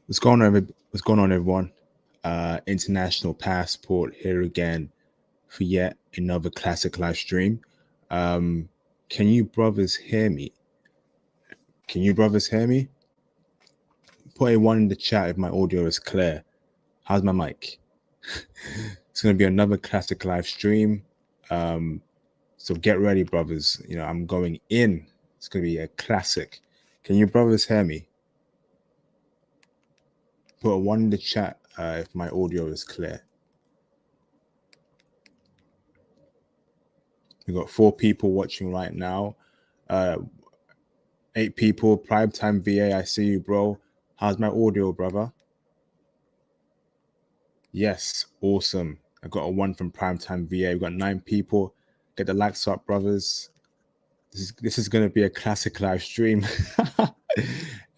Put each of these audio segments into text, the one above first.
What's going on, everyone? International Passport here again for yet another classic live stream. Um, can you brothers hear me? Can you brothers hear me? Put a one in the chat if my audio is clear. How's my mic? It's gonna be another classic live stream. So get ready, brothers. I'm going in. It's gonna be a classic. Can you brothers hear me? Put a one in the chat if my audio is clear. We got 4 people watching right now. 8 people. Primetime VA, I see you, bro. How's my audio, brother? Yes, awesome. I got a 1 from Primetime VA. We got 9 people. Get the likes up, brothers. This is gonna be a classic live stream.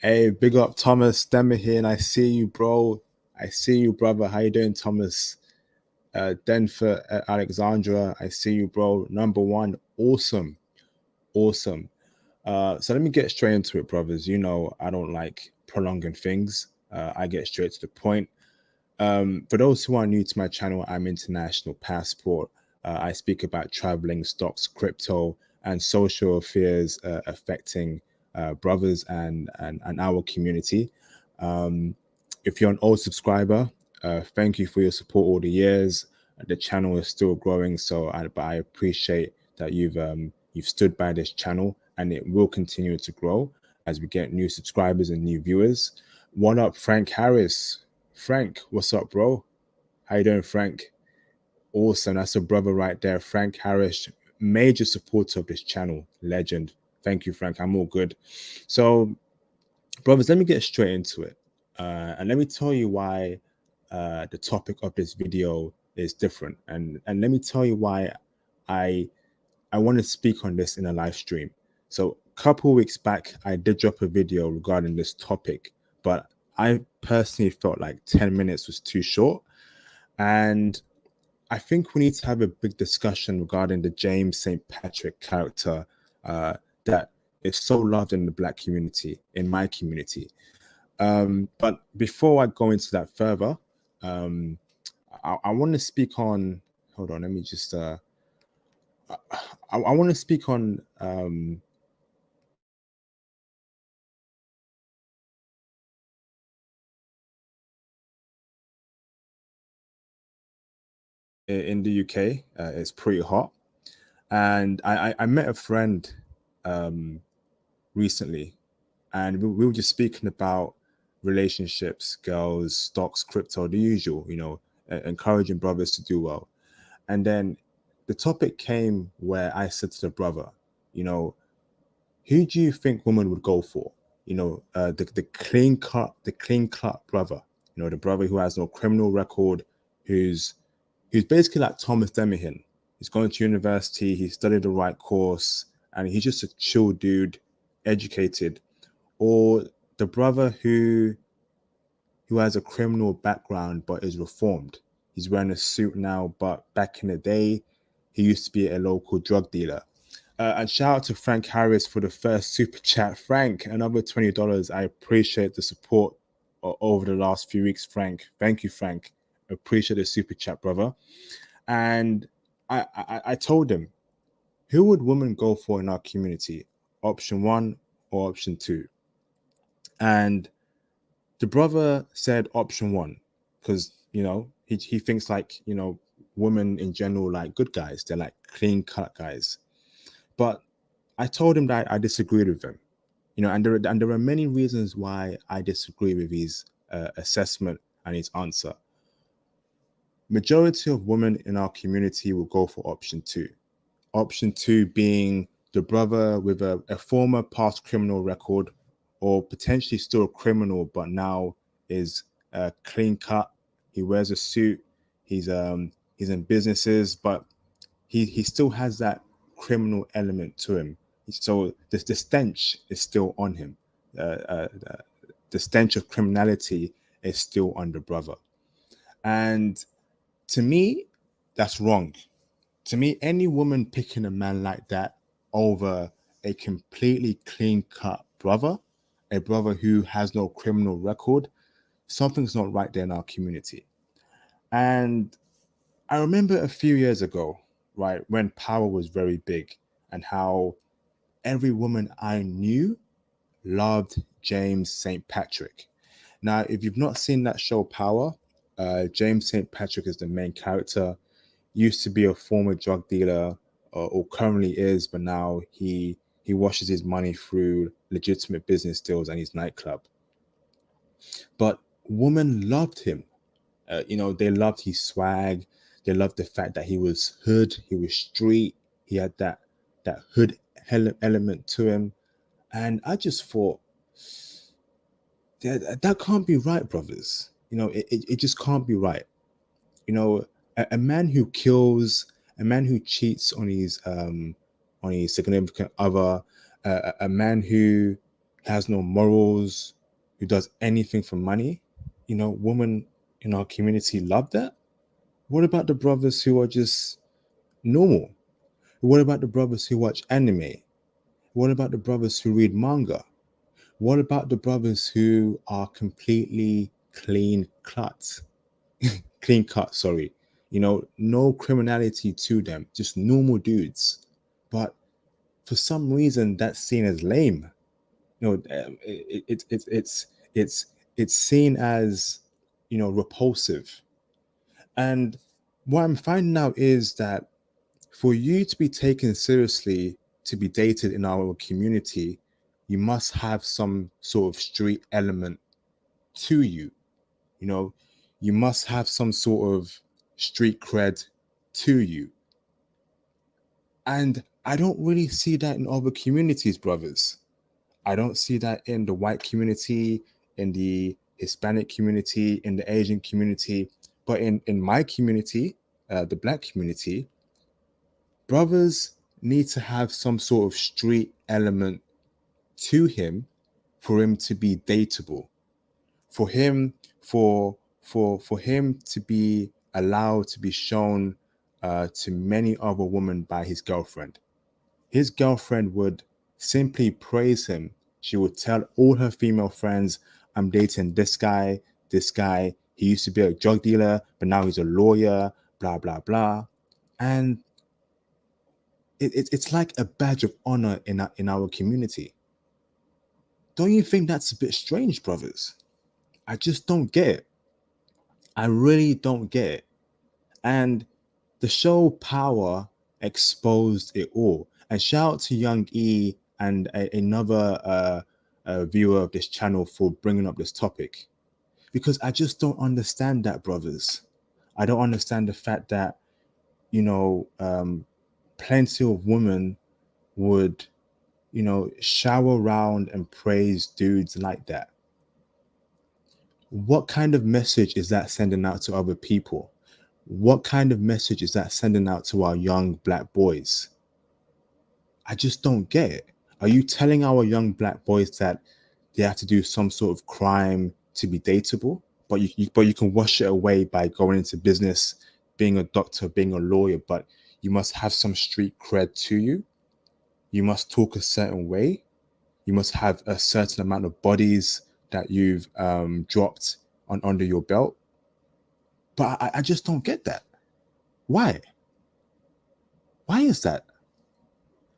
Hey, big up Thomas Stemmer here, and I see you, bro. I see you, brother. How you doing, Thomas? Denver, Alexandra, I see you, bro. Number 1, awesome. So let me get straight into it, brothers. I don't like prolonging things. I get straight to the point. For those who are new to my channel, I'm International Passport. I speak about traveling, stocks, crypto, and social affairs affecting brothers and our community. If you're an old subscriber, thank you for your support all the years. The channel is still growing, but I appreciate that you've stood by this channel, and it will continue to grow as we get new subscribers and new viewers. What up, Frank Harris? Frank, what's up, bro? How you doing, Frank? Awesome. That's a brother right there. Frank Harris, major supporter of this channel. Legend. Thank you, Frank. I'm all good. So, brothers, let me get straight into it. And let me tell you why the topic of this video is different. And let me tell you why I want to speak on this in a live stream. So a couple weeks back, I did drop a video regarding this topic, but I personally felt like 10 minutes was too short. And I think we need to have a big discussion regarding the James St. Patrick character that is so loved in the Black community, in my community. But before I go into that further, I want to speak on, hold on, let me just, I want to speak on in the UK. It's pretty hot, and I met a friend recently, and we were just speaking about relationships, girls, stocks, crypto, the usual, encouraging brothers to do well. And then the topic came where I said to the brother, who do you think women would go for? The clean cut brother, the brother who has no criminal record, who's basically like Thomas Demihin. He's going to university, he studied the right course, and he's just a chill dude, educated. Or the brother who has a criminal background but is reformed. He's wearing a suit now, but back in the day, he used to be a local drug dealer. And shout out to Frank Harris for the first super chat. Frank, another $20. I appreciate the support over the last few weeks, Frank. Thank you, Frank. Appreciate the super chat, brother. And I told him, who would women go for in our community? Option 1 or option 2? And the brother said option 1 because, he thinks like, women in general like good guys. They're like clean cut guys. But I told him that I disagreed with him, and there are many reasons why I disagree with his assessment and his answer. Majority of women in our community will go for option 2. Option 2 being the brother with a former past criminal record, or potentially still a criminal, but now is clean cut. He wears a suit. He's in businesses, but he still has that criminal element to him. So the stench is still on him. The stench of criminality is still on the brother. And to me, that's wrong. To me, any woman picking a man like that over a completely clean cut brother, a brother who has no criminal record, Something's not right there in our community. And I remember a few years ago, right, when power was very big and how every woman I knew loved James St. Patrick. Now, if you've not seen that show Power, James St. Patrick is the main character. Used to be a former drug dealer, or currently is, but now he washes his money through legitimate business deals and his nightclub. But women loved him. They loved his swag. They loved the fact that he was hood, he was street, he had that hood element to him. And I just thought that can't be right, brothers. It just can't be right. A man who kills, a man who cheats on his significant other, a man who has no morals, who does anything for money. Women in our community love that. What about the brothers who are just normal? What about the brothers who watch anime? What about the brothers who read manga? What about the brothers who are completely clean cut, sorry. No criminality to them, just normal dudes. But for some reason, that's seen as lame. It's it's seen as repulsive. And what I'm finding out is that for you to be taken seriously, to be dated in our community, you must have some sort of street element to you. You know, you must have some sort of street cred to you. And I don't really see that in other communities, brothers. I don't see that in the white community, in the Hispanic community, in the Asian community. But in my community, the black community, brothers need to have some sort of street element to him for him to be dateable, for him for him to be allowed to be shown to many other women by his girlfriend. His girlfriend would simply praise him. She would tell all her female friends, I'm dating this guy, this guy. He used to be a drug dealer, but now he's a lawyer, blah, blah, blah. And it's like a badge of honor in our community. Don't you think that's a bit strange, brothers? I just don't get it. I really don't get it. And the show Power exposed it all. And shout out to Young E and another viewer of this channel for bringing up this topic. Because I just don't understand that, brothers. I don't understand the fact that, plenty of women would, shower around and praise dudes like that. What kind of message is that sending out to other people? What kind of message is that sending out to our young black boys? I just don't get it. Are you telling our young black boys that they have to do some sort of crime to be dateable, but you can wash it away by going into business, being a doctor, being a lawyer, but you must have some street cred to you. You must talk a certain way. You must have a certain amount of bodies that you've dropped on under your belt. But I just don't get that. Why? Why is that?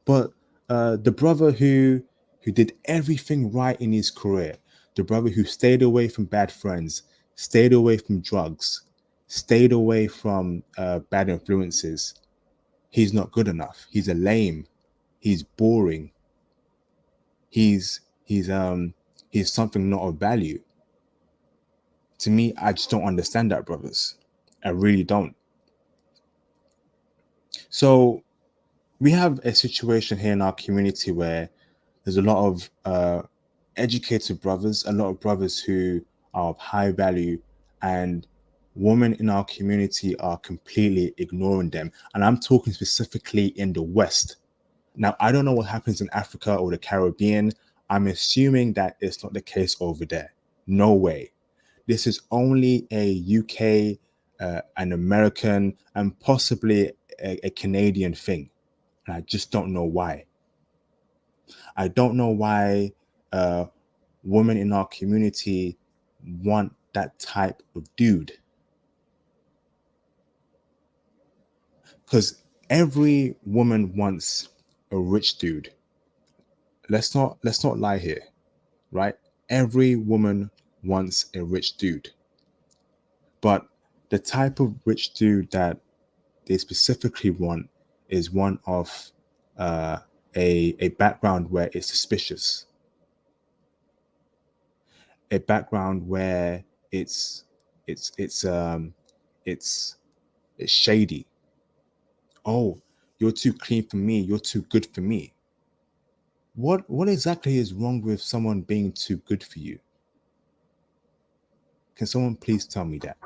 But the brother who did everything right in his career, the brother who stayed away from bad friends, stayed away from drugs, stayed away from bad influences, he's not good enough. He's a lame. He's boring. He's he's um he's something not of value. To me, I just don't understand that, brothers. I really don't. So we have a situation here in our community where there's a lot of educated brothers, a lot of brothers who are of high value, and women in our community are completely ignoring them. And I'm talking specifically in the West. Now, I don't know what happens in Africa or the Caribbean. I'm assuming that it's not the case over there. No way. This is only a UK, an American, and possibly a Canadian thing. And I just don't know why. I don't know why women in our community want that type of dude. Because every woman wants a rich dude. Let's not lie here, right? Every woman wants a rich dude. But the type of rich dude that they specifically want is one of uh, a background where it's suspicious, a background where it's it's it's um it's it's shady. Oh, you're too clean for me. You're too good for me. What exactly is wrong with someone being too good for you? Can someone please tell me that?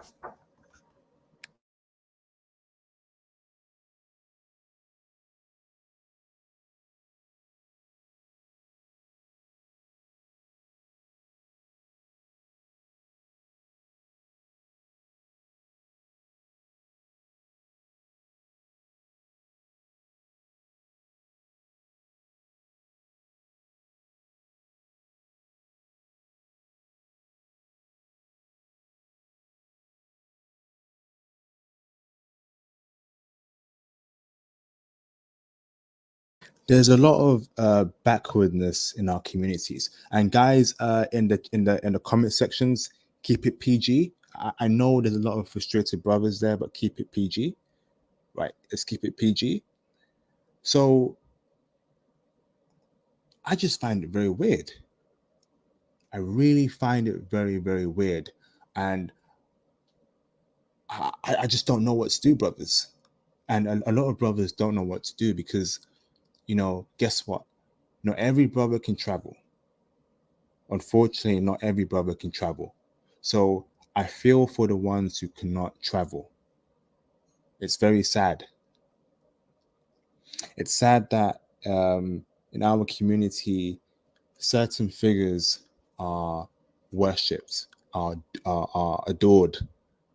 There's a lot of backwardness in our communities, and guys, in the comment sections, keep it PG. I know there's a lot of frustrated brothers there, but keep it PG, right? Let's keep it PG. So I just find it very weird. I really find it very, very weird, and I just don't know what to do, brothers. And a lot of brothers don't know what to do because, guess what? Not every brother can travel. Unfortunately, not every brother can travel. So I feel for the ones who cannot travel. It's very sad. It's sad that in our community, certain figures are worshipped, are adored,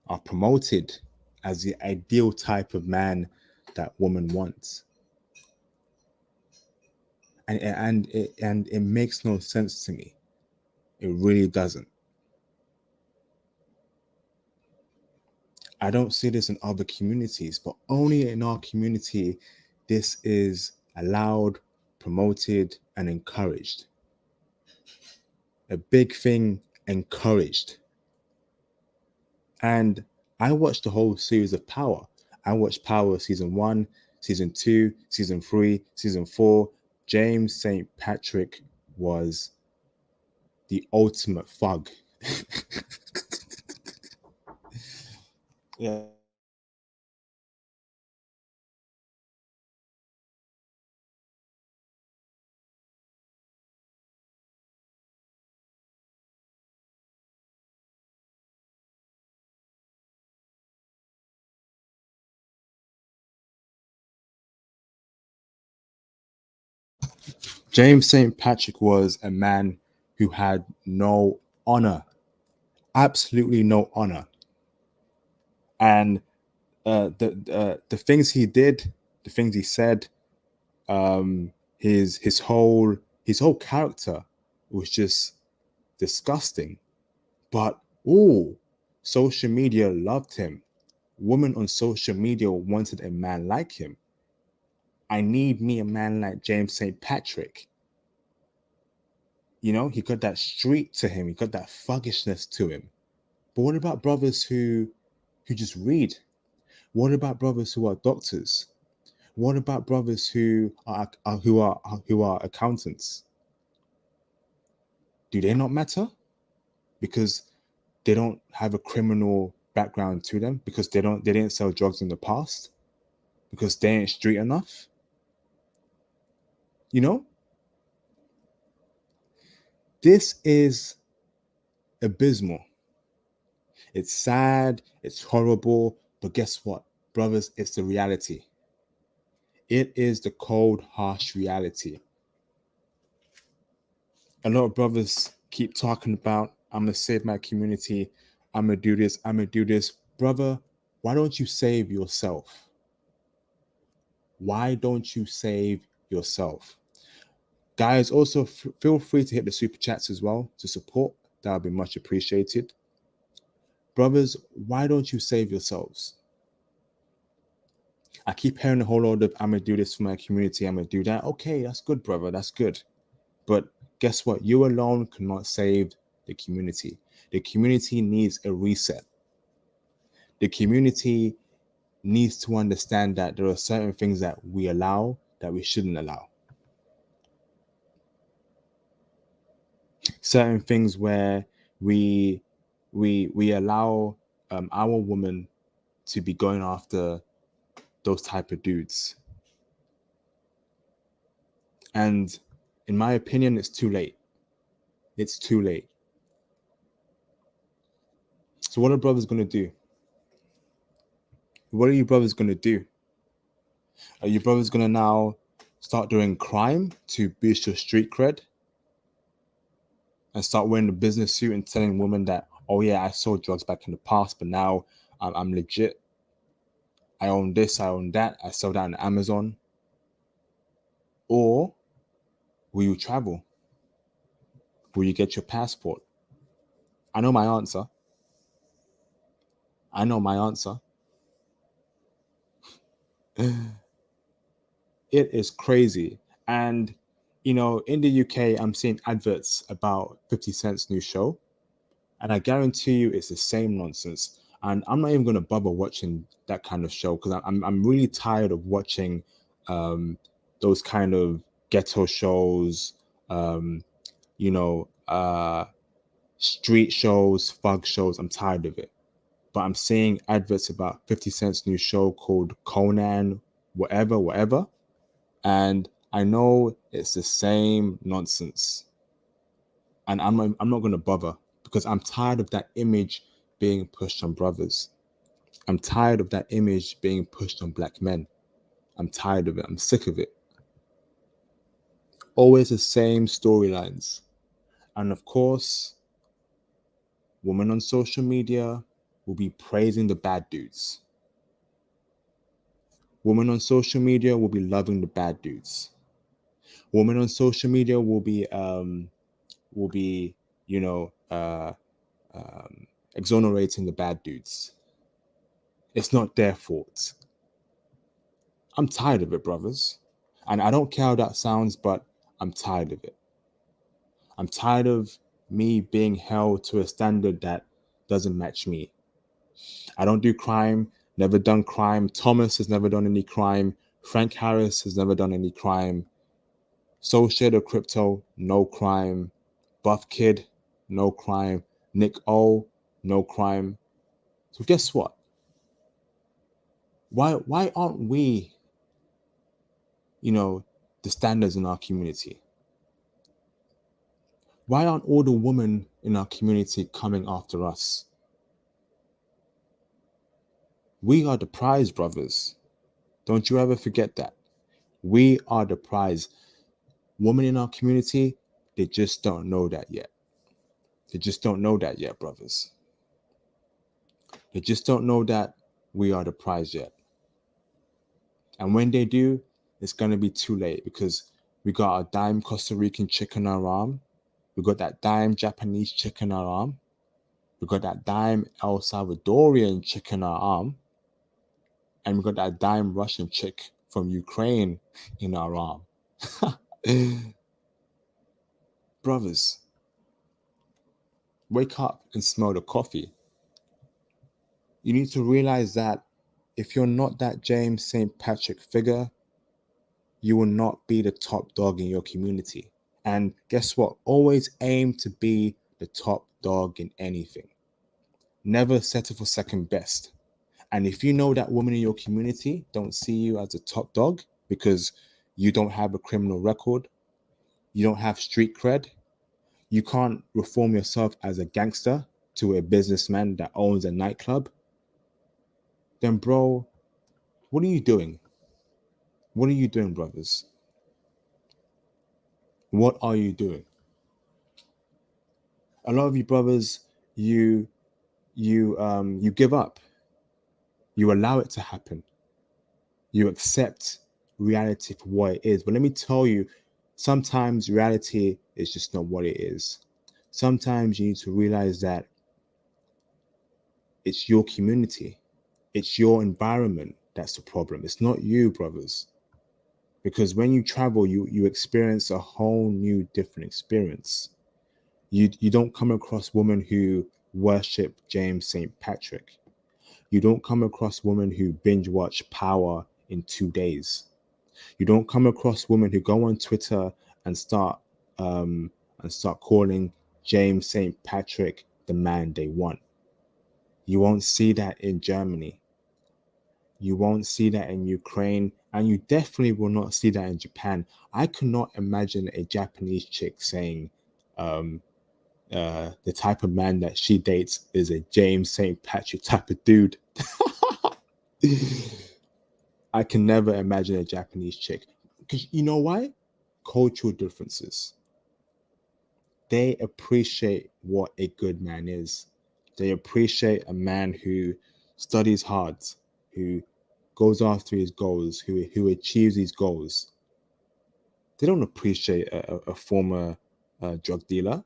are promoted as the ideal type of man that woman wants. And it makes no sense to me. It really doesn't. I don't see this in other communities, but only in our community, this is allowed, promoted, and encouraged. A big thing, encouraged. And I watched the whole series of Power. I watched Power season 1, season 2, season 3, season 4. James St. Patrick was the ultimate thug. Yeah. James St. Patrick was a man who had no honor, absolutely no honor. And the things he did, the things he said, his whole character was just disgusting. But social media loved him. Women on social media wanted a man like him. I need me a man like James St. Patrick. He got that street to him. He got that thuggishness to him. But what about brothers who just read? What about brothers who are doctors? What about brothers who are accountants? Do they not matter because they don't have a criminal background to them, because they didn't sell drugs in the past, because they ain't street enough? You know, this is abysmal. It's sad, it's horrible, but guess what, brothers? It's the reality. It is the cold, harsh reality. A lot of brothers keep talking about, I'm gonna save my community, I'm gonna do this, I'm gonna do this. Brother, why don't you save yourself? Why don't you save yourself? Guys, also feel free to hit the super chats as well to support. That would be much appreciated. Brothers, why don't you save yourselves? I keep hearing a whole lot of, I'm going to do this for my community, I'm going to do that. Okay, that's good, brother, that's good. But guess what? You alone cannot save the community. The community needs a reset. The community needs to understand that there are certain things that we allow that we shouldn't allow. Certain things where we allow our woman to be going after those type of dudes. And in my opinion, it's too late. It's too late. So what are brothers going to do? What are you brothers going to do? Are you brothers going to now start doing crime to boost your street cred? And start wearing the business suit and telling women that, oh yeah, I sold drugs back in the past, but now I'm legit. I own this, I own that, I sell that on Amazon. Or will you travel? Will you get your passport? I know my answer. I know my answer. It is crazy. And, you know, in the UK, I'm seeing adverts about 50 Cent's new show. And I guarantee you it's the same nonsense. And I'm not even going to bother watching that kind of show because I'm really tired of watching those kind of ghetto shows, um, you know, street shows, thug shows. I'm tired of it. But I'm seeing adverts about 50 Cent's new show called Conan, whatever. And I know it's the same nonsense. And I'm not going to bother because I'm tired of that image being pushed on brothers. I'm tired of that image being pushed on black men. I'm tired of it. I'm sick of it. Always the same storylines. And of course, women on social media will be praising the bad dudes. Women on social media will be loving the bad dudes. Women on social media will be, you know, exonerating the bad dudes. It's not their fault. I'm tired of it, brothers. And I don't care how that sounds, but I'm tired of it. I'm tired of me being held to a standard that doesn't match me. I don't do crime, never done crime. Thomas has never done any crime. Frank Harris has never done any crime. Soul Shader Crypto, no crime. Buff Kid, no crime. Nick O, no crime. So guess what? Why aren't we, you know, the standards in our community? Why aren't all the women in our community coming after us? We are the prize, brothers. Don't you ever forget that. We are the prize. Women in our community, they just don't know that yet. They just don't know that yet, brothers. They just don't know that we are the prize yet. And when they do, it's going to be too late because we got a dime Costa Rican chick in our arm. We got that dime Japanese chick in our arm. We got that dime El Salvadorian chick in our arm. And we got that dime Russian chick from Ukraine in our arm. Brothers, wake up and smell the coffee. You need to realize that if you're not that James St. Patrick figure, you will not be the top dog in your community. And guess what? Always aim to be the top dog in anything. Never settle for second best. And if you know that women in your community don't see you as a top dog because you don't have a criminal record, you don't have street cred, you can't reform yourself as a gangster to a businessman that owns a nightclub, then bro, what are you doing? What are you doing, brothers? What are you doing? A lot of you brothers, you give up. You allow it to happen. You accept reality for what it is. But let me tell you, sometimes reality is just not what it is. Sometimes you need to realize that It's your community. It's your environment that's the problem. It's not you, brothers. Because when you travel, you experience a whole new different experience. You don't come across women who worship James St. Patrick. You don't come across women who binge watch Power in 2 days. You don't come across women who go on Twitter and start calling James St. Patrick the man they want. You won't see that in Germany. You won't see that in Ukraine, and you definitely will not see that in Japan. I could not imagine a Japanese chick saying um, the type of man that she dates is a James St. Patrick type of dude. I can never imagine a Japanese chick. Because you know why? Cultural differences. They appreciate what a good man is. They appreciate a man who studies hard, who goes after his goals, who achieves his goals. They don't appreciate a former drug dealer.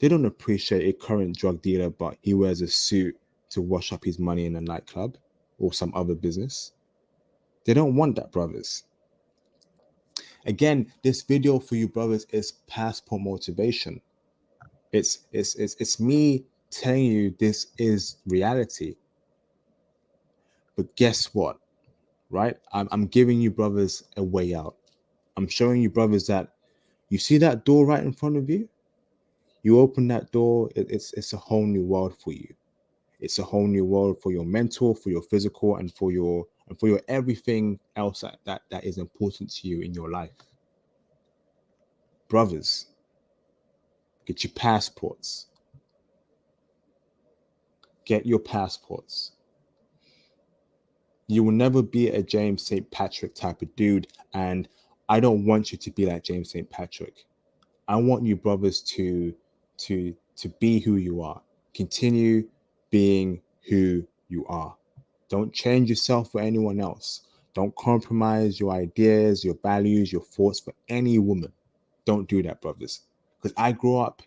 They don't appreciate a current drug dealer, but he wears a suit to wash up his money in a nightclub or some other business. They don't want that, brothers. Again, this video for you, brothers, is passport motivation. It's me telling you this is reality. But guess what? Right? I'm giving you, brothers, a way out. I'm showing you, brothers, that you see that door right in front of you. You open that door, it's a whole new world for you. It's a whole new world for your mental, for your physical, and for your everything else that is important to you in your life. Brothers, get your passports. Get your passports. You will never be a James St. Patrick type of dude, and I don't want you to be like James St. Patrick. I want you, brothers, to be who you are. Continue being who you are. Don't change yourself for anyone else. Don't compromise your ideas, your values, your thoughts for any woman. Don't do that, brothers. Because I grew up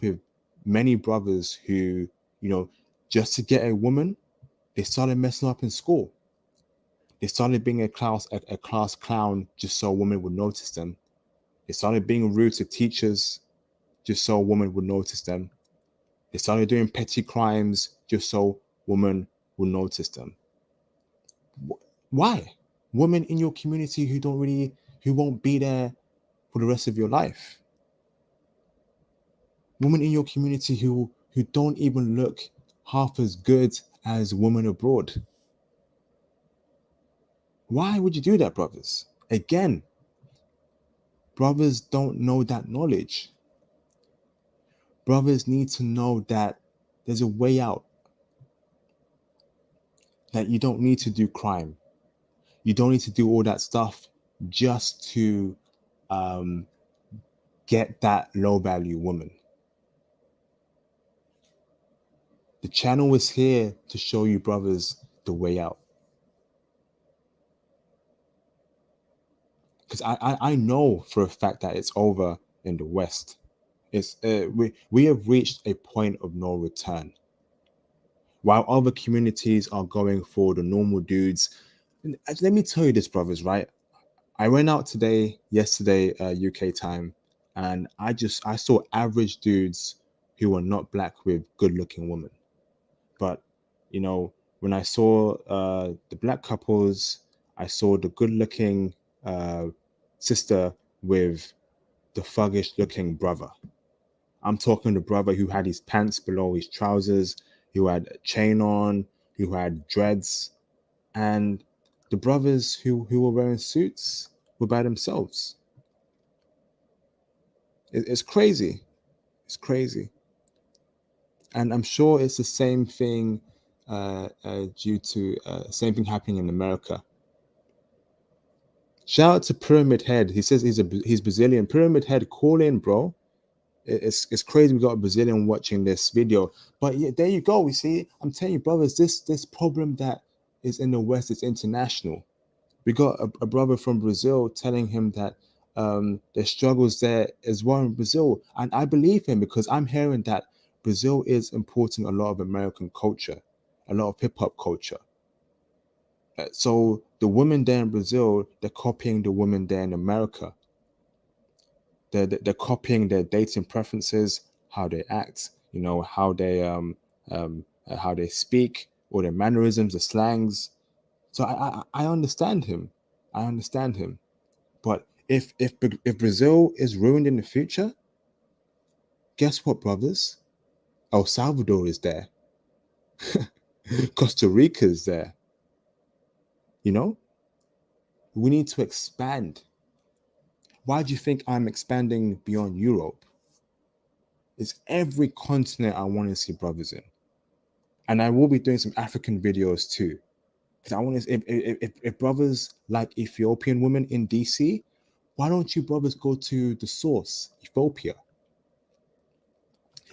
with many brothers who, just to get a woman, they started messing up in school. They started being a class clown just so a woman would notice them. They started being rude to teachers just so a woman would notice them. They started doing petty crimes just so women would notice them. Why? Women in your community who won't be there for the rest of your life. Women in your community who don't even look half as good as women abroad. Why would you do that, brothers? Again, brothers don't know that knowledge. Brothers need to know that there's a way out. That you don't need to do crime. You don't need to do all that stuff just to get that low value woman. The channel is here to show you, brothers, the way out. Because I know for a fact that it's over in the West. It's we have reached a point of no return. While other communities are going for the normal dudes, and let me tell you this, brothers, right? I went out yesterday, UK time, and I saw average dudes who were not black with good-looking women. But when I saw the black couples, I saw the good-looking sister with the thuggish-looking brother. I'm talking the brother who had his pants below his trousers, who had a chain on, who had dreads, and the brothers who were wearing suits were by themselves. It's crazy. It's crazy. And I'm sure it's the same thing due to same thing happening in America. Shout out to Pyramid Head. He says he's Brazilian. Pyramid Head, call in, bro. It's crazy we got a Brazilian watching this video. But yeah, there you go. We see, I'm telling you, brothers, this problem that is in the West is international. We got a brother from Brazil telling him that there's struggles there as well in Brazil. And I believe him because I'm hearing that Brazil is importing a lot of American culture, a lot of hip hop culture. So the women there in Brazil, they're copying the women there in America. They're copying their dating preferences, how they act, how they speak, or their mannerisms, the slangs. So I understand him. I understand him. But if Brazil is ruined in the future, guess what, brothers? El Salvador is there. Costa Rica is there. You know, we need to expand. Why do you think I'm expanding beyond Europe? It's every continent I want to see brothers in. And I will be doing some African videos too. Because I want to, if brothers like Ethiopian women in DC, why don't you brothers go to the source, Ethiopia?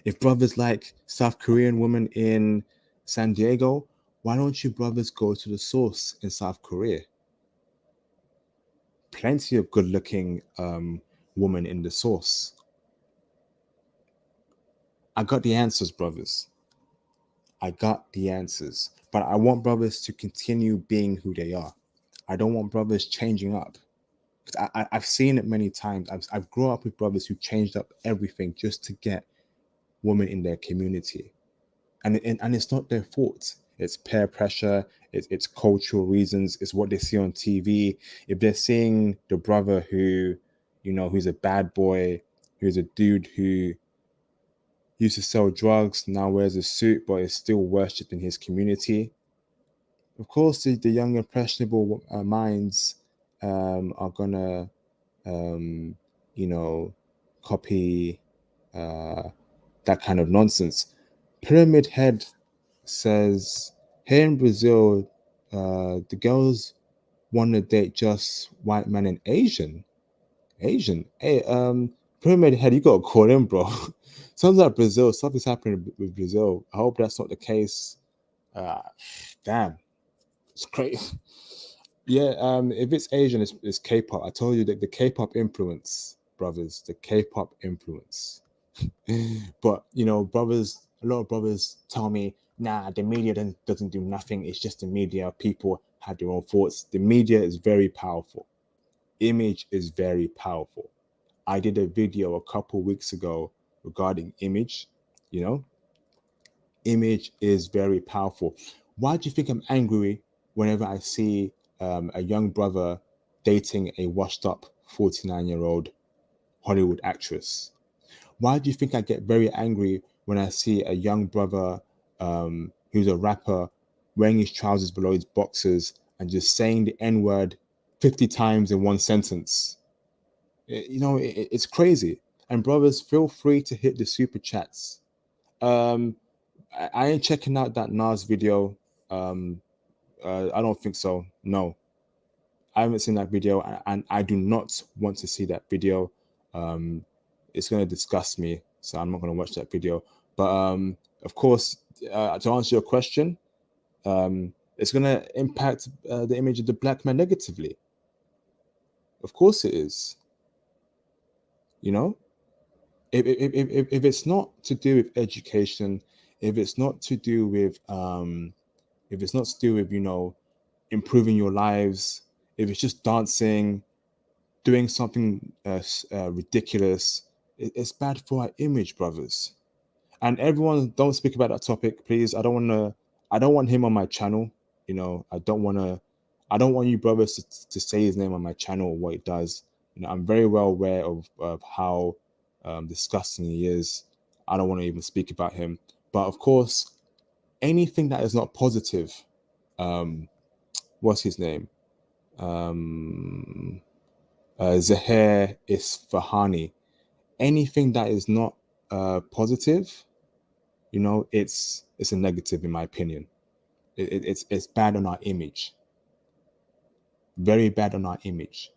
If brothers like South Korean women in San Diego, why don't you brothers go to the source in South Korea? Plenty of good looking women in the source. I got the answers, brothers. I got the answers. But I want brothers to continue being who they are. I don't want brothers changing up. I've seen it many times. I've grown up with brothers who changed up everything just to get women in their community. And it's not their fault. It's peer pressure, it's cultural reasons, it's what they see on TV. If they're seeing the brother who's a bad boy, who's a dude who used to sell drugs, now wears a suit, but is still worshipped in his community. Of course, the young, impressionable minds are gonna, um, you know, copy that kind of nonsense. Pyramid Head says, here in Brazil, the girls want to date just white men and Asian. Asian. Hey, Pyramid Head, you gotta call in, bro. Sounds like Brazil. Something's happening with Brazil. I hope that's not the case. Uh, damn, it's crazy. Yeah, if it's Asian, it's K-pop. I told you that the K-pop influence, brothers, the K-pop influence. But brothers, a lot of brothers tell me, nah, the media doesn't do nothing. It's just the media. People have their own thoughts. The media is very powerful. Image is very powerful. I did a video a couple weeks ago regarding image. You know, image is very powerful. Why do you think I'm angry whenever I see a young brother dating a washed up 49-year-old Hollywood actress? Why do you think I get very angry when I see a young brother who's a rapper wearing his trousers below his boxers and just saying the N word 50 times in one sentence? It's crazy. And brothers, feel free to hit the super chats. Um, I ain't checking out that Nas video. Um, I don't think so. No, I haven't seen that video, and I do not want to see that video. Um, it's going to disgust me, so I'm not going to watch that video. But of course, to answer your question, it's going to impact the image of the black man negatively. Of course, it is. You know, if it's not to do with education, if it's not to do with if it's not to do with improving your lives, if it's just dancing, doing something ridiculous, it's bad for our image, brothers. And everyone, don't speak about that topic, please. I don't want him on my channel. I don't want you brothers to say his name on my channel or what he does. I'm very well aware of how disgusting he is. I don't want to even speak about him. But of course, anything that is not positive, what's his name? Zahir Isfahani. Anything that is not positive, it's a negative in my opinion. It's bad on our image, very bad on our image.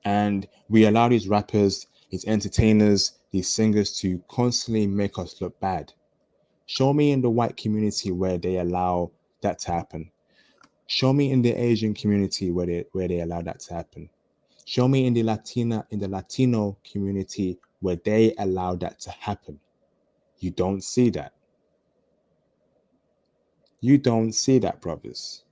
And we allow these rappers, these entertainers, these singers to constantly make us look bad. Show me in the white community where they allow that to happen. Show me in the Asian community where they allow that to happen. Show me in the Latino community where they allow that to happen. You don't see that. You don't see that, brothers.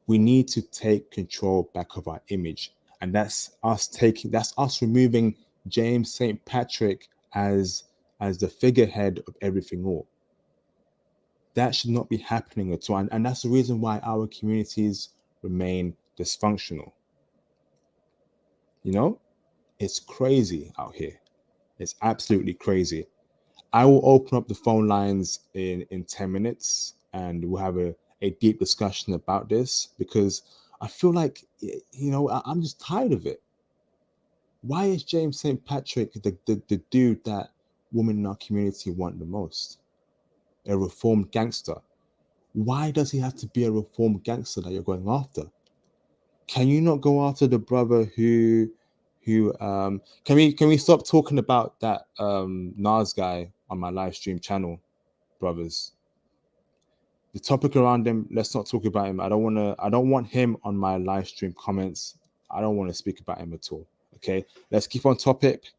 We need to take control back of our image. And that's us removing James St. Patrick as the figurehead of everything all. That should not be happening at all. And that's the reason why our communities remain dysfunctional. You know, it's crazy out here. It's absolutely crazy. I will open up the phone lines in 10 minutes and we'll have a deep discussion about this because I feel like, I'm just tired of it. Why is James St. Patrick the dude that women in our community want the most? A reformed gangster. Why does he have to be a reformed gangster that you're going after? Can you not go after the brother who can we stop talking about that Nas guy on my live stream channel, brothers? The topic around him, let's not talk about him. I don't want him on my live stream comments. I don't want to speak about him at all. Okay. Let's keep on topic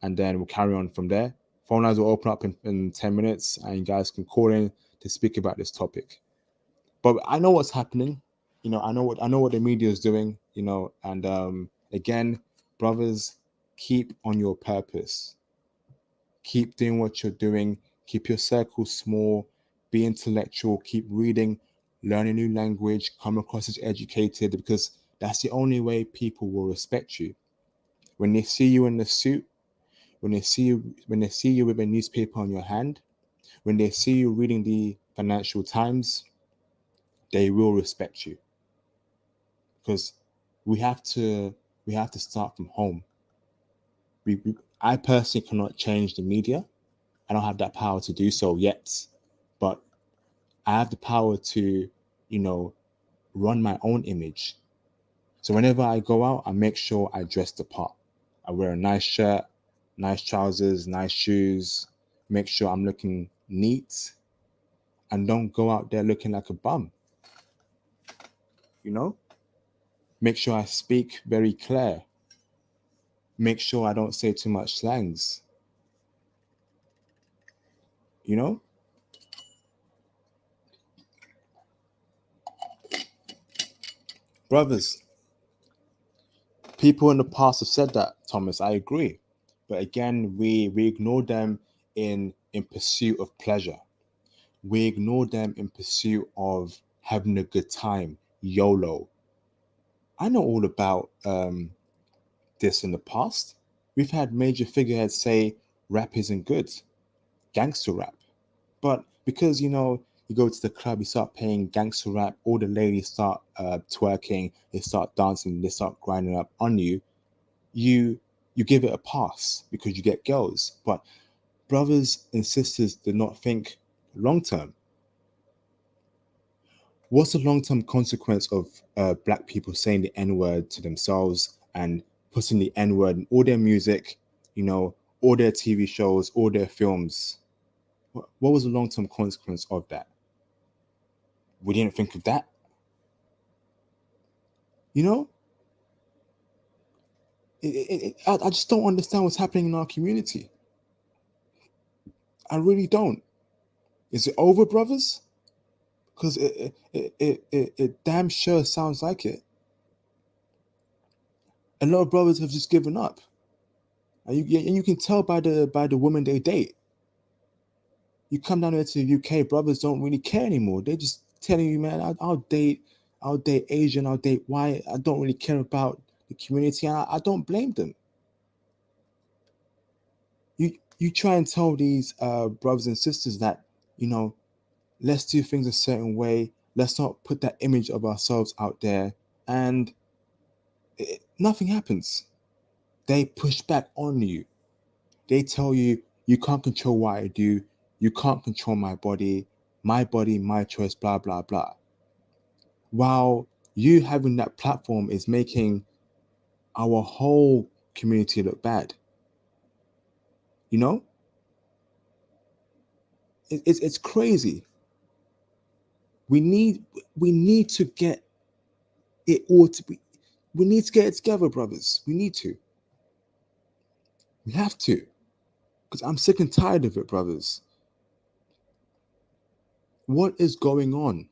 and then we'll carry on from there. Phone lines will open up in 10 minutes and you guys can call in to speak about this topic. But I know what's happening. I know what the media is doing, and again, brothers, keep on your purpose. Keep doing what you're doing. Keep your circle small. Be intellectual. Keep reading. Learn a new language. Come across as educated because that's the only way people will respect you. When they see you in the suit, when they see you with a newspaper on your hand, when they see you reading the Financial Times, they will respect you because we have to we have to start from home. I personally cannot change the media. I don't have that power to do so yet, but I have the power to, you know, run my own image. So whenever I go out, I make sure I dress the part. I wear a nice shirt, nice trousers, nice shoes. Make sure I'm looking neat, and don't go out there looking like a bum. You know, make sure I speak very clear. Make sure I don't say too much slangs. You know, brothers, people in the past have said that, Thomas. I agree, but again, we ignore them in pursuit of pleasure. We ignore them in pursuit of having a good time. YOLO. I know all about this in the past. We've had major figureheads say rap isn't good, gangster rap. But because you go to the club, you start playing gangster rap, all the ladies start twerking, they start dancing, they start grinding up on you. You you give it a pass because you get girls. But brothers and sisters did not think long term. What's the long term consequence of black people saying the N word to themselves and putting the N word in all their music, all their TV shows, all their films? What was the long term consequence of that? We didn't think of that. You know, I just don't understand what's happening in our community. I really don't. Is it over, brothers? Because it damn sure sounds like it. A lot of brothers have just given up, and you can tell by the women they date. You come down here to the UK, brothers don't really care anymore. They're just telling you, man, I'll date Asian, I'll date white. I don't really care about the community. And I don't blame them. You try and tell these brothers and sisters that you know let's do things a certain way. Let's not put that image of ourselves out there, and nothing happens. They push back on you. They tell you you can't control what I do. You can't control my body, my choice. Blah blah blah. While you having that platform is making our whole community look bad. You know, it's crazy. We need we need to get it all to be. We need to get it together, brothers. We need to. We have to. Because I'm sick and tired of it, brothers. What is going on?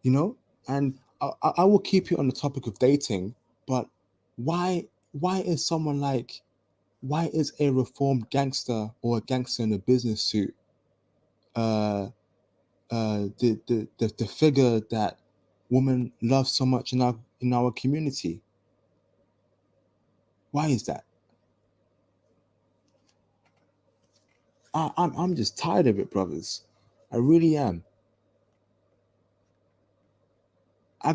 You know, and I will keep you on the topic of dating, but why is someone like, why is a reformed gangster or a gangster in a business suit uh the figure that women love so much in our community? Why is that? I'm just tired of it, brothers. I really am.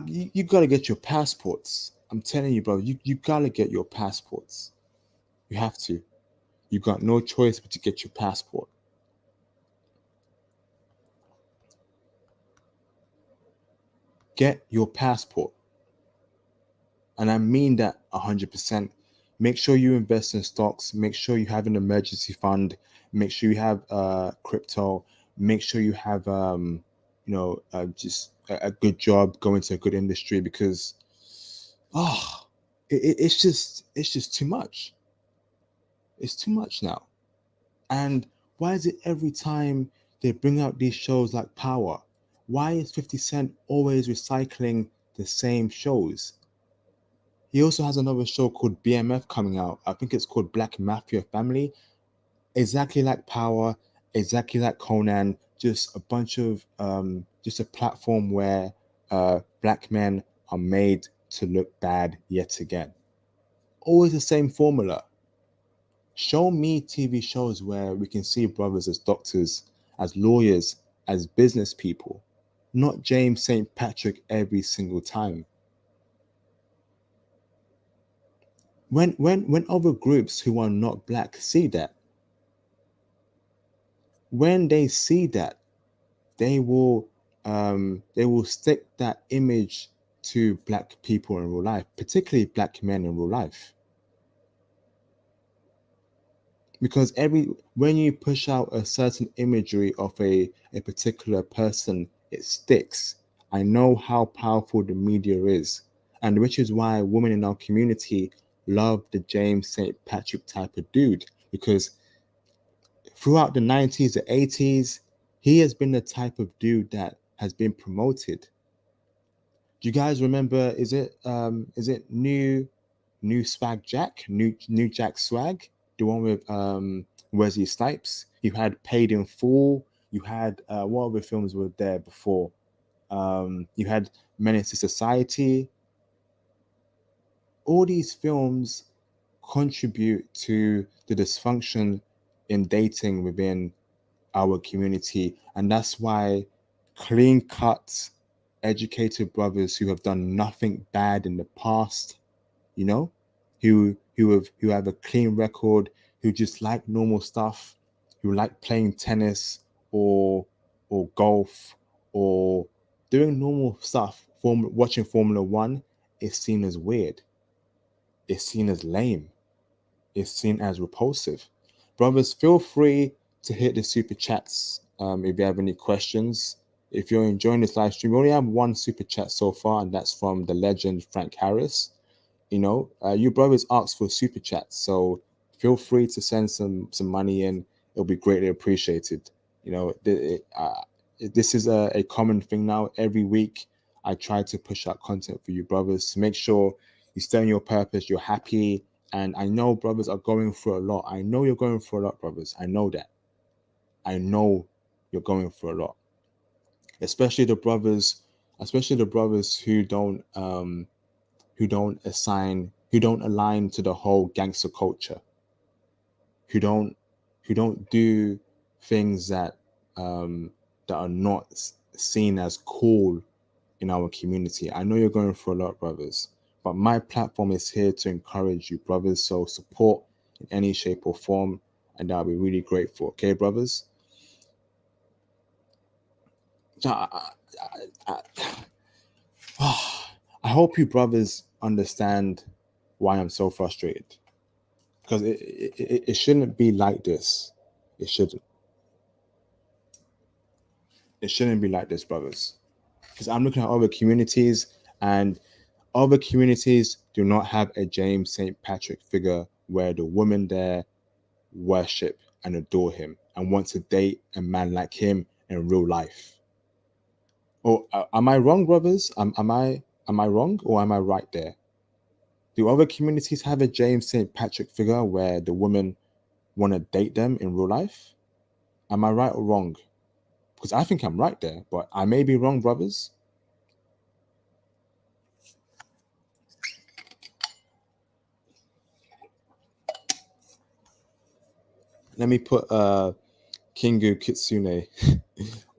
You gotta get your passports. I'm telling you, bro. You gotta get your passports. You have to. You got no choice but to get your passport. Get your passport, and I mean that 100%. Make sure you invest in stocks. Make sure you have an emergency fund. Make sure you have crypto. Make sure you have just a good job, go into a good industry, because oh, it's just too much. It's too much now. And why is it every time they bring out these shows like Power, why is 50 Cent always recycling the same shows? He also has another show called BMF coming out. I think it's called Black Mafia Family. Exactly like Power, exactly like Conan, just a bunch of just a platform where black men are made to look bad yet again. Always the same formula. Show me TV shows where we can see brothers as doctors, as lawyers, as business people, not James St. Patrick every single time. When other groups who are not black see that, when they see that, they will stick that image to black people in real life, particularly black men in real life. Because every when you push out a certain imagery of a particular person, it sticks. I know how powerful the media is, and which is why women in our community love the James St. Patrick type of dude, because throughout the 90s, the 80s, he has been the type of dude that has been promoted. Do you guys remember? Is it new swag Jack, new Jack swag, the one with Wesley Snipes? You had Paid in Full. You had what other films were there before? You had Menace to Society. All these films contribute to the dysfunction in dating within our community, and that's why clean cut, educated brothers who have done nothing bad in the past, you know, who have a clean record, who just like normal stuff, who like playing tennis or golf or doing normal stuff, watching Formula One is seen as weird. It's seen as lame. It's seen as repulsive. Brothers, feel free to hit the super chats if you have any questions. If you're enjoying this live stream, we only have one super chat so far, and that's from the legend Frank Harris. You brothers asked for super chats, so feel free to send some money in. It'll be greatly appreciated. This is a common thing now. Every week I try to push out content for you brothers to make sure you stay on your purpose, you're happy. And I know brothers are going through a lot. I know you're going through a lot, brothers. I know that. I know you're going through a lot, especially the brothers, who don't align to the whole gangster culture, who don't who don't do things that are not seen as cool in our community. I know you're going through a lot, brothers, but my platform is here to encourage you, brothers. So support in any shape or form, and I'll be really grateful. Okay, brothers. So I hope you brothers understand why I'm so frustrated, because it shouldn't be like this. It shouldn't. It shouldn't be like this, brothers. Because I'm looking at other communities, and other communities do not have a James St. Patrick figure where the women there worship and adore him and want to date a man like him in real life. Or am I wrong, brothers? Am I wrong or am I right there? Do other communities have a James St. Patrick figure where the women want to date them in real life? Am I right or wrong? Because I think I'm right there, but I may be wrong, brothers. Let me put Kingu Kitsune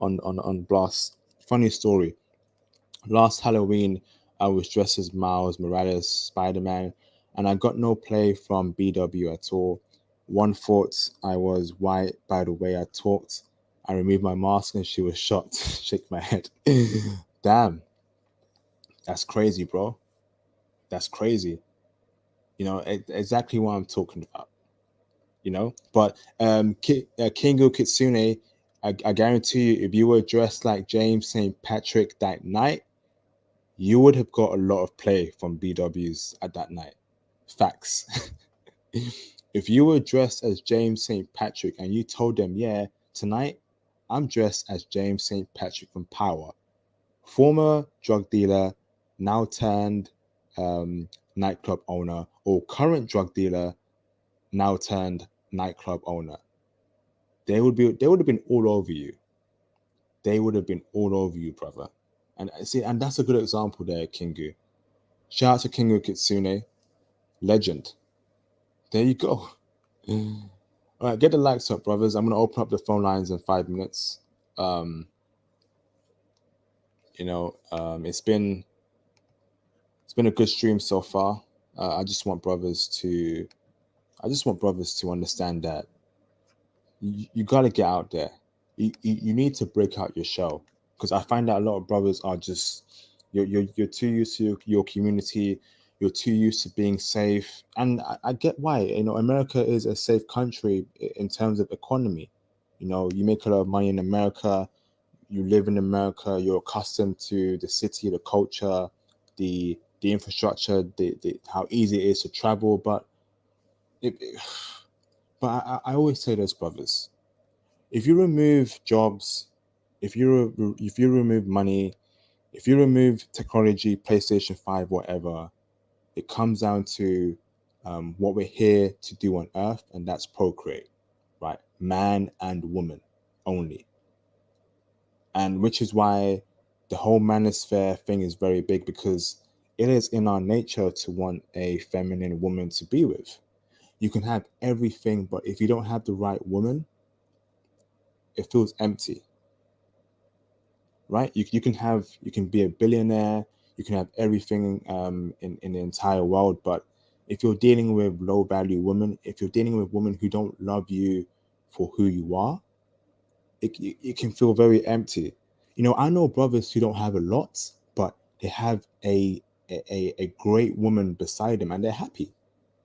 on blast. Funny story. Last Halloween, I was dressed as Miles Morales, Spider-Man, and I got no play from BW at all. One thought I was white by the way I talked. I removed my mask and she was shocked. Shake my head. Damn, that's crazy, bro. That's crazy. Exactly what I'm talking about. But Kingo Kitsune, I guarantee you, if you were dressed like James St. Patrick that night, you would have got a lot of play from BWs at that night. Facts. If you were dressed as James St. Patrick and you told them, yeah, tonight I'm dressed as James St. Patrick from Power, former drug dealer, now turned nightclub owner, or current drug dealer, now turned nightclub owner, they would have been all over you. They would have been all over you, brother. And see, and that's a good example there, Kingu. Shout out to Kingu Kitsune, legend. There you go. All right, get the likes up, brothers. I'm gonna open up the phone lines in 5 minutes. Um, it's been a good stream so far. I just want brothers to understand that you got to get out there. You need to break out your shell, because I find that a lot of brothers are just you're too used to your community. You're too used to being safe, and I get why. America is a safe country in terms of economy. You make a lot of money in America. You live in America. You're accustomed to the city, the culture, the infrastructure, the how easy it is to travel. But I always say this, brothers. If you remove jobs, if you remove money, if you remove technology, PlayStation 5, whatever, it comes down to what we're here to do on Earth, and that's procreate, right? Man and woman only, and which is why the whole manosphere thing is very big, because it is in our nature to want a feminine woman to be with. You can have everything, but if you don't have the right woman, it feels empty, right? You can be a billionaire, you can have everything in the entire world, but if you're dealing with low value women, if you're dealing with women who don't love you for who you are, it can feel very empty. I know brothers who don't have a lot, but they have a great woman beside them and they're happy.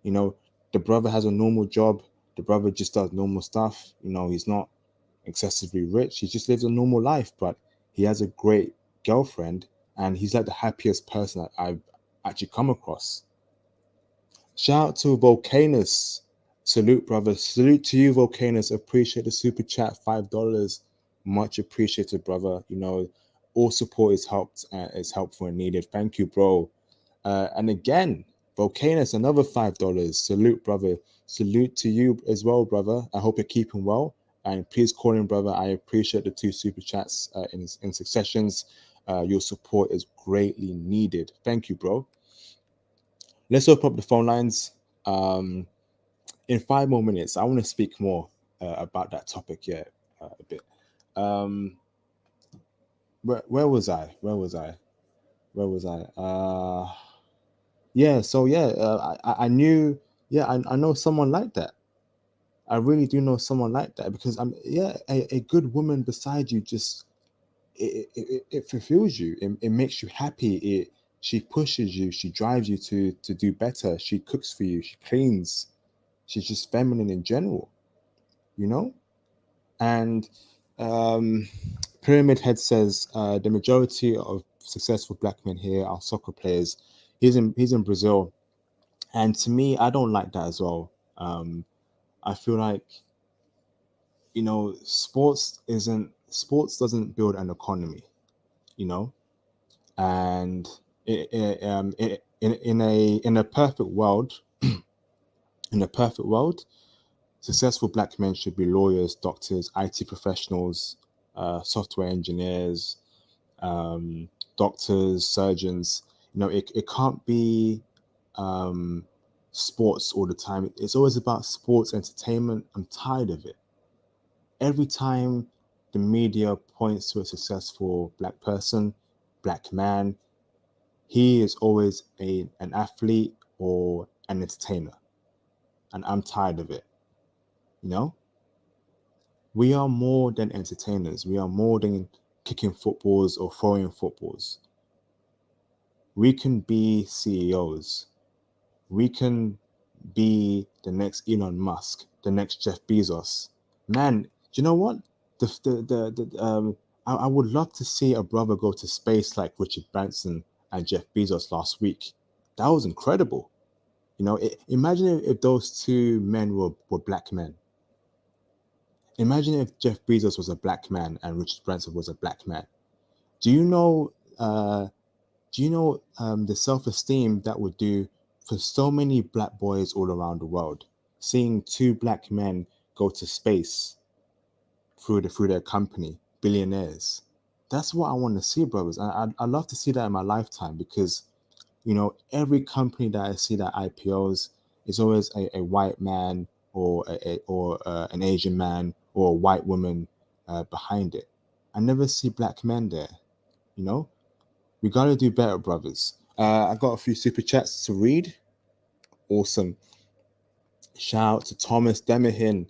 you know the brother has a normal job, the brother just does normal stuff. He's not excessively rich. He just lives a normal life, but he has a great girlfriend, and he's like the happiest person that I've actually come across. Shout out to Volcanus. Salute, brother. Salute to you, Volcanus. Appreciate the super chat, $5. Much appreciated, brother. All support is helpful and needed. Thank you, bro. And again, Volcanus, another $5. Salute, brother. Salute to you as well, brother. I hope you're keeping well. And please call in, brother. I appreciate the 2 super chats in successions. Your support is greatly needed. Thank you, bro. Let's open up the phone lines. In 5 more minutes, I want to speak more about that topic here a bit. Where was I? Yeah. So yeah, I knew. Yeah, I know someone like that. I really do know someone like that, because a good woman beside you just it fulfills you. It makes you happy. She pushes you. She drives you to do better. She cooks for you. She cleans. She's just feminine in general, you know. And um, Pyramid Head says the majority of successful black men here are soccer players. He's in Brazil, and to me, I don't like that as well. I feel like, sports doesn't build an economy, you know, and in a perfect world, in a perfect world, successful black men should be lawyers, doctors, IT professionals, software engineers, doctors, surgeons. It can't be um, sports all the time. It's always about sports entertainment. I'm tired of it. Every time the media points to a successful black person, black man, he is always an athlete or an entertainer. And I'm tired of it. You know, we are more than entertainers. We are more than kicking footballs or throwing footballs. We can be CEOs. We can be the next Elon Musk, the next Jeff Bezos. Man, do you know what? I would love to see a brother go to space like Richard Branson and Jeff Bezos last week. That was incredible. Imagine if those two men were black men. Imagine if Jeff Bezos was a black man and Richard Branson was a black man. Do you know? The self-esteem that would do for so many black boys all around the world, seeing two black men go to space through their company, billionaires. That's what I want to see, brothers. I'd love to see that in my lifetime because every company that I see that IPOs is always a white man or an Asian man or a white woman behind it. I never see black men there. You know, we got to do better, brothers. I got a few super chats to read. Awesome. Shout out to Thomas Demahin,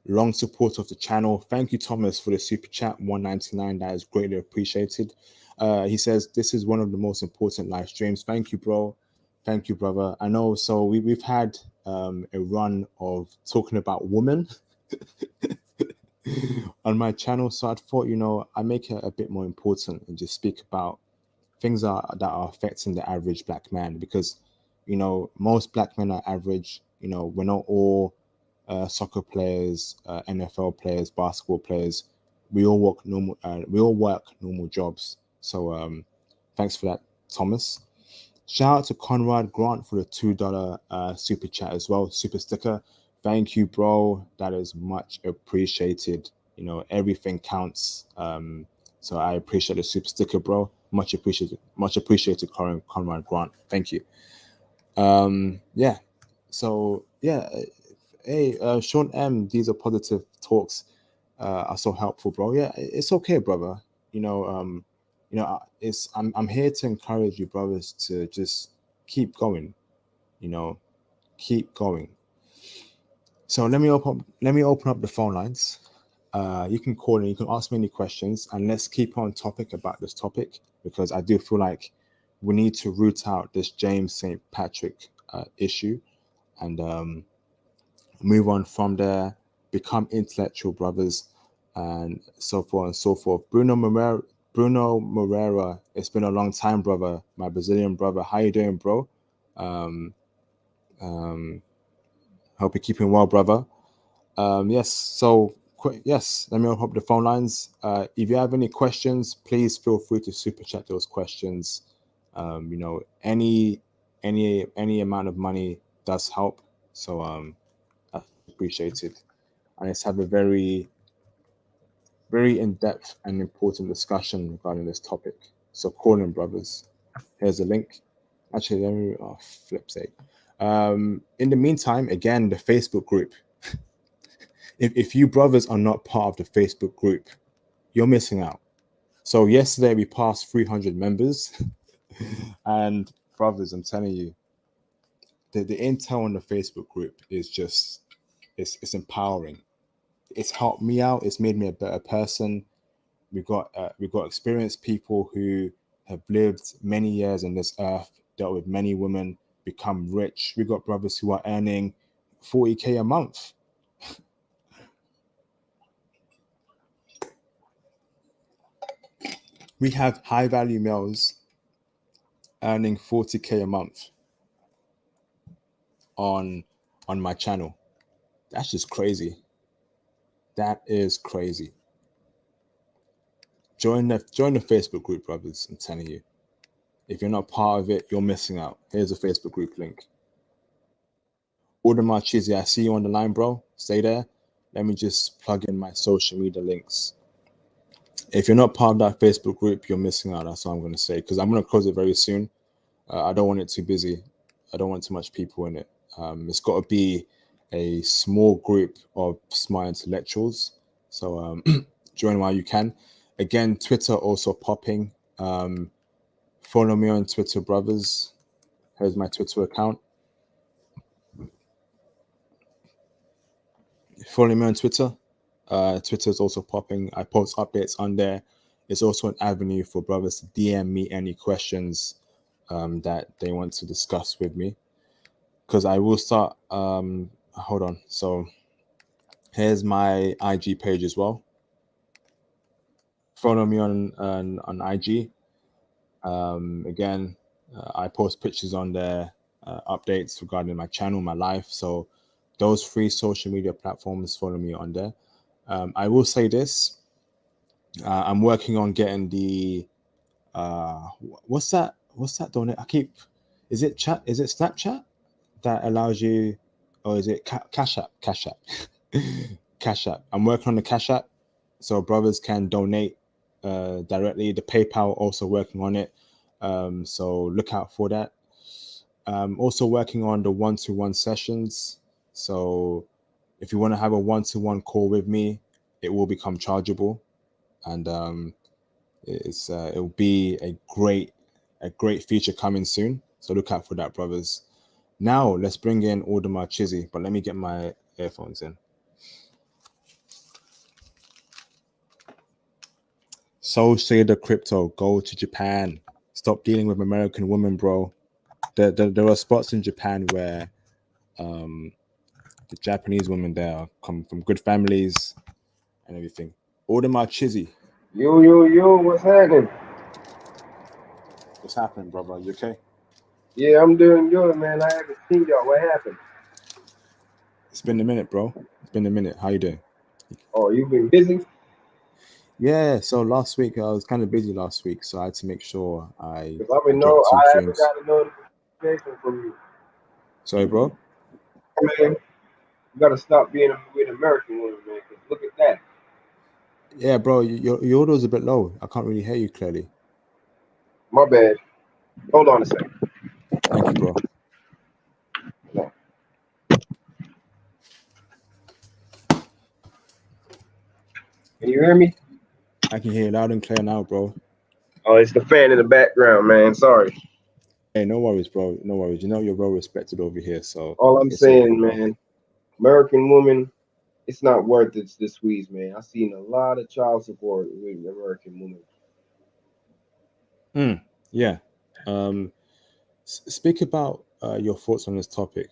long supporter of the channel. Thank you, Thomas, for the super chat 199. That is greatly appreciated. He says this is one of the most important live streams. Thank you, bro. Thank you, brother. I know. So we've had a run of talking about women on my channel. So I thought, I make it a bit more important and just speak about things that are affecting the average black man because most black men are average. We're not all soccer players, NFL players, basketball players. We all work normal. We all work normal jobs. So thanks for that, Thomas. Shout out to Conrad Grant for the $2 super chat as well, super sticker. Thank you, bro. That is much appreciated. Everything counts. So I appreciate the super sticker, bro. Much appreciated. Much appreciated, Conrad Grant. Thank you. Yeah. So yeah. Hey, Sean M. These are positive talks. Are so helpful, bro. Yeah, it's okay, brother. It's I'm here to encourage you, brothers, to just keep going. Keep going. So let me open up the phone lines. You can call and you can ask me any questions, and let's keep on topic about this topic because I do feel like we need to root out this James St. Patrick issue and move on from there, become intellectual brothers, and so forth and so forth. Bruno Moreira, it's been a long time, brother. My Brazilian brother, how you doing, bro? Um, um, Hope you're keeping well, brother. Yes. So, yes. Let me open up the phone lines. If you have any questions, please feel free to super chat those questions. Any amount of money does help. So, I appreciate it. And let's have a very, very in-depth and important discussion regarding this topic. So, call in, brothers. Here's a link. Actually, let me flip sake. In the meantime, again, the Facebook group. If you brothers are not part of the Facebook group, you're missing out. So yesterday we passed 300 members, and brothers, I'm telling you, the intel on the Facebook group is just it's empowering. It's helped me out. It's made me a better person. We got experienced people who have lived many years on this earth, dealt with many women, become rich. We got brothers who are earning 40K a month. We have high value males earning 40K a month on my channel. That's just crazy. That is crazy. Join the Facebook group, brothers. I'm telling you. If you're not part of it, you're missing out. Here's a Facebook group link. Audemars Chizzy, I see you on the line, bro. Stay there. Let me just plug in my social media links. If you're not part of that Facebook group, you're missing out. That's what I'm going to say, because I'm going to close it very soon. I don't want it too busy. I don't want too much people in it. It's got to be a small group of smart intellectuals. So join while you can. Again, Twitter also popping. Follow me on Twitter, brothers. Here's my Twitter account. Follow me on Twitter. Twitter is also popping. I post updates on there. It's also an avenue for brothers to DM me any questions that they want to discuss with me. Because I will start. Hold on. So here's my IG page as well. Follow me on IG. Again, I post pictures on there, updates regarding my channel, my life. So those 3 social media platforms, follow me on there. I will say this. I'm working on getting the what's that donate? Is it Snapchat that allows you, or is it Cash App? Cash App. I'm working on the Cash App, so brothers can donate directly. The PayPal also working on it, so look out for that. Also working on the one-to-one sessions. So if you want to have a one-to-one call with me, it will become chargeable, and it'll be a great feature coming soon. So look out for that, brothers. Now let's bring in Audemars Chizzy, but let me get my earphones in. So say the crypto, go to Japan. Stop dealing with American women, bro. There are spots in Japan where the Japanese women there come from good families and everything. Audemars Chizzy. Yo, what's happening? What's happening, brother? You okay? Yeah, I'm doing good, man. I haven't seen y'all. What happened? It's been a minute, bro. It's been a minute. How you doing? Oh, you've been busy? Yeah, so last week I was kind of busy last week, so I had to make sure I Because I've been dropped 2 I haven't streams. got a notification from you. Sorry, bro. Man, you gotta stop being with American women, man. Because look at that. Yeah, bro, your audio's a bit low. I can't really hear you clearly. My bad. Hold on a second. Thank you, bro. Can you hear me? I can hear you loud and clear now, bro. Oh, it's the fan in the background, man. Sorry. Hey, no worries, bro. No worries. You know you're well respected over here, so All I'm it's all good, saying, bro. man, American woman, it's not worth it to squeeze, man. I've seen a lot of child support with American women. Yeah. Speak about your thoughts on this topic,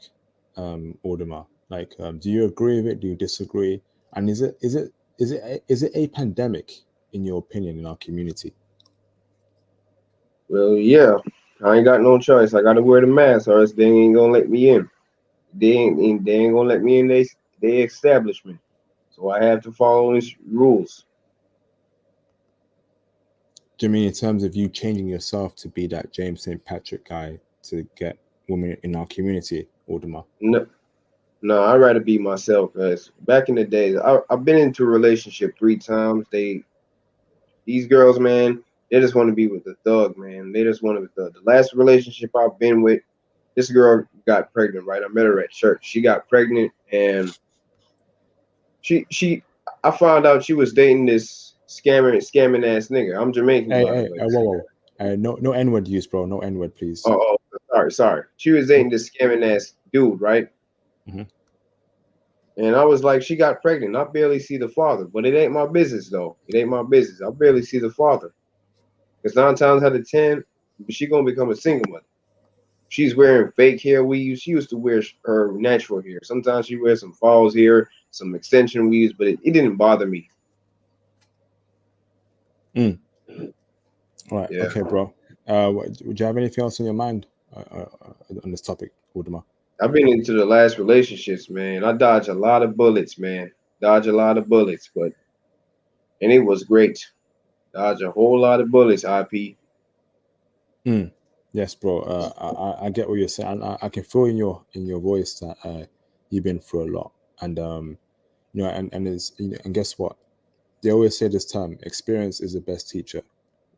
Audemars. Like, do you agree with it? Do you disagree? And is it a pandemic in your opinion in our community? Well, yeah, I ain't got no choice. I gotta wear the mask, or else they ain't gonna let me in. They ain't gonna let me in they establishment. So I have to follow these rules. Do you mean in terms of you changing yourself to be that James St. Patrick guy to get women in our community, Audemars? No, no, I'd rather be myself. Cause back in the days, I've been into a relationship 3 times. These girls, man, they just want to be with the thug, man. They just want to be the last relationship I've been with. This girl got pregnant, right? I met her at church. She got pregnant, and she I found out she was dating this scamming ass nigga. I'm Jamaican, by the way. Whoa, whoa. No N word use, bro. No N word, please. Sorry. She was dating this scamming ass dude, right? Mm-hmm. And I was like, she got pregnant. I barely see the father, but it ain't my business though. It ain't my business. I barely see the father. Because 9 times out of 10, she gonna become a single mother. She's wearing fake hair weaves. She used to wear her natural hair. Sometimes she wears some falls hair, some extension weaves, but it didn't bother me. Mm. All right. Yeah. Okay, bro. Would you have anything else in your mind on this topic, Audemars? I've been into the last relationships, man. I dodged a lot of bullets, man. Dodge a lot of bullets, but and it was great. Dodge a whole lot of bullets, IP. Mm. Yes, bro. I get what you're saying. I can feel in your voice that you've been through a lot, and you know, and is you know, and guess what? They always say this term: experience is the best teacher.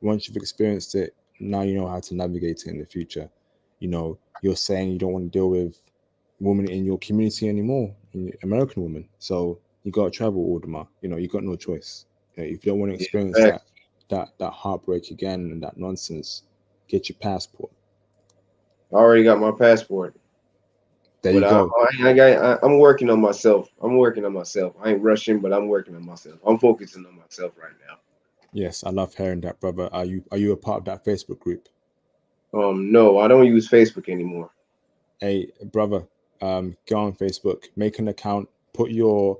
Once you've experienced it, now you know how to navigate it in the future. You know, you're saying you don't want to deal with women in your community anymore, American women. So you got to travel, Audemars. You know, you got no choice. You know, if you don't want to Yeah, experience facts. that heartbreak again and that nonsense, get your passport. I already got my passport, There but you go. I'm working on myself. I'm working on myself. I ain't rushing, but I'm working on myself. I'm focusing on myself right now. Yes, I love hearing that, brother. Are you a part of that Facebook group? No, I don't use Facebook anymore. Hey, brother, go on Facebook, make an account, put your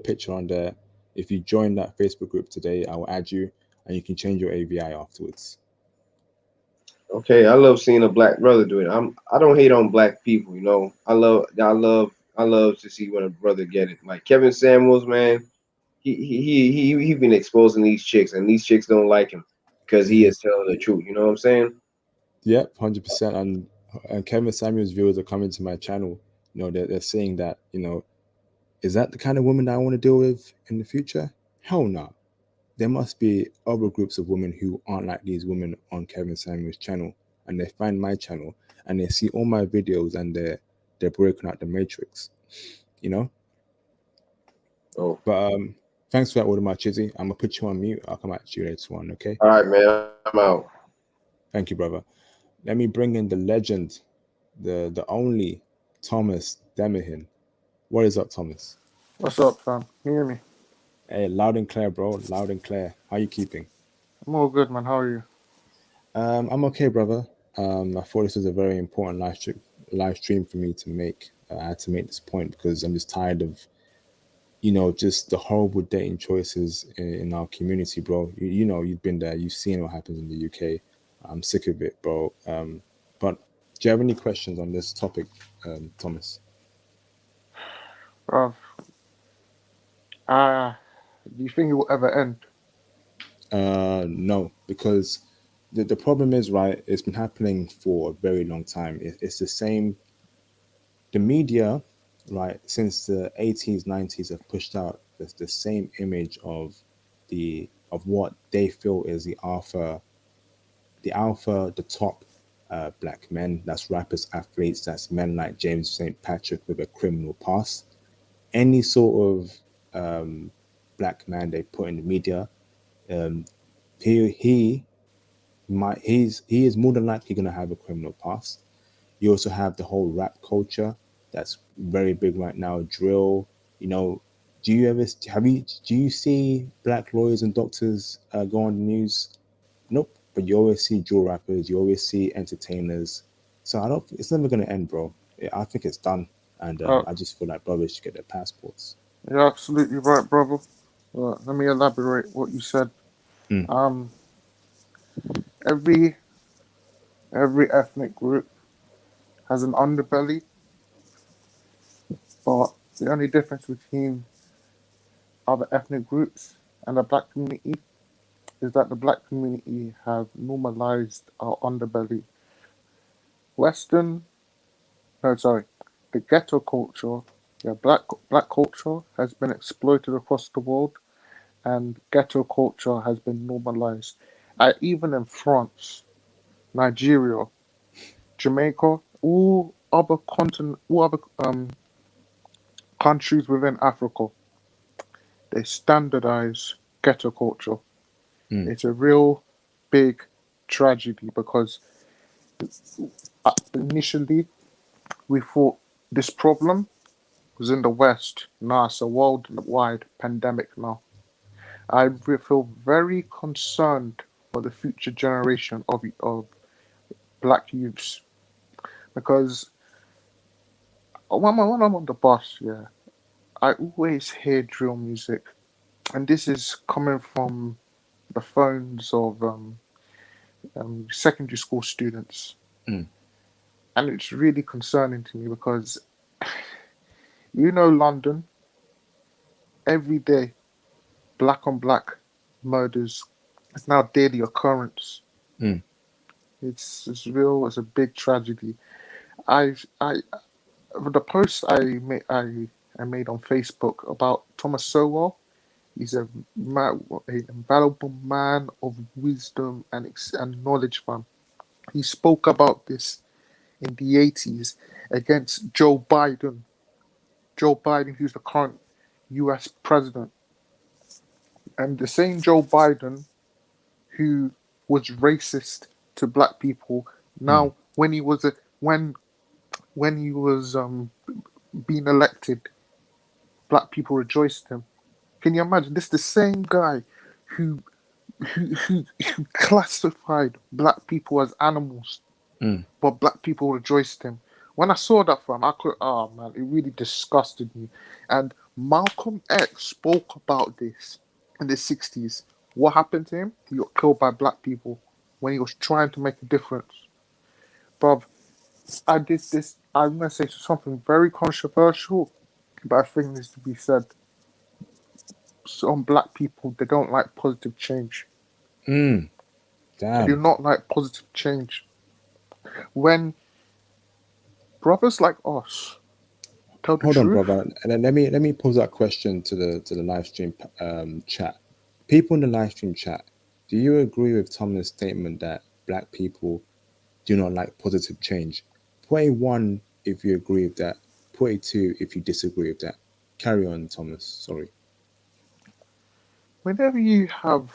picture on there. If you join that Facebook group today, I will add you, and you can change your AVI afterwards. Okay, I love seeing a black brother do it. I don't hate on black people, you know. I love to see when a brother get it. Like Kevin Samuels, man, he been exposing these chicks, and these chicks don't like him because he Hmm. is telling the truth. You know what I'm saying? Yep, 100%. And Kevin Samuel's viewers are coming to my channel. You know, they're saying that, you know, is that the kind of woman that I want to deal with in the future? Hell no. There must be other groups of women who aren't like these women on Kevin Samuel's channel, and they find my channel and they see all my videos and they're breaking out the matrix, you know. Oh, But thanks for that order, my Chizzy. I'm gonna put you on mute. I'll come at you later on. Okay. all right, man, I'm out. Thank you, brother. Let me bring in the legend, the only Thomas Demahin. What is up, Thomas? What's up, fam? Can you hear me? Hey, loud and clear, bro. Loud and clear. How you keeping? I'm all good, man. How are you? I'm okay, brother. I thought this was a very important live stream for me to make. I had to make this point because I'm just tired of, you know, just the horrible dating choices in our community, bro. You know, you've been there, you've seen what happens in the UK. I'm sick of it, bro. But do you have any questions on this topic, Thomas? Bruv, do you think it will ever end? No, because the problem is, right, it's been happening for a very long time. It's the same. The media, right, since the 80s, 90s have pushed out the same image of what they feel is the top black men. That's rappers, athletes. That's men like James St. Patrick with a criminal past. Any sort of black man they put in the media, um, he he is more than likely going to have a criminal past. You also have the whole rap culture that's very big right now, drill. You know, do you see black lawyers and doctors go on the news? Nope. But you always see drill rappers, you always see entertainers. So I don't. It's never gonna end, bro. I think it's done, and Uh, I just feel like brothers should get their passports. you're absolutely right, brother. Let me elaborate what you said. Mm, Um, every every ethnic group has an underbelly, but the only difference between other ethnic groups and the black community is that the black community have normalized our underbelly. Western, no, sorry, the ghetto culture, yeah, black culture has been exploited across the world and ghetto culture has been normalized. Even in France, Nigeria, Jamaica, all other countries within Africa, they standardize ghetto culture. mm, It's a real big tragedy because initially we thought this problem was in the West. Now it's a worldwide pandemic now. I feel very concerned for the future generation of black youths because when I'm on the bus, yeah, I always hear drill music, and this is coming from the phones of secondary school students. mm. and it's really concerning to me because London every day, black on black murders. It's now daily occurrence. Mm. It's real. It's a big tragedy. I the post I made on Facebook about Thomas Sowell. He's a valuable man of wisdom and knowledge, fam. He spoke about this in the 80s against Joe Biden. Joe Biden, who's the current US president. And the same Joe Biden who was racist to black people, Mm. now when he was being elected, black people rejoiced him. Can you imagine? This is the same guy who who classified black people as animals, Mm. but black people rejoiced him. When I saw that from, oh man, it really disgusted me. And Malcolm X spoke about this in the 60s. What happened to him? He got killed by black people when he was trying to make a difference. Bruv, I did this, I'm going to say something very controversial, but I think needs to be said. Some black people, they don't like positive change. Mm. They do Damn. not like positive change. When brothers like us tell the Hold on, truth, brother. And then let me pose that question to the live stream chat. People in the live stream chat, do you agree with Thomas' statement that black people do not like positive change? Put a one if you agree with that. Put a two if you disagree with that. Carry on, Thomas. Sorry. whenever you have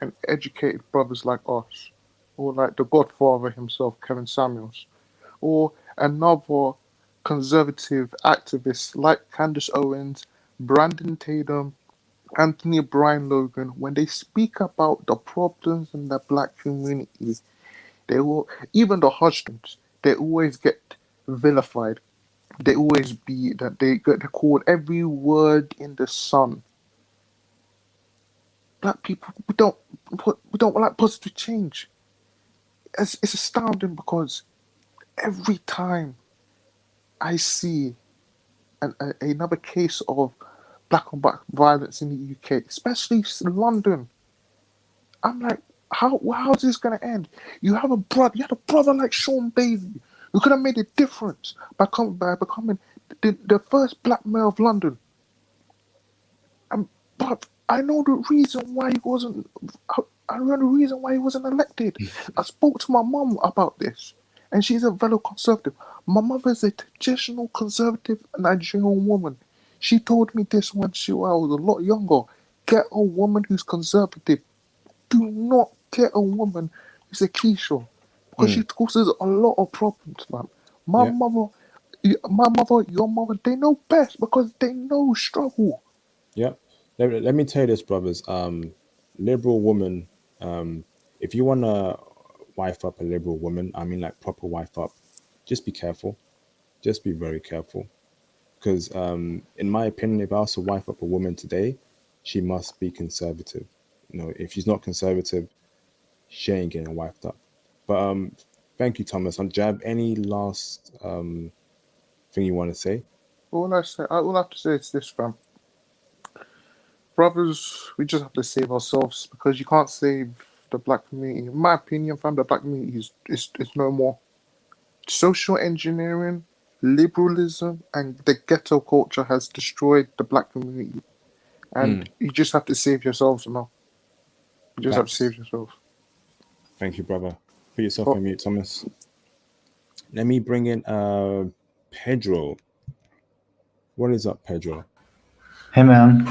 an educated brothers like us, or like the Godfather himself, Kevin Samuels, or another conservative activist like Candace Owens, Brandon Tatum, Anthony Bryan Logan, when they speak about the problems in the black community, they will, even the husbands, they always get vilified. They always be that they get called every word in the sun. Black people, we don't like positive change. It's astounding because every time I see another case of black on black violence in the UK, especially in London, I'm like, how's this gonna end? You had a brother like Sean Bailey who could have made a difference by becoming the first black mayor of London. But I know the reason why he wasn't. I know the reason why he wasn't elected. I spoke to my mum about this, and she's a fellow conservative. My mother's a traditional conservative Nigerian woman. She told me this when I was a lot younger. Get a woman who's conservative. Do not get a woman who's a Keisha, because she Mm. causes a lot of problems, man. My Yeah. mother, my mother, your mother, they know best because they know struggle. Yeah. Let me tell you this, brothers. Liberal woman. If you wanna wife up a liberal woman, I mean like proper wife up, just be careful. Just be very careful. Because in my opinion, if I was to wife up a woman today, she must be conservative. If she's not conservative, she ain't getting wifed up. But thank you, Thomas. Do you have any last thing you want to say? All I have to say is this, fam. Brothers, we just have to save ourselves because you can't save the black community. In my opinion, fam, the black community is no more. Social engineering, liberalism, and the ghetto culture has destroyed the black community. And Mm, you just have to save yourselves now. You just have to facts. save yourselves. Thank you, brother. Put yourself Oh, on mute, Thomas. Let me bring in Pedro. What is up, Pedro? Hey man,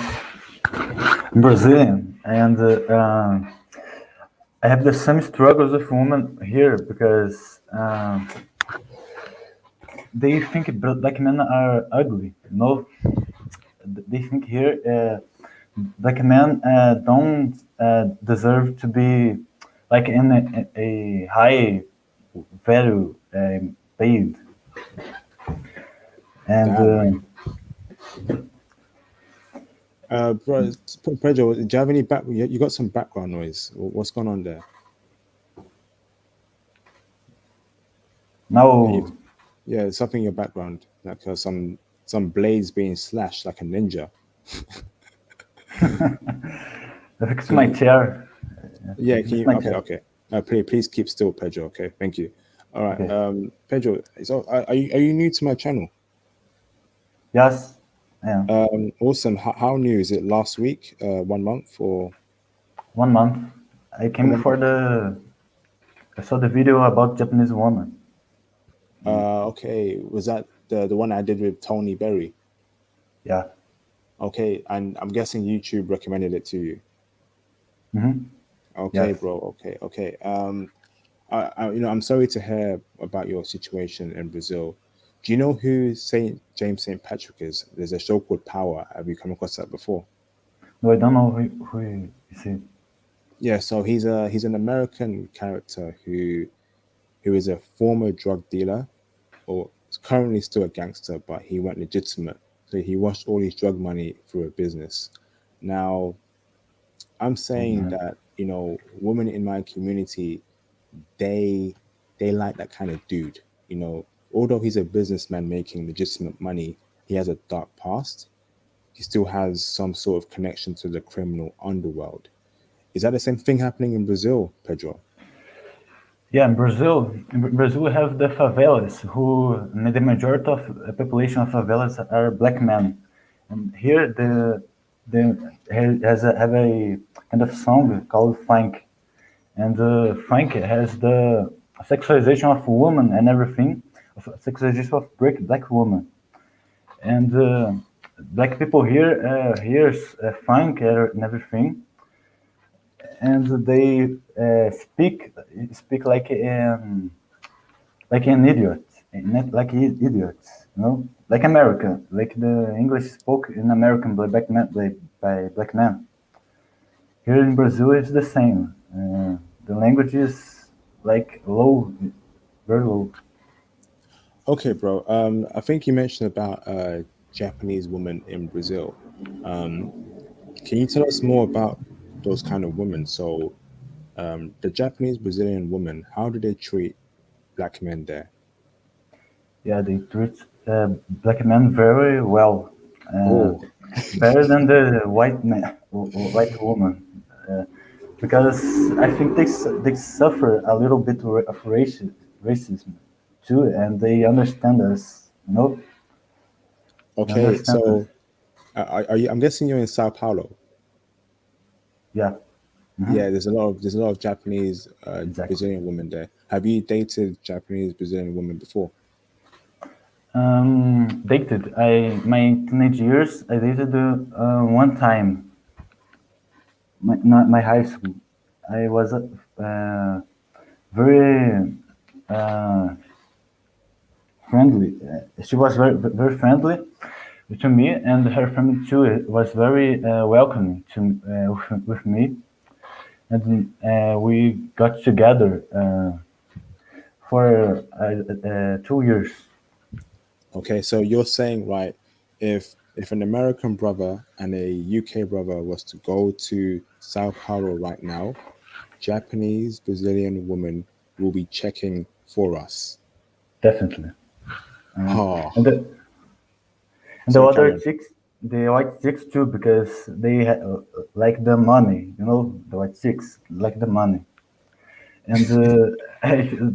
I'm Brazilian, and I have the same struggles with women here because they think black men are ugly. They think here black men don't deserve to be like in a high value paid, and Damn. Bro, Pedro, do you have any back? You got some background noise. What's going on there? Can you? Now, Yeah, there's something in your background, like some blades being slashed like a ninja. I fixed Can my you? chair. I Yeah, can fixed you? my Okay, chair. okay. Please keep still, Pedro. Okay, thank you. All right, Okay. Pedro. So, are you new to my channel? Yes. Yeah. Awesome. How new is it? Last week? 1 month or 1 month. I came 1 month? for the. I saw the video about Japanese woman. Okay. Was that the one I did with Tony Berry? Yeah. Okay, and I'm guessing YouTube recommended it to you. Mm-hmm. Okay, Yes. bro. Okay, okay. I'm sorry to hear about your situation in Brazil. Do you know who Saint Patrick is? There's a show called Power. Have you come across that before? No, I don't know who is he. Yeah, so he's an American character who is a former drug dealer or is currently still a gangster, but he went legitimate. So he washed all his drug money through a business. Now, I'm Oh saying man. that, women in my community, they they like that kind of dude. Although he's a businessman making legitimate money, he has a dark past. He still has some sort of connection to the criminal underworld. Is that the same thing happening in Brazil, Pedro? Yeah, in Brazil we have the favelas, who the majority of the population of favelas are black men, and here have a kind of song called funk, and funk has the sexualization of woman and everything, of sexualization of black woman, and black people here hears funk and everything, and they speak like an idiot, not like idiots, like America, like the English spoke in American by black men. Here in Brazil, it's the same. The language is like low, very low. Okay, bro. I think you mentioned about a Japanese woman in Brazil. Um, can you tell us more about those kind of women? So, the Japanese Brazilian women, how do they treat black men there? Yeah, they treat black men very well, uh, Oh, better than the white man, white woman. Because I think they suffer a little bit of racism too, and they understand us. They okay. understand us. So, are you? I'm guessing you're in Sao Paulo. Yeah, Yeah, there's a lot of Japanese exactly. Brazilian women there. Have you dated Japanese Brazilian women before? Dated. My teenage years, I dated one time. My high school. I was very uh, friendly. She was very friendly to me, and her family too was very welcoming with me, and we got together for 2 years. Okay, so you're saying, right, if an American brother and a UK brother was to go to Sao Paulo right now, Japanese Brazilian women will be checking for us. Definitely. Oh, And the sorry, carry other on. chicks, the white chicks too, because they like the money. The white chicks like the money, and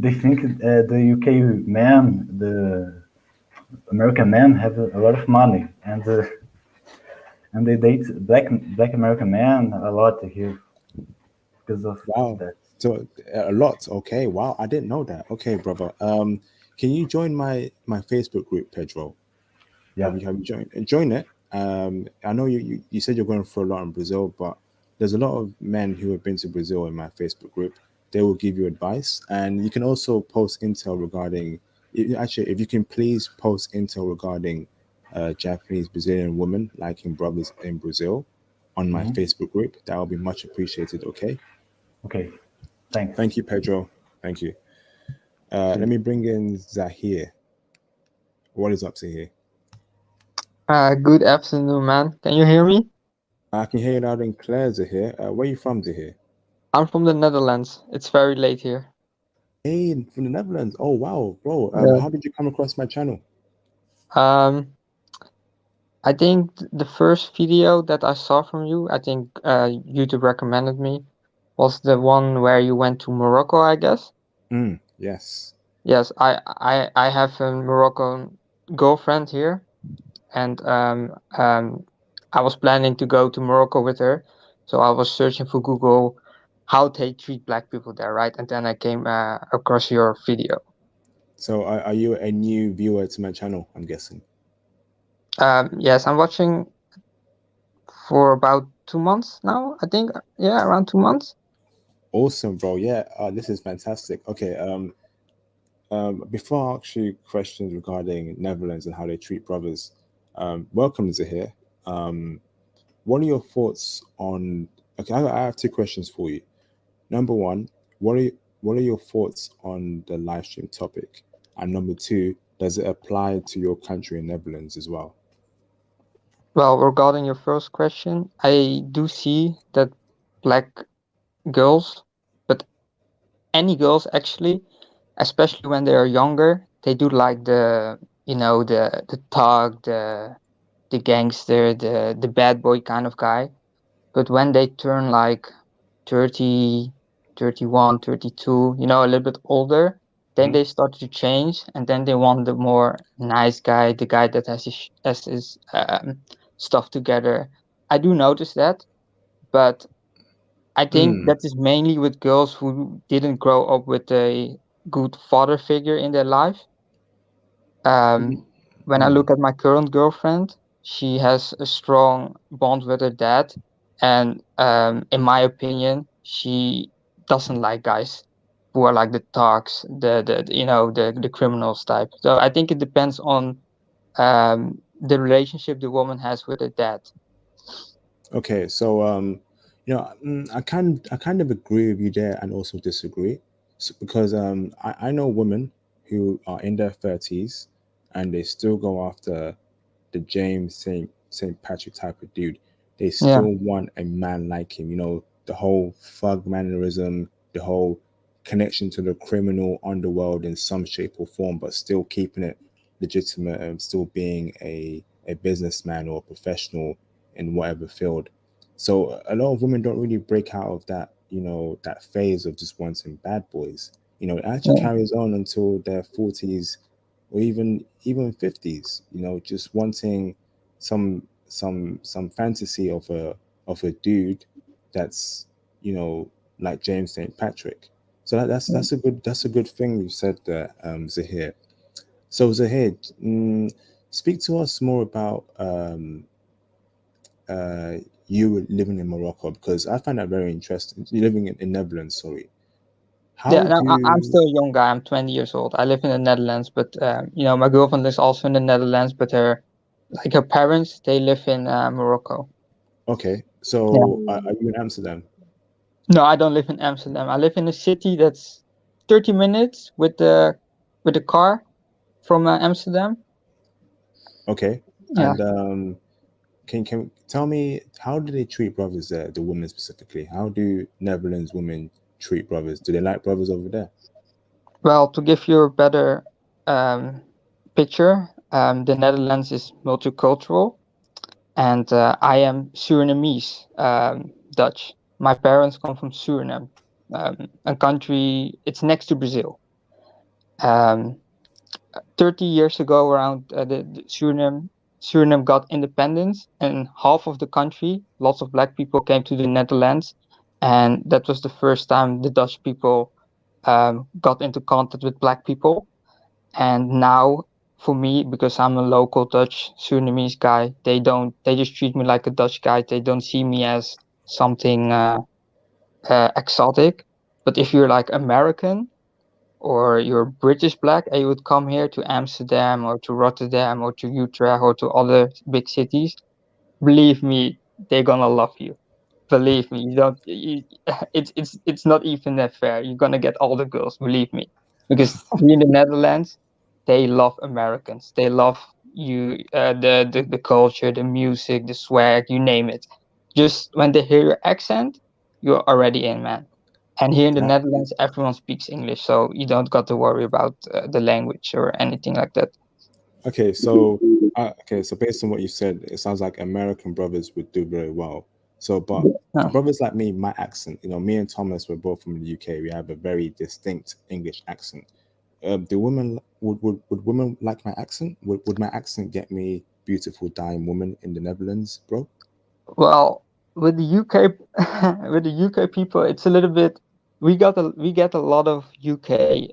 they think the UK men, the American men, have a lot of money, and they date black American men a lot here because of Wow. that. So a lot. Okay. Wow. I didn't know that. Okay, brother. Can you join my Facebook group, Pedro? Yeah, Have you join it? I know you said you're going for a lot in Brazil, but there's a lot of men who have been to Brazil in my Facebook group. They will give you advice, and you can also post intel regarding. Actually, if you can please post intel regarding Japanese Brazilian women liking brothers in Brazil on my Facebook group, that will be much appreciated. Okay. okay, thanks. Thank you, Pedro. Thank you. Let See. me bring in Zahir. What is up, Zahir? Good afternoon, man. Can you hear me? I can hear you loud and clear, Zahir. Where are you from, Zahir? I'm from the Netherlands. It's very late here. Hey, from the Netherlands. Oh wow, bro. Yeah. How did you come across my channel? Um, I think the first video that I saw from you, I think YouTube recommended me, was the one where you went to Morocco, I guess. Yes. Yes, I have a Moroccan girlfriend here, and I was planning to go to Morocco with her, so I was searching for Google how they treat black people there, right? And then I came across your video. So are you a new viewer to my channel, I'm guessing? Yes, I'm watching for about 2 months now, I think. Yeah, around 2 months. Awesome, bro. Yeah, this is fantastic. Okay, before I ask you questions regarding Netherlands and how they treat brothers, welcome to here. What are your thoughts on? Okay, I have two questions for you. Number one, what are your thoughts on the live stream topic? And number two, does it apply to your country in Netherlands as well? Well, regarding your first question, I do see that black girls, but any girls actually, especially when they are younger, they do like the thug, the gangster, the bad boy kind of guy. But when they turn like 30, 31, 32, a little bit older, then Mhm. they start to change, and then they want the more nice guy, the guy that has his stuff together. I do notice that, but I think Mm. that is mainly with girls who didn't grow up with a good father figure in their life. Um, when I Mm. look at my current girlfriend, she has a strong bond with her dad, and in my opinion, she doesn't like guys who are like the thugs, the criminals type. So I think it depends on the relationship the woman has with her dad. Okay, so I kind of agree with you there and also disagree, because I know women who are in their 30s and they still go after the James Saint Patrick type of dude. They Yeah, still want a man like him. You know, the whole thug mannerism, the whole connection to the criminal underworld in some shape or form, but still keeping it legitimate and still being a businessman or a professional in whatever field. So a lot of women don't really break out of that, that phase of just wanting bad boys. It actually yeah, carries on until their 40s or even 50s, just wanting some fantasy of a dude that's, you know, like James St. Patrick. So yeah. that's a good thing you said there, Zahir. So Zahir, speak to us more about uh, you living in Morocco, because I find that very interesting. You're living in Netherlands, sorry. Yeah, How no, I'm do still a young guy. I'm 20 years old. I live in the Netherlands, but my girlfriend is also in the Netherlands, but her parents, they live in Morocco. Okay, Yeah. so are you in Amsterdam? No, I don't live in Amsterdam. I live in a city that's 30 minutes with the car from Amsterdam. Okay, Yeah. and can tell me, how do they treat brothers there, the women specifically? How do Netherlands women treat brothers? Do they like brothers over there? Well, to give you a better um, picture, the Netherlands is multicultural, and I am Surinamese, Dutch. My parents come from Suriname, a country, it's next to Brazil. Um, 30 years ago, around the Suriname got independence, and half of the country, lots of black people came to the Netherlands, and that was the first time the Dutch people got into contact with black people. And now, for me, because I'm a local Dutch Surinamese guy, they just treat me like a Dutch guy. They don't see me as something exotic. But if you're like American or you're British black and you would come here to Amsterdam or to Rotterdam or to Utrecht or to other big cities, believe me, they're gonna love you. Believe me, you don't. It's not even that fair. You're gonna get all the girls. Believe me, because here in the Netherlands, they love Americans. They love you, the culture, the music, the swag, you name it. Just when they hear your accent, you're already in, man. And here in the That- Netherlands, everyone speaks English, so you don't got to worry about the language or anything like that. Okay, so so based on what you said, it sounds like American brothers would do very well. So, but Yeah. for brothers like me, my accent, me and Thomas were both from the UK. We have a very distinct English accent. Do women would women like my accent? Would my accent get me beautiful dying woman in the Netherlands, bro? Well, with the UK, with the UK people, it's a little bit. We get a lot of UK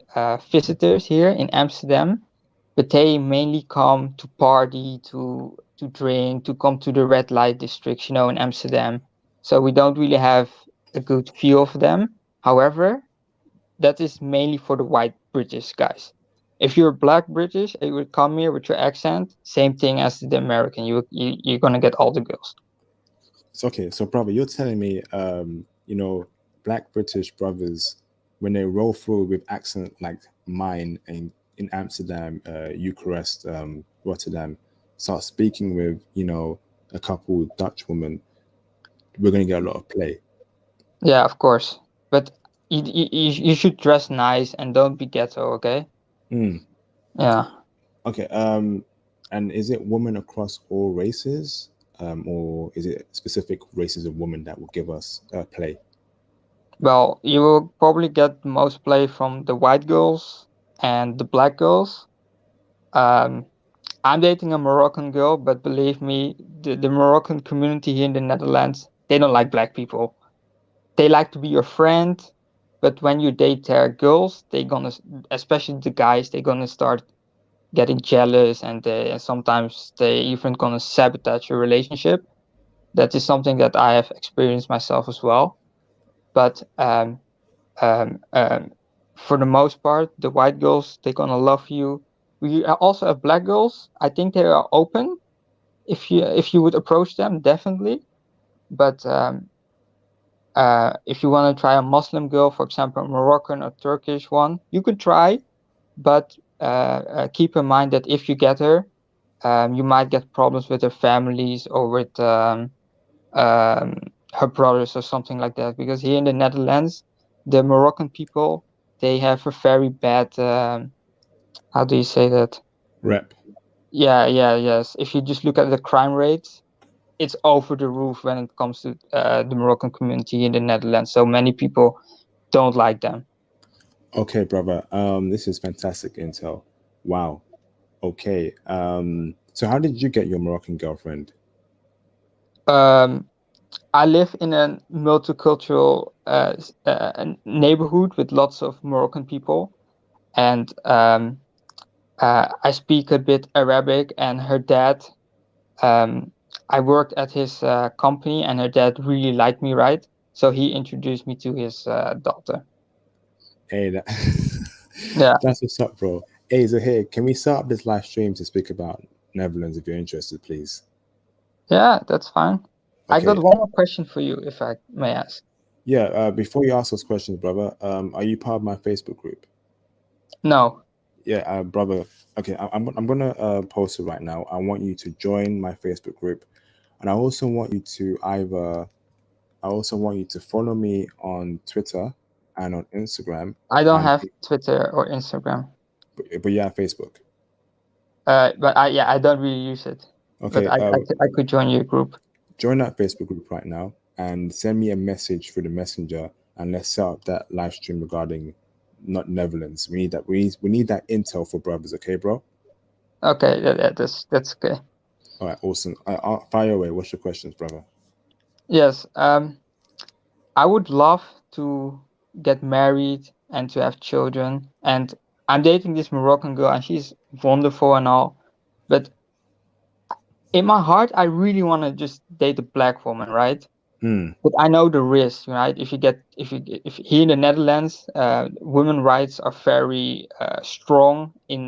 visitors here in Amsterdam, but they mainly come to party, to drink, to come to the red light districts, in Amsterdam. So we don't really have a good view of them. However, that is mainly for the white British guys. If you're black British and you would come here with your accent, same thing as the American. You're gonna get all the girls. So, okay, so brother, you're telling me, black British brothers, when they roll through with accent like mine in Amsterdam, Eucharist, Rotterdam, start speaking with, a couple Dutch women, we're gonna get a lot of play. Yeah, of course. But you should dress nice and don't be ghetto, okay? Mm. Yeah. Okay. And is it women across all races, or is it specific races of women that will give us play? Well, you will probably get the most play from the white girls and the black girls. I'm dating a Moroccan girl, but believe me, the Moroccan community here in the Netherlands, they don't like black people. They like to be your friend, but when you date their girls, especially the guys, they're gonna start getting jealous, and sometimes they even gonna sabotage your relationship. That is something that I have experienced myself as well. But um, um, for the most part, the white girls, they're gonna love you. We also have black girls. I think they are open if you would approach them, definitely. But if you want to try a Muslim girl, for example, a Moroccan or Turkish one, you could try. But keep in mind that if you get her, you might get problems with her families or with her brothers or something like that. Because here in the Netherlands, the Moroccan people, they have a very bad, how do you say that? Rep. Yes. If you just look at the crime rates, it's over the roof when it comes to the Moroccan community in the Netherlands. So many people don't like them. Okay, brother. This is fantastic intel. Wow. Okay. So how did you get your Moroccan girlfriend? I live in a multicultural neighborhood with lots of Moroccan people, and I speak a bit Arabic. And her dad, I worked at his company, and her dad really liked me, right? So he introduced me to his daughter. Hey, Yeah. that's what's up, bro. Hey, so here, can we start up this live stream to speak about Netherlands if you're interested, please? Yeah, that's fine. I Okay. got one more question for you, if I may ask. Yeah. Before you ask those questions, brother, are you part of my Facebook group? No. Yeah, brother. Okay, I'm gonna post it right now. I want you to join my Facebook group, and I also want you to follow me on Twitter and on Instagram. I don't and have Twitter or Instagram. but you have Facebook. But I don't really use it. Okay. But I could join your group. Join that Facebook group right now and send me a message through the messenger, and let's set up that live stream regarding not Netherlands. We need that. We need that intel for brothers. Okay, bro. Okay, that's okay. All right. Awesome. Fire away. What's your questions, brother? Yes. I would love to get married and to have children. And I'm dating this Moroccan girl, and she's wonderful and all. But in my heart, I really want to just date a black woman, right? But I know the risk, right? If here in the Netherlands, women rights are very strong in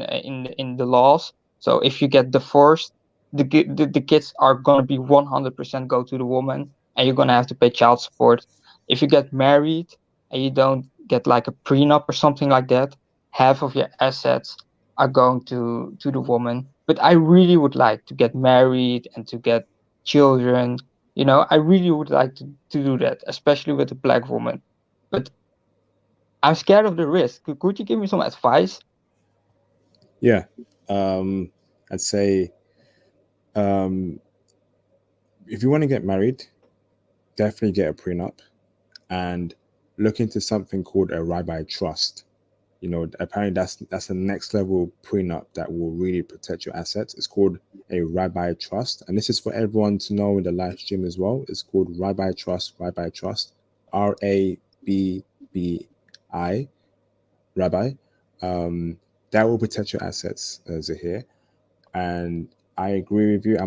the laws. So if you get divorced, the kids are gonna be 100% go to the woman, and you're gonna have to pay child support. If you get married and you don't get like a prenup or something like that, half of your assets are going to the woman. But I really would like to get married and to get children. I really would like to do that, especially with a black woman. But I'm scared of the risk. Could you give me some advice? Yeah. I'd say if you want to get married, definitely get a prenup and look into something called a rabbi trust. Apparently that's the next level prenup that will really protect your assets. It's called a rabbi trust, and this is for everyone to know in the live stream as well. It's called rabbi trust, RABBI, rabbi. That will protect your assets, Zahir. And I agree with you.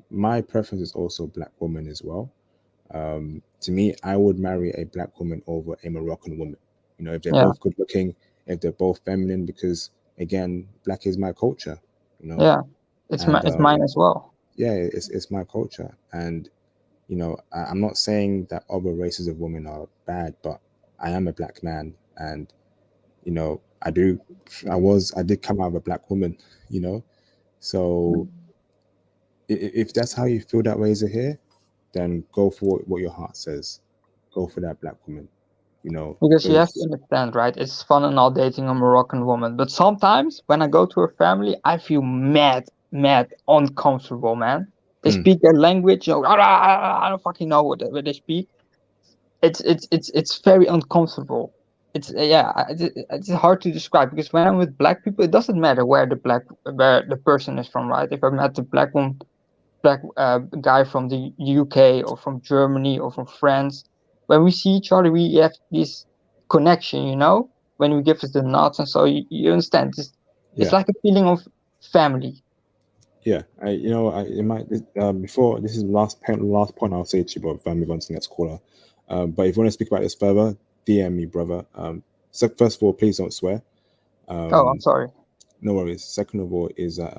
My preference is also black woman as well. To me, I would marry a black woman over a Moroccan woman. If they're Yeah, both good looking, if they're both feminine, because again, black is my culture. yeah. And It's mine as well. yeah, it's my culture. And I'm not saying that other races of women are bad, but I am a black man, and I did come out of a black woman. So if that's how you feel that way, Zahir, then go for what your heart says. Go for that black woman. Because you have to Because understand, right? It's fun and all dating a Moroccan woman, but sometimes when I go to her family, I feel mad, uncomfortable, man. They mm, speak their language, I don't fucking know what they speak. It's very uncomfortable. It's hard to describe because when I'm with black people, it doesn't matter where the person is from, right? If I met the black guy from the UK or from Germany or from France. When we see each other, we have this connection, when we give us the nods, and so you understand. It's yeah, like a feeling of family. yeah. It might before this is the last point I'll say to you, but if I move on to the next caller. But if you want to speak about this further, DM me, brother. So first of all, please don't swear. Oh, I'm Um, sorry. no worries. Second of all, is that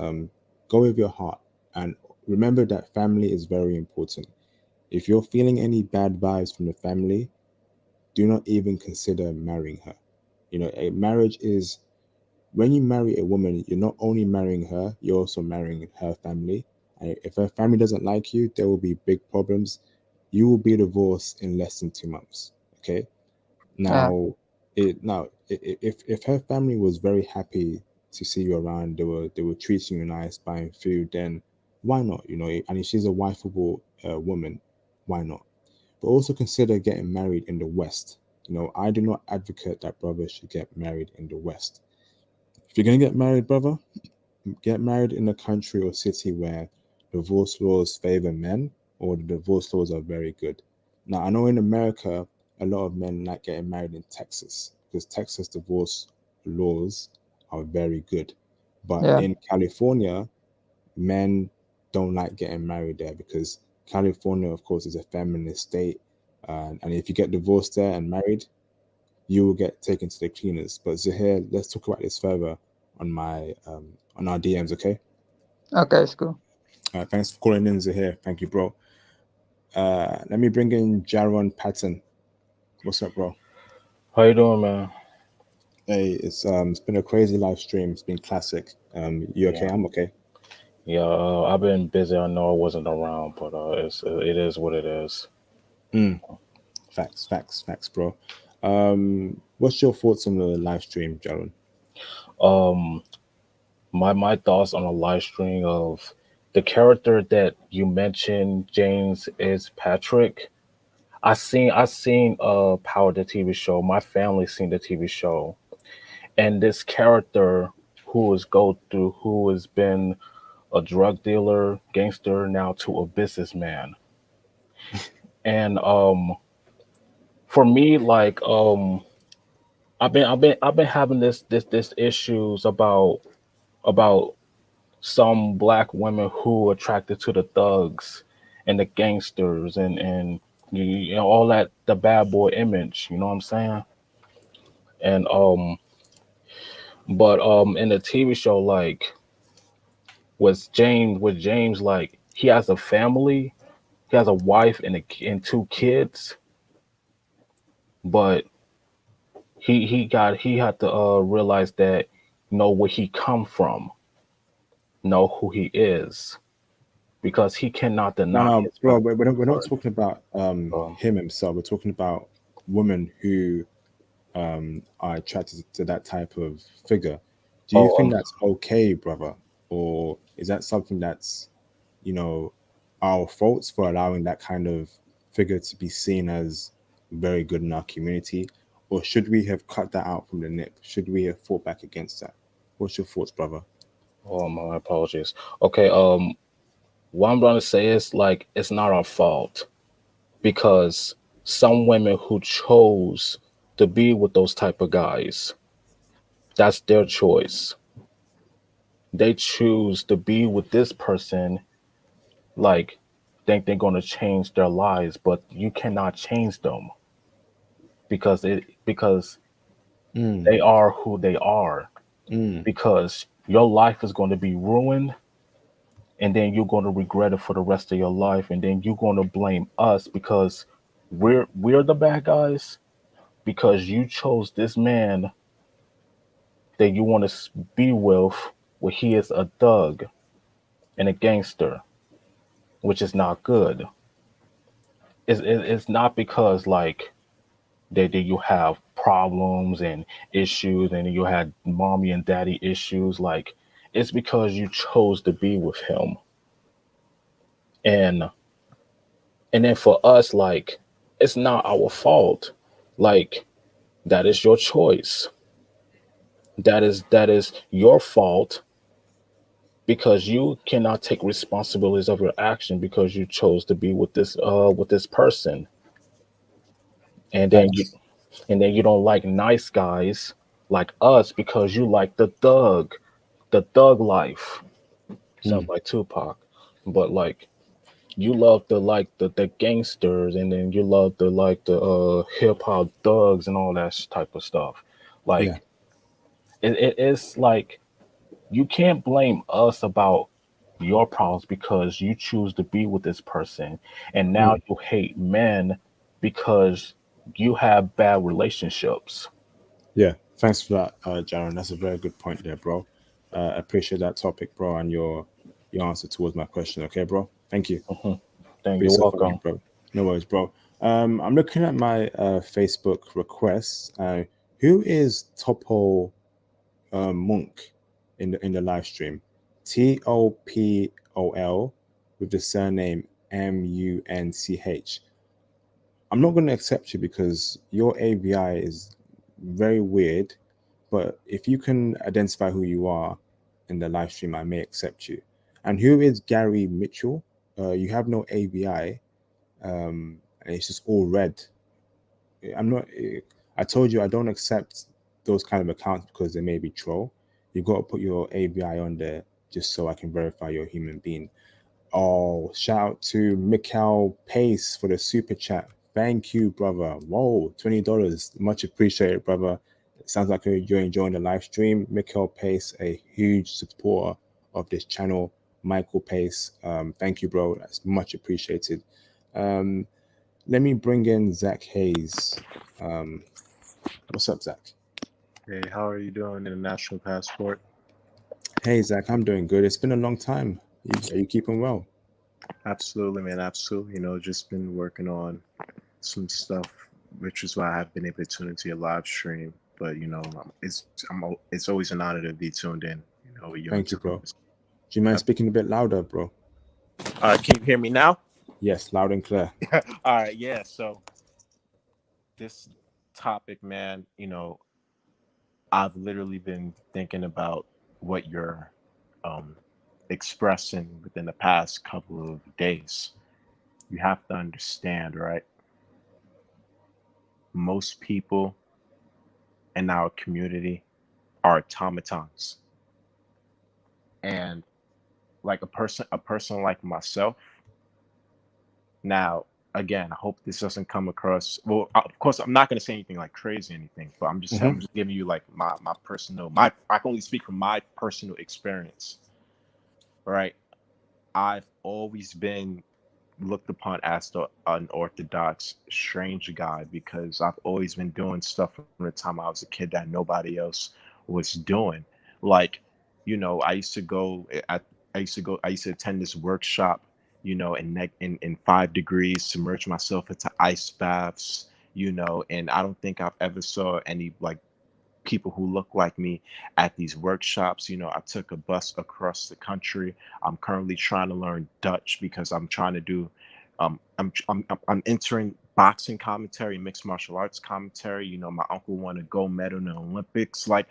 go with your heart and remember that family is very important. If you're feeling any bad vibes from the family, do not even consider marrying her. A marriage is when you marry a woman, you're not only marrying her, you're also marrying her family. And if her family doesn't like you, there will be big problems. You will be divorced in less than 2 months. Okay. Yeah, If her family was very happy to see you around, they were treating you nice, buying food, then why not? And if she's a wifeable woman, why not? But also consider getting married in the West. I do not advocate that brothers should get married in the West. If you're gonna get married, brother, get married in a country or city where divorce laws favor men or the divorce laws are very good. Now, I know in America, a lot of men like getting married in Texas because Texas divorce laws are very good. But yeah. in California, men don't like getting married there because California, of course, is a feminist state. And if you get divorced there and married, you will get taken to the cleaners. But Zahir, let's talk about this further on our DMs, okay? Okay, it's cool. Thanks for calling in, Zahir. Thank you, bro. Let me bring in Jaron Patton. What's up, bro? How you doing, man? Hey, it's been a crazy live stream. It's been classic. You okay? Yeah, I'm okay. yeah. I've been busy. I know I wasn't around, but it is what it is. Mm, facts, bro. What's your thoughts on the live stream, Jaron? Um, my thoughts on a live stream of the character that you mentioned, James is Patrick. I seen Power the TV show. My family seen the TV show, and this character who has been a drug dealer, gangster, now to a businessman. And for me, like I've been having this issues about some black women who attracted to the thugs and the gangsters and you know all that the bad boy image, you know what I'm saying? And but in the TV show, like with James, like he has a family, he has a wife and two kids, but he had to realize that know where he come from, know who he is, because he cannot No, deny no, his bro. birth. We're not Sorry. talking about Um, him himself. We're talking about women who are attracted to that type of figure. Do you Oh, think that's okay, brother? Or is that something that's, you know, our faults for allowing that kind of figure to be seen as very good in our community? Or should we have cut that out from the nip? Should we have fought back against that? What's your thoughts, brother? oh, my apologies. Okay, what I'm gonna say is like it's not our fault because some women who chose to be with those type of guys, that's their choice. They choose to be with this person, like think they're gonna change their lives, but you cannot change them because Mm, they are who they are. mm, Because your life is going to be ruined, and then you're going to regret it for the rest of your life, and then you're going to blame us because we're the bad guys because you chose this man that you want to be with, where he is a thug and a gangster, which is not good. It's not because like that you have problems and issues and you had mommy and daddy issues. Like it's because you chose to be with him. And and then for us, like it's not our fault. Like that is your choice. That is your fault because you cannot take responsibilities of your action because you chose to be with this person. And then you facts. and then you don't like nice guys like us because you like the thug life. Sounds Mm, like Tupac. But like you love the gangsters, and then you love the hip hop thugs and all that type of stuff. yeah. Like it's like you can't blame us about your problems because you choose to be with this person, and now Mm, you hate men because you have bad relationships. yeah. Thanks for that, Jaron. That's a very good point there, bro. Appreciate that topic, bro, and your answer towards my question. Okay, bro. Thank you. Hmm. Then Be you're so funny, welcome. bro. No worries, bro. I'm looking at my Facebook requests. Who is Topo Monk in the live stream? Topol with the surname Munch. I'm not going to accept you because your AVI is very weird. But if you can identify who you are in the live stream, I may accept you. And who is Gary Mitchell? You have no AVI, and it's just all red. I'm not. I told you I don't accept those kind of accounts because they may be troll. You've got to put your AVI on there just so I can verify you're a human being. Oh, shout out to Mikhail Pace for the super chat. Thank you, brother. Whoa, $20. Much appreciated, brother. It sounds like you're enjoying the live stream. Mikhail Pace, a huge supporter of this channel. Michael Pace, thank you, bro. That's much appreciated. Um, Let me bring in Zach Hayes. Um, what's up, Zach? Hey, how are you doing, International Passport? Hey, Zach, I'm doing good. It's been a long time. Are you keeping well? Absolutely, man. Absolutely. Just been working on some stuff, which is why I have been able to tune into your live stream. But it's always an honor to be tuned in. With you and Thank you, bro. Thomas. Do you mind speaking a bit louder, bro? Can you hear me now? Yes, loud and clear. All right. Yeah. So this topic, man. I've literally been thinking about what you're um, expressing within the past couple of days. You have to understand, right? Most people in our community are automatons, and like a person like myself. Now, again, I hope this doesn't come across. Well, of course, I'm not going to say anything like crazy or anything, but I'm just Hmm. I'm just giving you like my personal my I can only speak from my personal experience, right? I've always been looked upon as the unorthodox strange guy because I've always been doing stuff from the time I was a kid that nobody else was doing. Like, I used to I used to attend this workshop, in 5 degrees, submerge myself into ice baths, you know, and I don't think I've ever saw any like people who look like me at these workshops. You know, I took a bus across the country. I'm currently trying to learn Dutch because I'm trying to do I'm entering boxing commentary, mixed martial arts commentary. You know, my uncle won a gold medal in the Olympics. Like,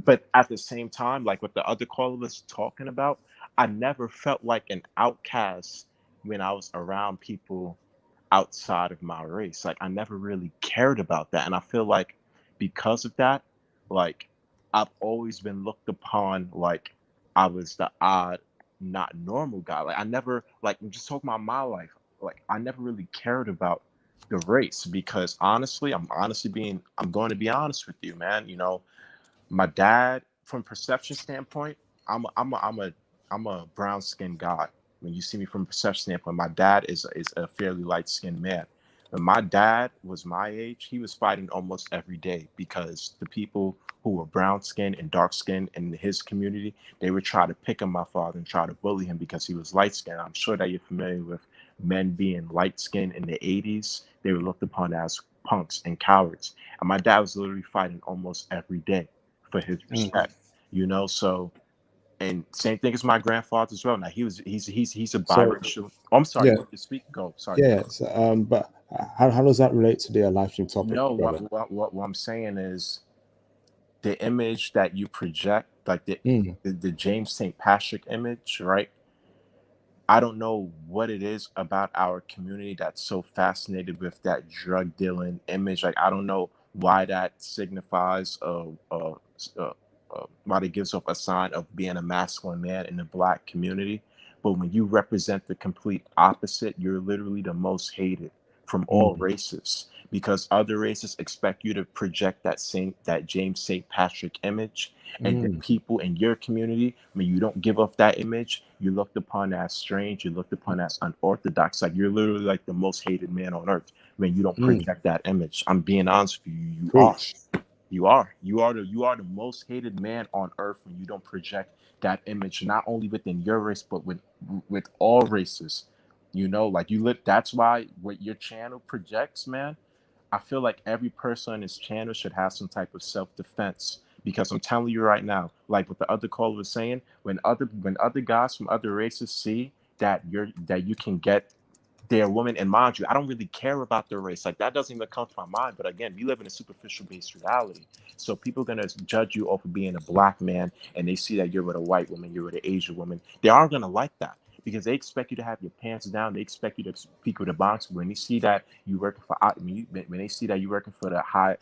but at the same time, like what the other caller was talking about, I never felt like an outcast when I was around people outside of my race. Like I never really cared about that. And I feel like because of that, like I've always been looked upon like I was the odd, not normal guy. Like I never, like I'm just talking about my life. Like I never really cared about the race because honestly, I'm going to be honest with you, man. You know, my dad, from perception standpoint, I'm a brown skinned guy. When you see me from a perception standpoint, my dad is a fairly light skinned man. When my dad was my age, he was fighting almost every day because the people who were brown skinned and dark skinned in his community, they would try to pick on my father and try to bully him because he was light skinned. I'm sure that you're familiar with men being light skinned in the 80s. They were looked upon as punks and cowards. And my dad was literally fighting almost every day for his respect, you know. So, and same thing as my grandfather as well. Now he's a So biracial. Oh, I'm sorry, yeah, you want to speak? Go. Sorry. yeah. So, but how does that relate to the live stream topic, No, brother? what I'm saying is the image that you project, like Mm, the James St. Patrick image, right? I don't know what it is about our community that's so fascinated with that drug dealing image. Like, I don't know why that signifies, why it gives off a sign of being a masculine man in the black community. But when you represent the complete opposite, you're literally the most hated from all mm, races because other races expect you to project that James St. Patrick image, and the mm, people in your community, when you don't give off that image, you're looked upon as strange, you're looked upon as unorthodox. Like you're literally like the most hated man on earth when you don't mm. project that image. I'm being honest with you. You are. Preach. You are the most hated man on earth when you don't project that image, not only within your race, but with all races. You know, like that's why what your channel projects, man. I feel like every person on this channel should have some type of self-defense because I'm telling you right now, like what the other caller was saying, when other guys from other races see that you can get their woman, and mind you, I don't really care about their race. Like that doesn't even come to my mind. But again, we live in a superficial based reality. So people are gonna judge you off of being a black man and they see that you're with a white woman, you're with an Asian woman. They aren't gonna like that because they expect you to have your pants down. They expect you to speak with a box. When they see that you working for, when they see that you working for the high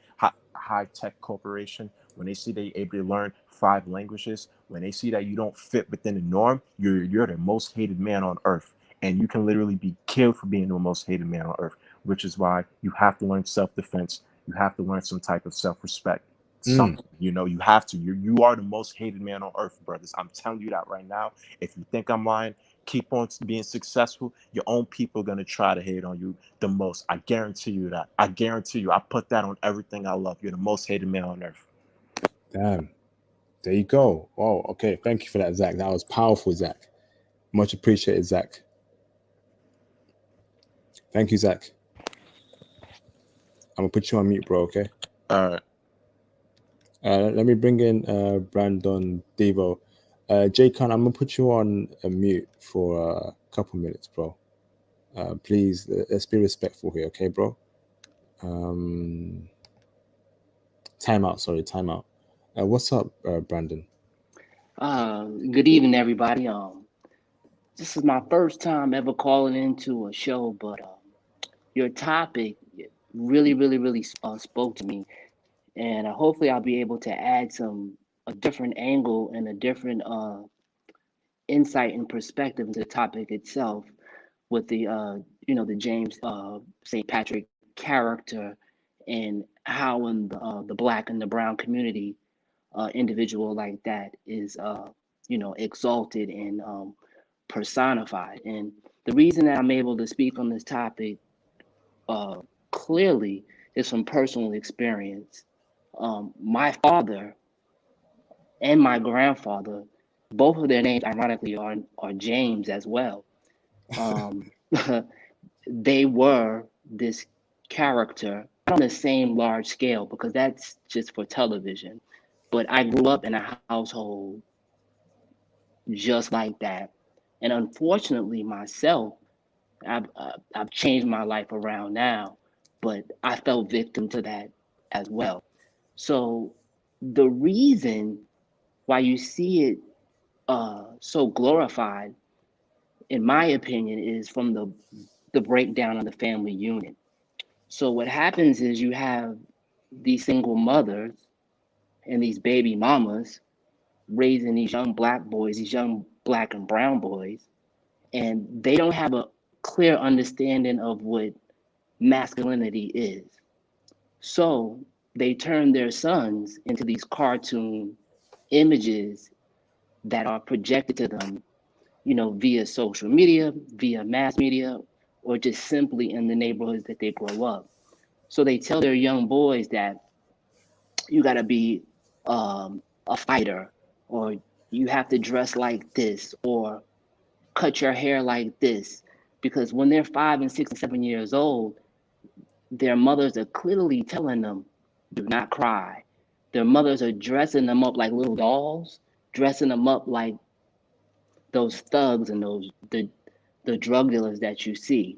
tech corporation, when they see that you're able to learn 5 languages, when they see that you don't fit within the norm, you're the most hated man on earth, and you can literally be killed for being the most hated man on earth, which is why you have to learn self-defense. You have to learn some type of self-respect. Mm. Something, you have to. You are the most hated man on earth, brothers. I'm telling you that right now. If you think I'm lying, keep on being successful. Your own people are gonna try to hate on you the most. I guarantee you that. I guarantee you. I put that on everything I love. You're the most hated man on earth. Damn. There you go. Wow. Okay. Thank you for that, Zach. That was powerful, Zach. Much appreciated, Zach. Thank you, Zach. I'm gonna put you on mute, bro. Okay. All right. Let me bring in Brandon Devo. J-Con, I'm gonna put you on a mute for a couple minutes, bro. Please, let's be respectful here, okay, bro? Time out. Sorry, time out. What's up, Brandon? Good evening, everybody. This is my first time ever calling into a show, but your topic really, really, really spoke to me, and hopefully I'll be able to add a different angle and a different insight and perspective into the topic itself with the James St. Patrick character and how in the black and the brown community, individual like that is exalted and personified. And the reason that I'm able to speak on this topic clearly is from personal experience. My father and my grandfather, both of their names, ironically, are James as well. Um, they were this character. on the same large scale because that's just for television. But I grew up in a household just like that. And unfortunately, myself, I've changed my life around now, but I fell victim to that as well. So the reason why you see it so glorified, in my opinion, is from the breakdown of the family unit. So what happens is you have these single mothers and these baby mamas raising these young black boys, these young black and brown boys, and they don't have a clear understanding of what masculinity is. So they turn their sons into these cartoon images that are projected to them, via social media, via mass media, or just simply in the neighborhoods that they grow up. So they tell their young boys that you got to be a fighter, or you have to dress like this, or cut your hair like this. Because when they're 5 and 6 and 7 years old, their mothers are clearly telling them, do not cry. Their mothers are dressing them up like little dolls, dressing them up like those thugs and the drug dealers that you see.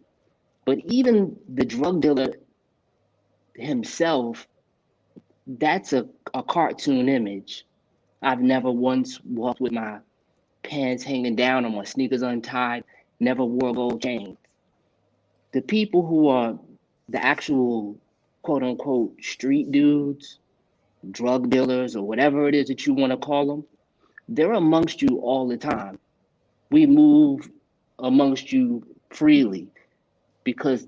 But even the drug dealer himself, that's a cartoon image. I've never once walked with my pants hanging down or my sneakers untied, never wore gold chains. The people who are the actual quote unquote street dudes, drug dealers, or whatever it is that you want to call them, they're amongst you all the time. We move amongst you freely because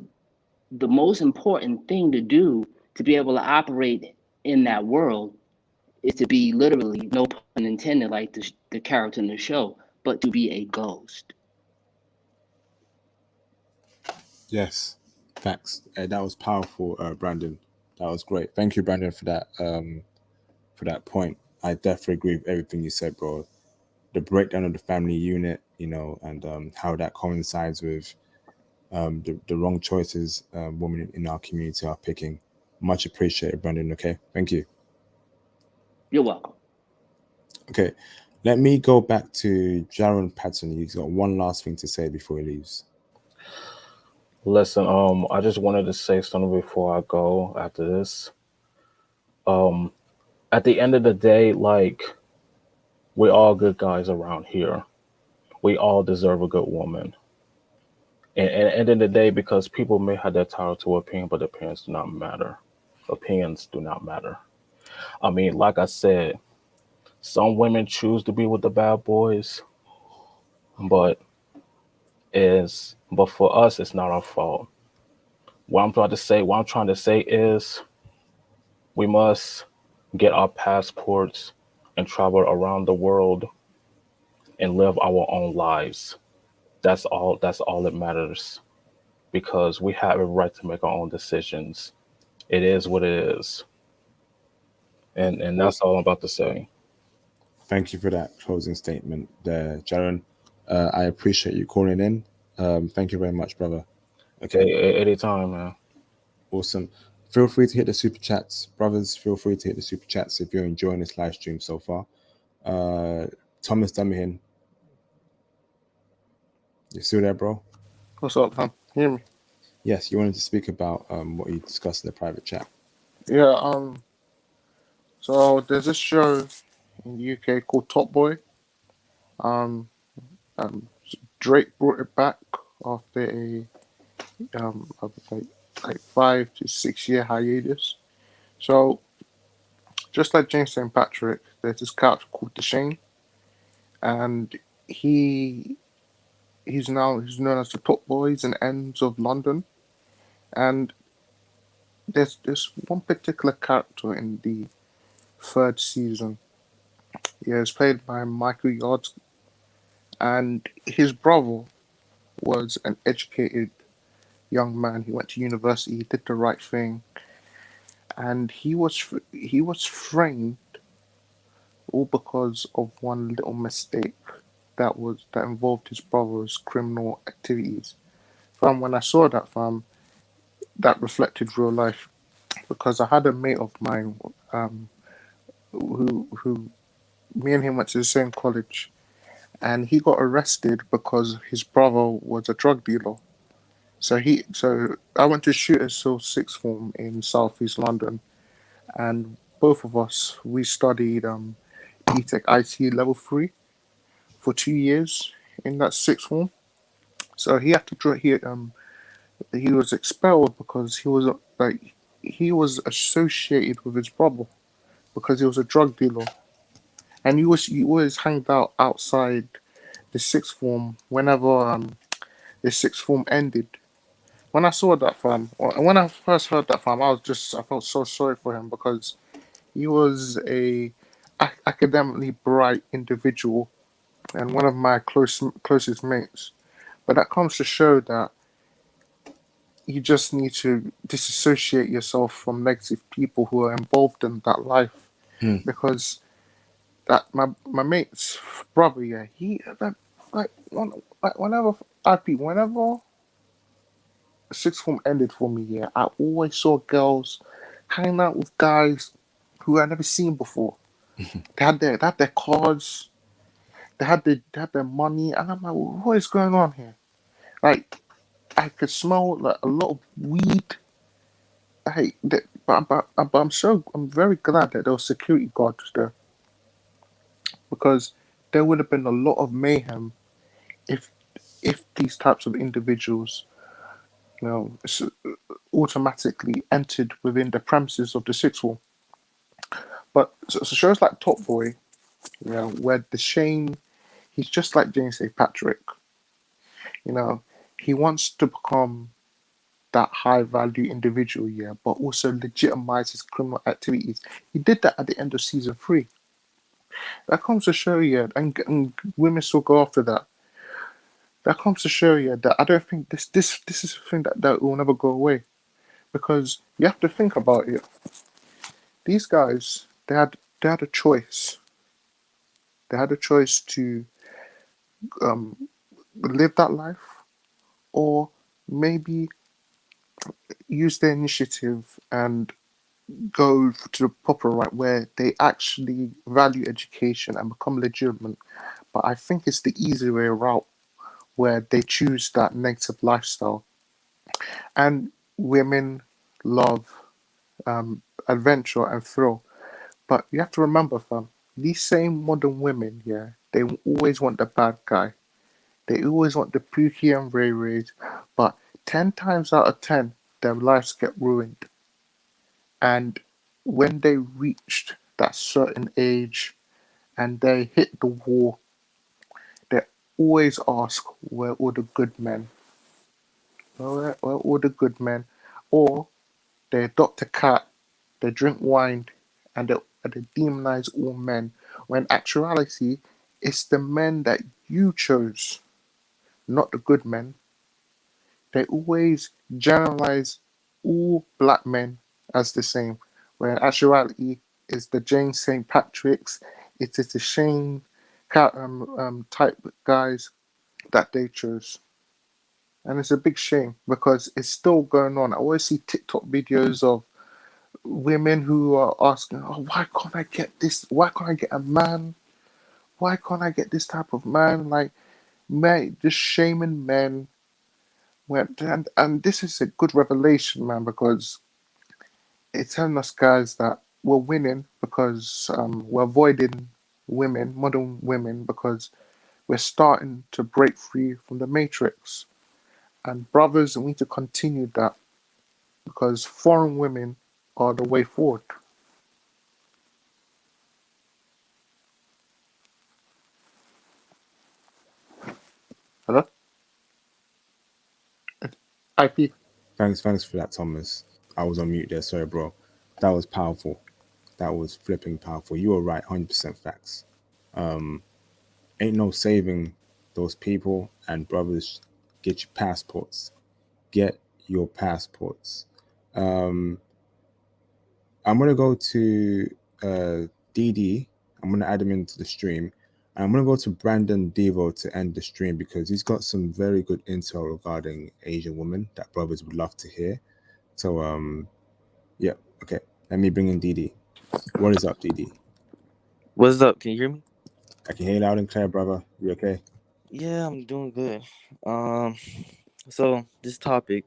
the most important thing to do to be able to operate in that world is to be literally, no pun intended, like the character in the show, but to be a ghost. Yes, facts. That was powerful, Brandon. That was great. Thank you, Brandon, for that point. I definitely agree with everything you said, bro. The breakdown of the family unit, and how that coincides with the wrong choices women in our community are picking. Much appreciated, Brandon. Okay, thank you. You're welcome. Okay, let me go back to Jaron Patton. He's got one last thing to say before he leaves. Listen, I just wanted to say something before I go after this. At the end of the day, like, we're all good guys around here. We all deserve a good woman. And at the end of the day, because people may have their title to opinion, but opinions do not matter. Opinions do not matter. I mean, like I said, some women choose to be with the bad boys, but for us, it's not our fault. What I'm trying to say is we must get our passports and travel around the world and live our own lives. That's all that matters because we have a right to make our own decisions. It is what it is. And that's all I'm about to say. Thank you for that closing statement there, Jaron. I appreciate you calling in. Thank you very much, brother. Okay, Anytime, man. awesome. Feel free to hit the super chats, brothers. Feel free to hit the super chats if you're enjoying this live stream so far. Thomas Demihin, you still there, bro? What's up, man? Hear me? Yes, you wanted to speak about what you discussed in the private chat. Yeah. So there's this show in the UK called Top Boy. Um. Drake brought it back after a like 5 to 6 year hiatus. So just like James St. Patrick, there's this character called Deshane, and he he's known as the top boys and ends of London. And there's this one particular character in the third season. Yeah, it's played by Michael Yards, and his brother was an educated young man. He went to university, he did the right thing, and he was framed all because of one little mistake that involved his brother's criminal activities. Fam, when I saw that, fam, that reflected real life. because I had a mate of mine who me and him went to the same college, and he got arrested because his brother was a drug dealer. So I went to Shooters Hill sixth form in Southeast London, and both of us we studied BTEC IT level 3 for 2 years in that sixth form. So he had to he was expelled because he was associated with his brother because he was a drug dealer, and he always hanged out outside the sixth form whenever the sixth form ended. When I saw that fam, or when I first heard that fam, I felt so sorry for him because he was a academically bright individual and one of my closest mates. But that comes to show that you just need to disassociate yourself from negative people who are involved in that life, Hmm. because that my mate's brother, yeah, he whenever whenever sixth form ended for me, yeah, I always saw girls hanging out with guys who I never seen before. They had their cars, they had their money, and I'm like, what is going on here? Like, I could smell like a lot of weed. But I'm very glad that there were security guards there, because there would have been a lot of mayhem if these types of individuals, automatically entered within the premises of the sixth form. But so shows like Top Boy, where the Shane, he's just like James A. Patrick. He wants to become that high value individual, yeah, but also legitimize his criminal activities. He did that at the end of season 3. That comes to show you, and women still go after that. That comes to show you that I don't think this is a thing that will never go away, because you have to think about it. These guys, they had a choice. They had a choice to um, live that life, or maybe use their initiative and go to the proper route where they actually value education and become legitimate. But I think it's the easy way route where they choose that negative lifestyle. And women love adventure and thrill. But you have to remember, fam, these same modern women, yeah, they always want the bad guy. They always want the Pookie and Ray Rays. But 10 times out of 10, their lives get ruined. And when they reached that certain age and they hit the wall, they always ask, where are all the good men? Where are all the good men? Or they adopt a cat, they drink wine, and they demonize all men. When actuality, it's the men that you chose, not the good men. They always generalize all black men as the same, when in actuality, it's the James St. Patrick's, it is the Shane type guys that they chose. And it's a big shame because it's still going on. I always see TikTok videos of women who are asking, "Oh, why can't I get this? Why can't I get a man? Why can't I get this type of man?" Like, man, just shaming men. And this is a good revelation, man, because it's telling us guys that we're winning because we're avoiding women, modern women, because we're starting to break free from the matrix. And brothers, we need to continue that because foreign women are the way forward. Hello? IP. Thanks for that, Thomas. I was on mute there. Sorry, bro. That was powerful. That was flipping powerful. You were right, 100% facts. Ain't no saving those people. And brothers, get your passports. Get your passports. I'm gonna go to DD. I'm gonna add him into the stream. I'm gonna go to Brandon Devo to end the stream because he's got some very good intel regarding Asian women that brothers would love to hear. So yeah, Okay, let me bring in Didi. What is up, Didi? What's up? Can you hear me? I can hear you loud and clear, brother. You okay? Yeah, I'm doing good. Um, so this topic,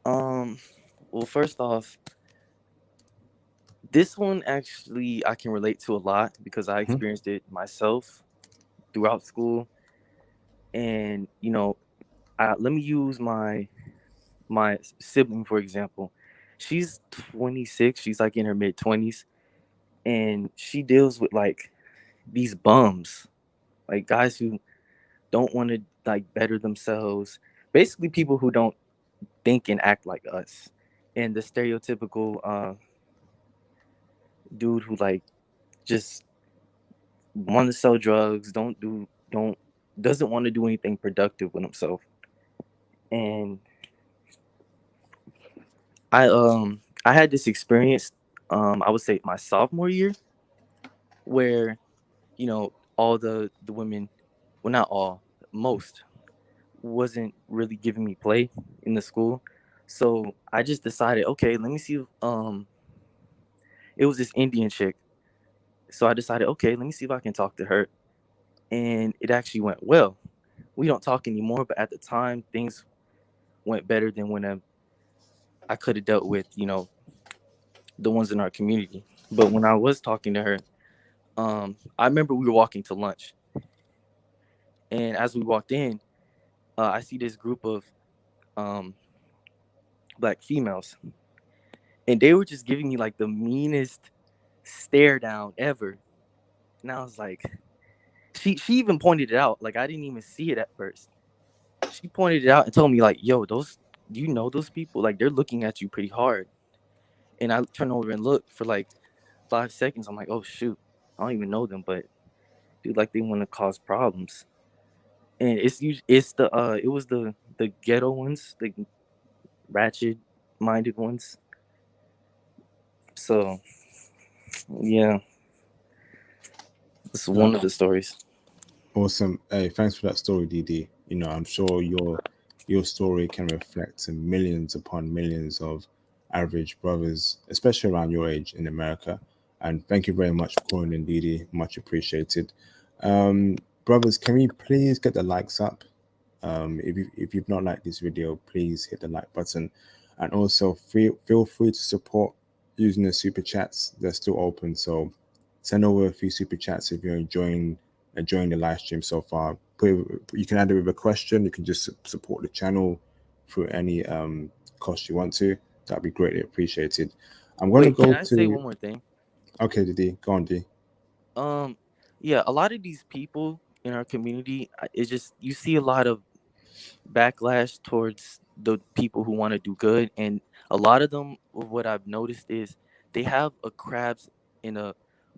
um, well, first off, this one actually I can relate to a lot because I Mhm. experienced it myself throughout school, and let me use my sibling for example. She's 26. She's like in her mid 20s, and she deals with like these bums, like guys who don't want to like better themselves. Basically, people who don't think and act like us, and the stereotypical dude who like just want to sell drugs, don't doesn't want to do anything productive with himself. And I had this experience, I would say my sophomore year, where all the women, well, not all, most wasn't really giving me play in the school. So I just decided, okay, let me see if, it was this Indian chick. So I decided, okay, let me see if I can talk to her. And it actually went well. We don't talk anymore, but at the time, things went better than when I could have dealt with, the ones in our community. But when I was talking to her, I remember we were walking to lunch. And as we walked in, I see this group of um, black females. And they were just giving me like the meanest stare down ever. And I was like, she even pointed it out. Like I didn't even see it at first. She pointed it out and told me like, "Yo, those you know those people like they're looking at you pretty hard." And I turned over and looked for like 5 seconds. I'm like, "Oh shoot, I don't even know them, but dude, like they want to cause problems." And it's the it was the ghetto ones, the ratchet minded ones. So yeah, it's Uh, one of the stories. Awesome. Hey, thanks for that story, DD. I'm sure your story can reflect to millions upon millions of average brothers, especially around your age in America. And thank you very much for calling in, DD. Much appreciated. Brothers, can we please get the likes up? If you've not liked this video, please hit the like button, and also feel free to support using the super chats. They're still open, so send over a few super chats if you're enjoying the live stream so far. You can add it with a question. You can just support the channel through any cost you want to. That'd be greatly appreciated. I'm going to Wait, can go I say to. one more thing? Okay, Didi, go on, D. Um, yeah, a lot of these people in our community, it's just you see a lot of backlash towards the people who want to do good, and a lot of them, what I've noticed is they have a crabs in a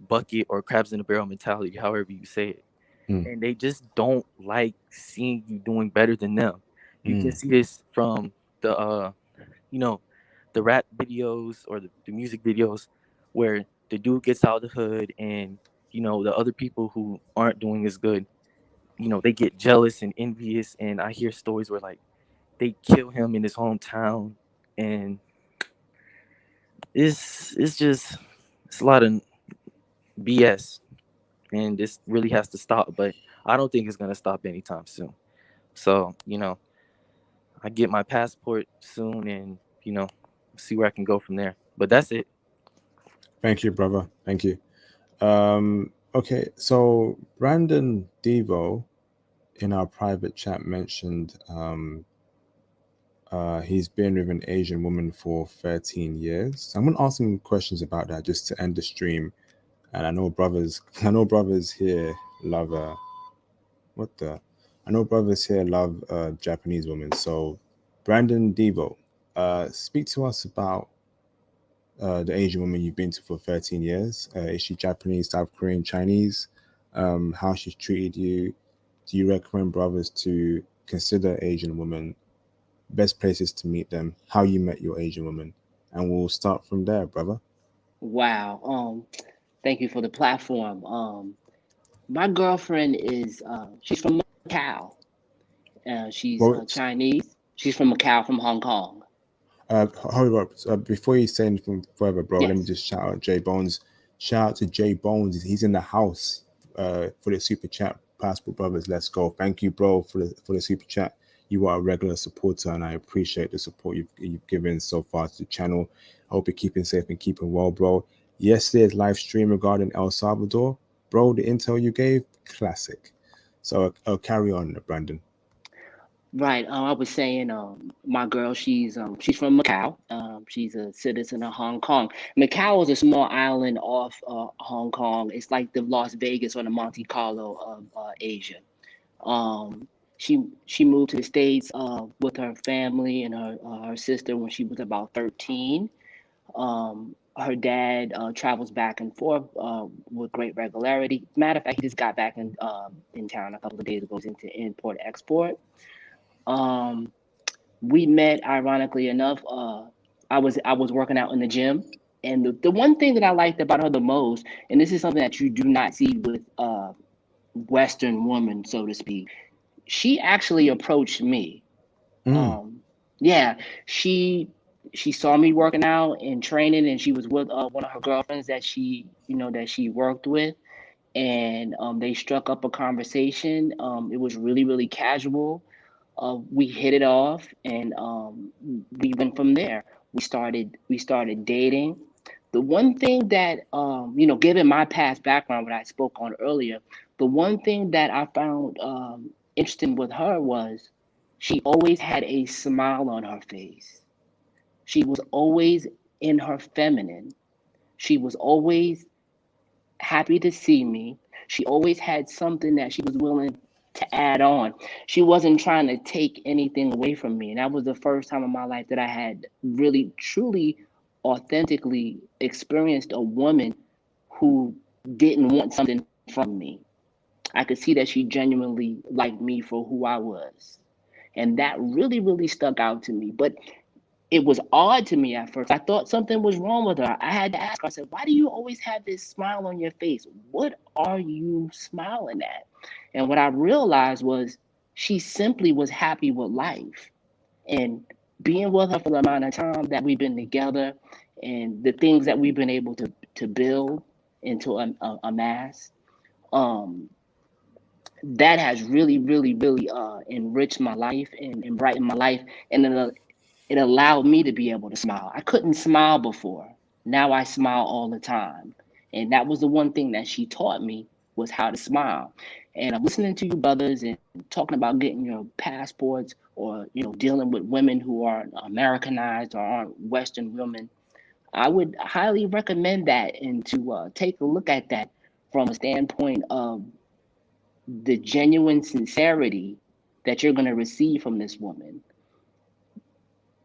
bucket or crabs in a barrel mentality, however you say it, Mm, and they just don't like seeing you doing better than them. You can mm, see this from the you know the rap videos or the music videos where the dude gets out of the hood and the other people who aren't doing as good, they get jealous and envious, and I hear stories where like they kill him in his hometown, and it's just it's a lot of BS, and this really has to stop, but I don't think it's going to stop anytime soon. So I get my passport soon, and see where I can go from there, but that's it. thank you, brother. Thank you. Okay, so Brandon Devo in our private chat mentioned he's been with an Asian woman for 13 years. So I'm gonna ask him questions about that just to end the stream. And I know brothers here love what the I know brothers here love Japanese women. So Brandon Devo, speak to us about the Asian woman you've been to for 13 years. Is she Japanese, South Korean, Chinese? How she's treated you? Do you recommend brothers to consider Asian women? Best places to meet them? How you met your Asian woman? And we'll start from there, brother. Wow. Thank you for the platform. My girlfriend is she's from Macau. She's Well, Chinese. She's from Macau, from Hong Kong. Hold up. Before you say anything further, bro, let me Yes. just shout out Jay Bones. Shout out to Jay Bones. He's in the house for the super chat. Passport Brothers, let's go. Thank you, bro, for the super chat. You are a regular supporter, and I appreciate the support you've given so far to the channel. I hope you're keeping safe and keeping well, bro. Yesterday's live stream regarding El Salvador, bro, the intel you gave, classic. So I'll carry on, Brandon. Right. I was saying, my girl, she's from Macau. She's a citizen of Hong Kong. Macau is a small island off Hong Kong. It's like the Las Vegas or the Monte Carlo of Asia. She moved to the States with her family and her sister when she was about 13. Her dad travels back and forth with great regularity. Matter of fact, he just got back in town a couple of days ago. He's into import export. We met ironically enough. I was working out in the gym, and the one thing that I liked about her the most, and this is something that you do not see with Western women, so to speak, she actually approached me. Yeah, she saw me working out and training, and she was with one of her girlfriends that she worked with, and they struck up a conversation. It was really really casual. We hit it off, and we went from there. We started dating. The one thing that given my past background, what I spoke on earlier, the one thing that I found interesting with her was she always had a smile on her face. She was always in her feminine. She was always happy to see me. She always had something that she was willing to add on. She wasn't trying to take anything away from me. And that was the first time in my life that I had really, truly, authentically experienced a woman who didn't want something from me. I could see that she genuinely liked me for who I was. And that really, really stuck out to me. But it was odd to me at first. I thought something was wrong with her. I had to ask her, I said, why do you always have this smile on your face? What are you smiling at? And what I realized was she simply was happy with life. And being with her for the amount of time that we've been together and the things that we've been able to build into a mass, that has really, really, really enriched my life and brightened my life. And it allowed me to be able to smile. I couldn't smile before. Now I smile all the time. And that was the one thing that she taught me was how to smile. And I'm listening to you brothers and talking about getting your passports or dealing with women who are Americanized or aren't Western women. I would highly recommend that and to take a look at that from a standpoint of the genuine sincerity that you're going to receive from this woman.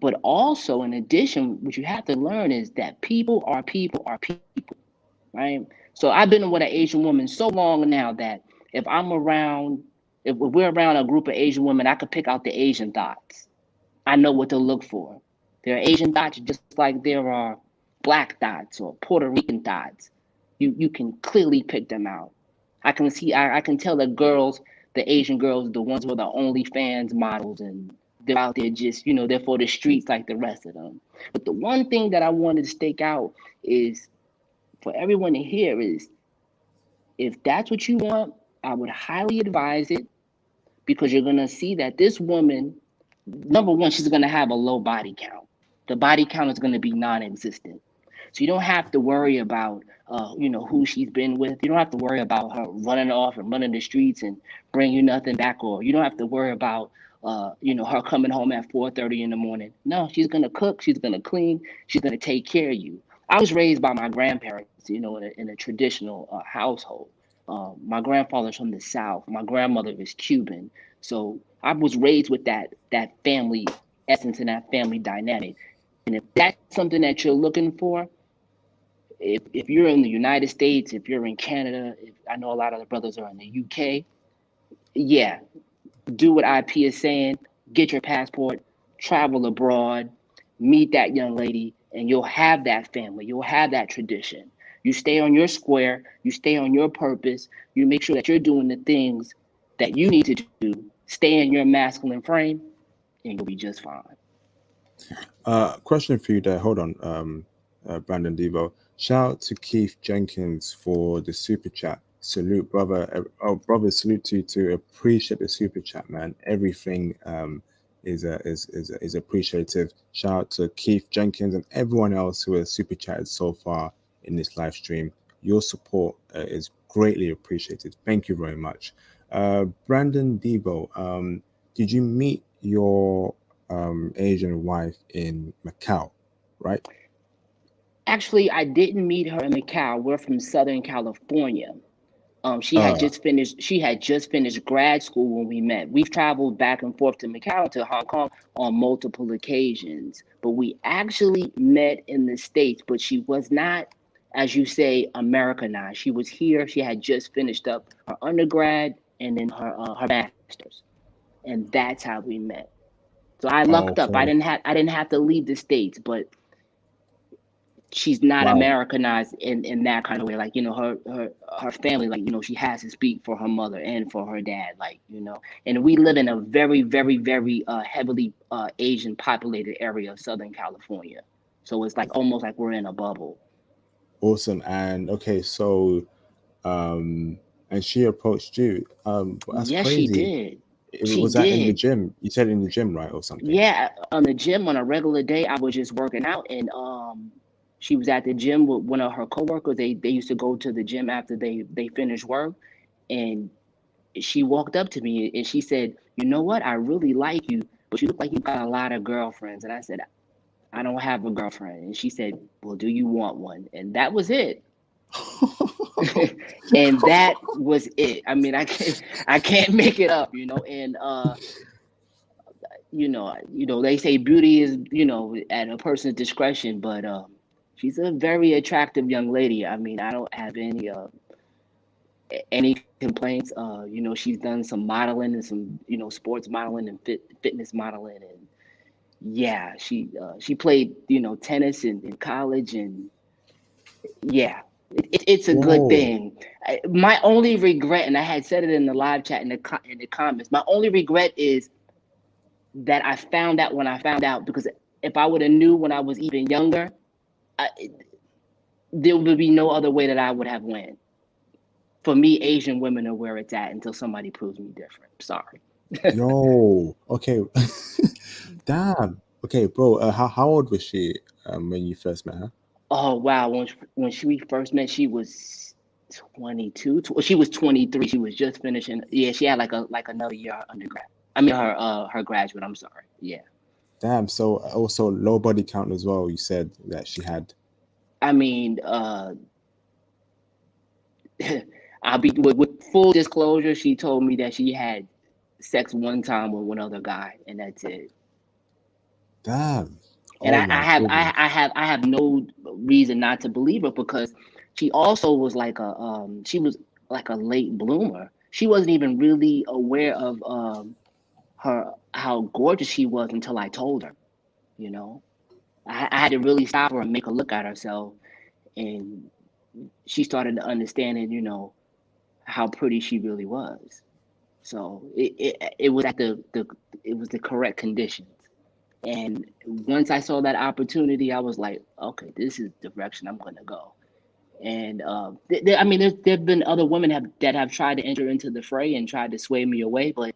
But also, in addition, what you have to learn is that people are people, right? So I've been with an Asian woman so long now that if I'm around, if we're around a group of Asian women, I could pick out the Asian thoughts. I know what to look for. There are Asian thoughts just like there are black thoughts or Puerto Rican thoughts. You can clearly pick them out. I can tell the girls, the Asian girls, the ones who are the OnlyFans models, and they're out there just they're for the streets like the rest of them. But the one thing that I wanted to stake out is for everyone to hear is if that's what you want, I would highly advise it because you're gonna see that this woman, number one, she's gonna have a low body count. The body count is gonna be non-existent. So you don't have to worry about who she's been with. You don't have to worry about her running off and running the streets and bring you nothing back, or you don't have to worry about her coming home at 4:30 in the morning. No, she's gonna cook, she's gonna clean, she's gonna take care of you. I was raised by my grandparents, in a traditional household. My grandfather's from the South. My grandmother is Cuban, so I was raised with that family essence and that family dynamic. And if that's something that you're looking for, if you're in the United States, if you're in Canada, I know a lot of the brothers are in the UK, yeah, do what IP is saying, get your passport, travel abroad, meet that young lady, and you'll have that family, you'll have that tradition. You stay on your square, you stay on your purpose, you make sure that you're doing the things that you need to do, stay in your masculine frame, and you'll be just fine. Question for you there. Hold on, Brandon Devo. Shout out to Keith Jenkins for the super chat. Salute, brother. Oh, brother, salute to appreciate the super chat, man. Everything is appreciative. Shout out to Keith Jenkins and everyone else who has super chatted so far in this live stream. Your support is greatly appreciated. Thank you very much. Brandon Devo, did you meet your Asian wife in Macau, right? Actually, I didn't meet her in Macau. We're from Southern California. She had Uh, just finished. She had just finished grad school when we met. We've traveled back and forth to Macau and to Hong Kong on multiple occasions, but we actually met in the States. But she was not, as you say, Americanized. She was here. She had just finished up her undergrad and then her master's, and that's how we met. So I lucked up. okay. I didn't have to leave the States, but she's not Wow. Americanized in that kind of way. Like, her family, like, she has to speak for her mother and for her dad, like, and we live in a very, very, very heavily Asian populated area of Southern California. So it's like almost like we're in a bubble. Awesome. And okay, so and she approached you. That's Yes, she crazy. did. She Was that in the did. gym? You said in the gym, right, or something? Yeah, on the gym on a regular day, I was just working out, and she was at the gym with one of her coworkers. They used to go to the gym after they finished work, and she walked up to me and she said, "You know what? I really like you, but you look like you got a lot of girlfriends." And I said, "I don't have a girlfriend." And she said, "Well, do you want one?" And that was it. And that was it. I mean, I can't make it up, and they say beauty is, at a person's discretion, but she's a very attractive young lady. I mean, I don't have any complaints. She's done some modeling and some, sports modeling and fitness modeling, and yeah, she played, tennis in college, and yeah, it's a good Whoa. thing. My only regret, and I had said it in the live chat in the comments, my only regret is that I found out when I found out, because if I would have knew when I was even younger, I, there would be no other way that I would have went. For me, Asian women are where it's at until somebody proves me different. Sorry. Yo. Okay. Damn. Okay, bro. How old was she when you first met her? Oh wow! When we first met, she was 22. She was 23. She was just finishing. Yeah, she had like another year undergrad. I mean, her graduate. I'm sorry. Yeah. Damn. So also low body count as well. You said that she had. I mean, I'll be with full disclosure. She told me that she had sex one time with one other guy, and that's it. Damn. And Oh I, I my have I, goodness. I have I have no reason not to believe her, because she also was like a late bloomer. She wasn't even really aware of her how gorgeous she was until I told her. You know, I had to really stop her and make her look at herself, and she started to understand it. How pretty she really was. So it was at it was the correct conditions. And once I saw that opportunity, I was like, okay, this is the direction I'm going to go. And I mean, there've been other women that have tried to enter into the fray and tried to sway me away, but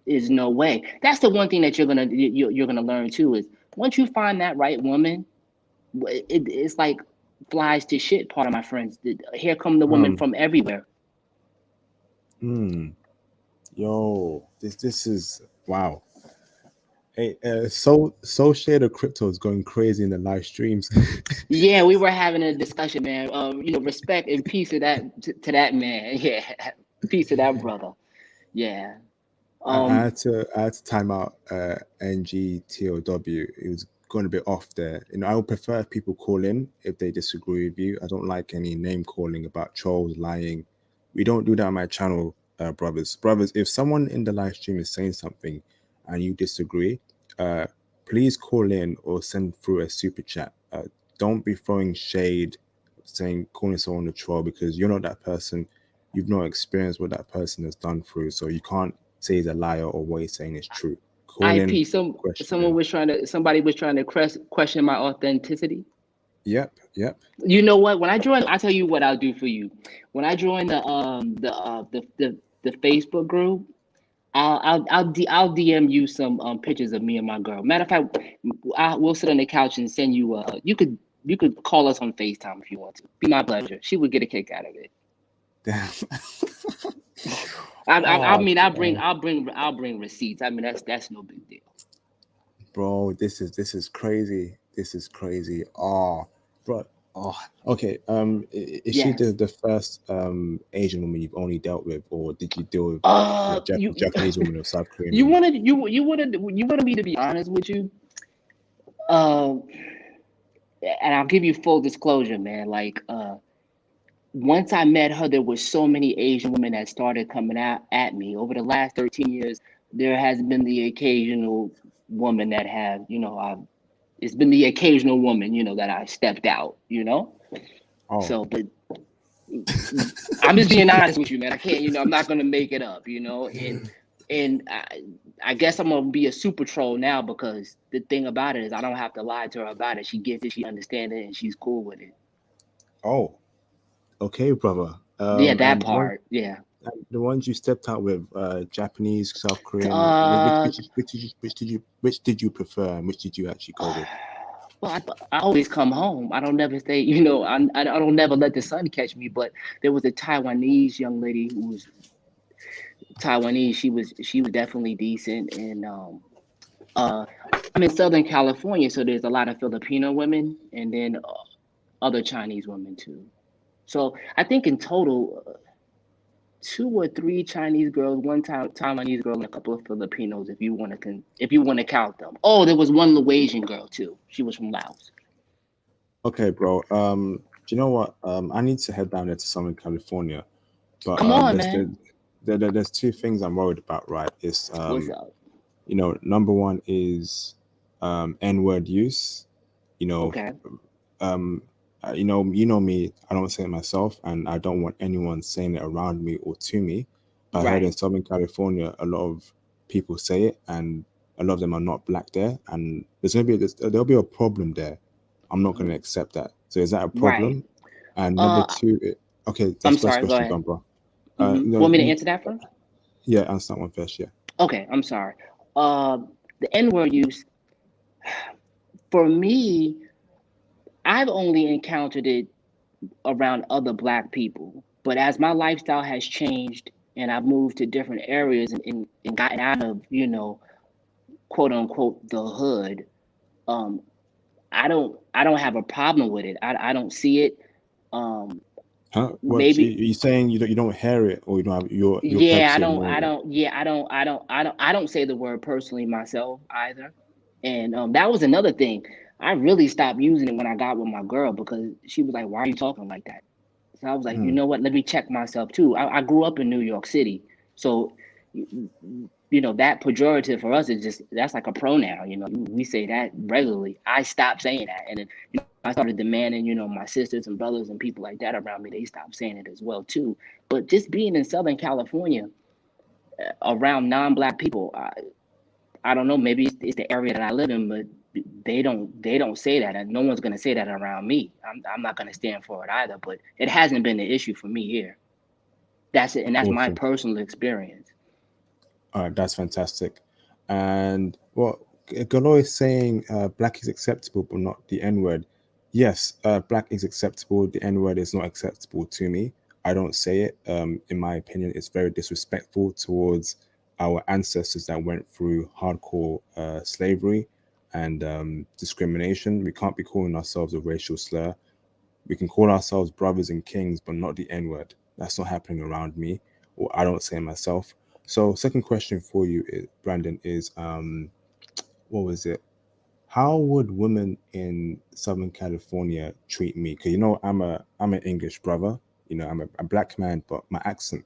there's no way. That's the one thing that you're gonna learn too, is once you find that right woman, it's like flies to shit. Part of my friends, here come the woman from everywhere. Hmm. Yo, this is wow. Hey, Shade of Crypto is going crazy in the live streams. Yeah, we were having a discussion, man. Respect and peace to that man. Yeah, peace to that brother. Yeah. I Um. had to time out NGTOW. It was going a bit off there. I would prefer if people call in if they disagree with you. I don't like any name calling about trolls lying. We don't do that on my channel, brothers. Brothers, if someone in the live stream is saying something and you disagree, please call in or send through a super chat. Don't be throwing shade, calling someone a troll, because you're not that person. You've not experienced what that person has done through, so you can't say he's a liar or what he's saying is true. calling in, IP. questioning. Somebody was trying to question my authenticity. Yep. You know what? When I join, I'll tell you what I'll do for you. When I join the Facebook group, I'll DM you some pictures of me and my girl. Matter of fact, we'll sit on the couch and send you. You could call us on FaceTime if you want to. Be my pleasure. She would get a kick out of it. Damn. I Oh, mean, I'll bring receipts. I mean, that's no big deal. bro, this is crazy. This is crazy. Oh, bro. Oh, okay. Is she Yes. the first Asian woman you've only dealt with, or did you deal with You Japanese woman or South Korean you woman? wanted me to be honest with you. And I'll give you full disclosure, man. Like, once I met her, there was so many Asian women that started coming out at me. Over the last 13 years, there has been the occasional woman that have, it's been the occasional woman, that I stepped out, Oh, So, but I'm just being honest with you, man. I can't, I'm not gonna make it up, and I guess I'm gonna be a super troll now because the thing about it is I don't have to lie to her about it. She gets it, she understands it, and she's cool with it. oh, okay, brother. Yeah, that And part. Yeah. the ones you stepped out with, Japanese, South Korean, Uh, which did you prefer, and which did you actually go with? well, I always come home. I don't never stay. I don't never let the sun catch me. But there was a Taiwanese young lady who was Taiwanese. She was definitely decent, and I'm in Southern California, so there's a lot of Filipino women, and then other Chinese women too. So I think in total, 2 or 3 Chinese girls, one Taiwanese girl, and a couple of Filipinos, if you want to count them. Oh, there was one Laotian girl too. She was from Laos. Okay, bro. Do you know what? I need to head down there to Southern California, but Come on, man. there's two things I'm worried about. Right? It's What's up? number one is N-word use. You know, Okay. you know me. I don't say it myself, and I don't want anyone saying it around me or to me. But I heard in Right. Southern California, a lot of people say it, and a lot of them are not black there, and there'll be a problem there. I'm not going to accept that. So is that a Right. problem? And number Uh, two, okay, I'm that's first sorry. Go question ahead. done, bro. No, Want me to answer that first? yeah, answer that one first. Yeah. Okay. I'm sorry. Uh, the N-word use for me, I've only encountered it around other black people. But as my lifestyle has changed and I've moved to different areas and gotten out of, quote unquote the hood, um, I don't have a problem with it. I don't see it. Um, Huh? What maybe you saying? You don't hear it, or you don't have you're yeah, purposely ignoring it? I don't say the word personally myself either. And that was another thing. I really stopped using it when I got with my girl because she was like, "Why are you talking like that?" So I was like, you Hmm. know what? Let me check myself too. I grew up in New York City, so that pejorative for us is just that's like a pronoun. We say that regularly. I stopped saying that, and then I started demanding. My sisters and brothers and people like that around me, they stopped saying it as well too. But just being in Southern California around non-black people, I don't know. Maybe it's the area that I live in, but they don't say that, and no one's gonna say that around me. I'm not gonna stand for it either. But it hasn't been an issue for me here. That's it, and that's my Awesome. personal experience. All right, that's fantastic. And what Galo is saying, black is acceptable, but not the N word. Yes, black is acceptable. The N word is not acceptable to me. I don't say it. In my opinion, it's very disrespectful towards our ancestors that went through hardcore slavery and discrimination. We can't be calling ourselves a racial slur. We can call ourselves brothers and kings, but not the N word. That's not happening around me, or I don't say it myself. So, second question for you, Brandon, is what was it? How would women in Southern California treat me? Because I'm an English brother. I'm a black man, but my accent,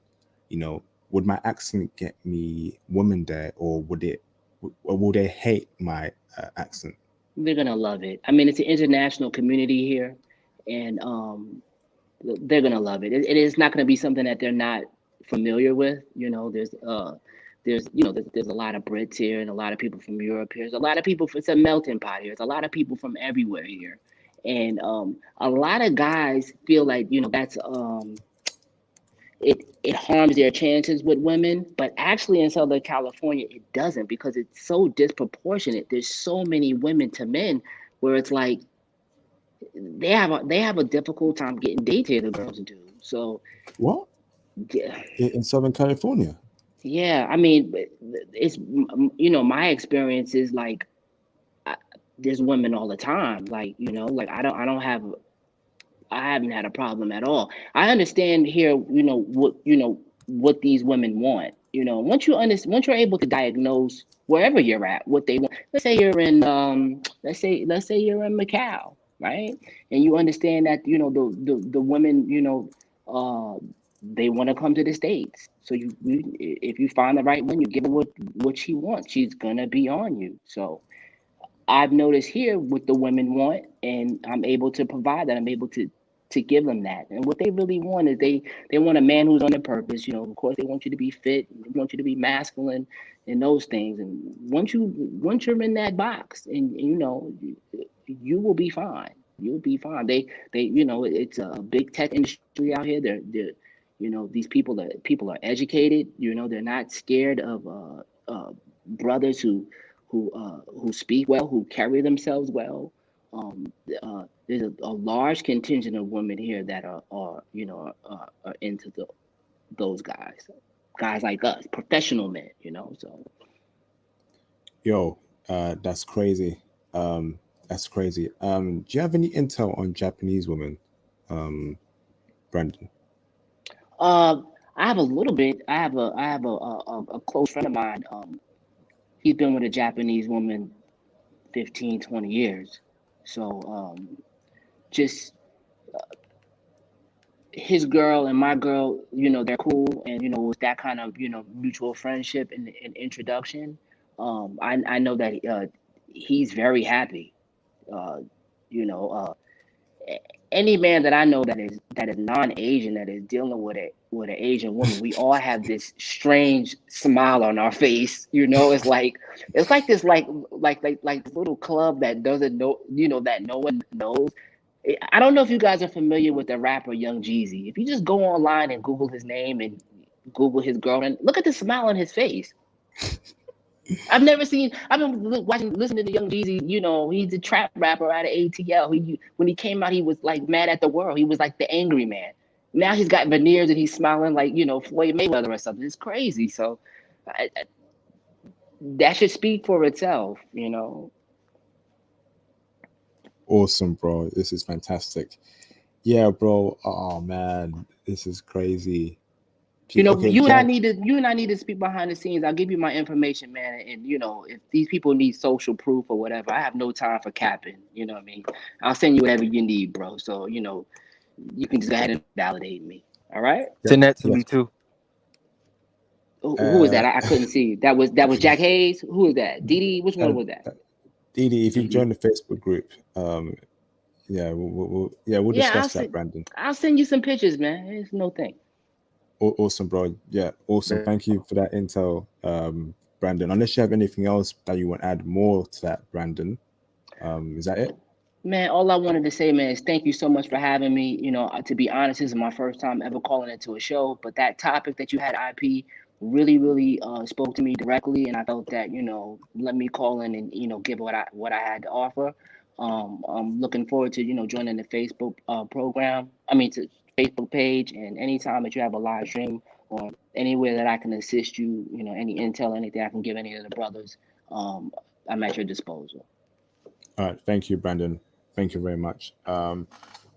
would my accent get me women there, or would they hate my accent? They're gonna love it. I mean, it's an international community here, and they're gonna love it. It is not gonna be something that they're not familiar with. There's there's there's a lot of Brits here and a lot of people from Europe here. There's a lot of people. It's a melting pot here. There's a lot of people from everywhere here, and a lot of guys feel like that's it harms their chances with women, but actually in Southern California it doesn't, because it's so disproportionate. There's so many women to men where it's like they have a difficult time getting dates here, the girls do. So What? yeah, In Southern California? yeah, I mean, it's my experience is like there's women all the time. Like like I haven't had a problem at all. I understand here, what these women want. Once you're able to diagnose wherever you're at what they want. Let's say you're in let's say you're in Macau, right? And you understand that the women they want to come to the States. So if you find the right one, you give her what she wants. She's gonna be on you. So I've noticed here what the women want, and I'm able to provide that. I'm able to give them that. And what they really want is they want a man who's on their purpose. Of course, they want you to be fit, they want you to be masculine, and those things. And once you're in that box, and you will be fine. You'll be fine. It's a big tech industry out here. They're these people are educated. They're not scared of brothers who speak well, who carry themselves well. There's a large contingent of women here that are into those guys like us, professional men. So Yo, that's crazy. That's crazy. Do you have any intel on Japanese women, Brandon? I have a little bit. I have a close friend of mine. He's been with a Japanese woman 15, 20 years. So just his girl and my girl, they're cool, and with that kind of mutual friendship and introduction, I know that he's very happy. Uh, you know, any man that I know that is non-Asian, that is dealing with an Asian woman, we all have this strange smile on our face. It's like this like little club that doesn't know that no one knows. I don't know if you guys are familiar with the rapper Young Jeezy. If you just go online and Google his name and Google his girlfriend, look at the smile on his face. I've been listening to Young Jeezy. He's a trap rapper out of ATL. When he came out, he was like mad at the world. He was like the angry man. Now he's got veneers and he's smiling like Floyd Mayweather or something. It's crazy. So that should speak for itself. Awesome, bro. This is fantastic. Yeah, bro. Oh man, this is crazy. Okay, You and I need to speak behind the scenes. I'll give you my information, man. And if these people need social proof or whatever, I have no time for capping. You know what I mean? I'll send you whatever you need, bro. So you can just go ahead and validate me. All right? Send that to yes. me too. Who was that? I couldn't see. That was Jack Hayes. Who was that? Didi? Which one was that? Didi, if you've joined the Facebook group, yeah, we'll discuss that, Brandon. I'll send you some pictures, man. It's no thing. Awesome, bro. Yeah, awesome. Thank you for that intel, Brandon. Unless you have anything else that you want to add more to that, Brandon, is that it? Man, all I wanted to say, man, is thank you so much for having me. To be honest, this is my first time ever calling into a show, but that topic that you had, IP, really, really spoke to me directly, and I felt that let me call in and give what I had to offer. I'm looking forward to joining the Facebook program. I mean, to Facebook page, and anytime that you have a live stream or anywhere that I can assist you, any intel, anything I can give any of the brothers, I'm at your disposal. All right, thank you, Brandon. Thank you very much. All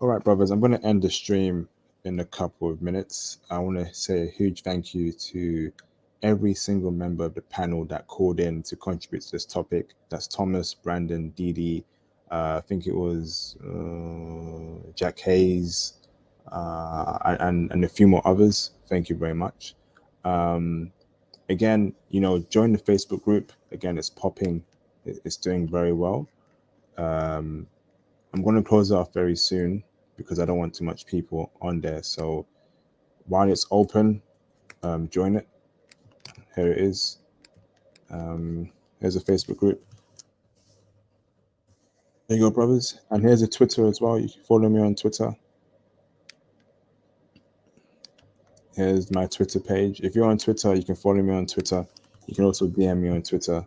right, brothers, I'm going to end the stream in a couple of minutes. I want to say a huge thank you to every single member of the panel that called in to contribute to this topic. That's Thomas, Brandon, Didi, I think it was Jack Hayes, and a few more others. Thank you very much. Again, join the Facebook group. Again, it's popping. It's doing very well. I'm going to close it off very soon because I don't want too much people on there. So while it's open, join it. Here it is. Here's a Facebook group. There you go, brothers. And here's a Twitter as well. You can follow me on Twitter. Here's my Twitter page. If you're on Twitter, you can follow me on Twitter. You can also DM me on Twitter.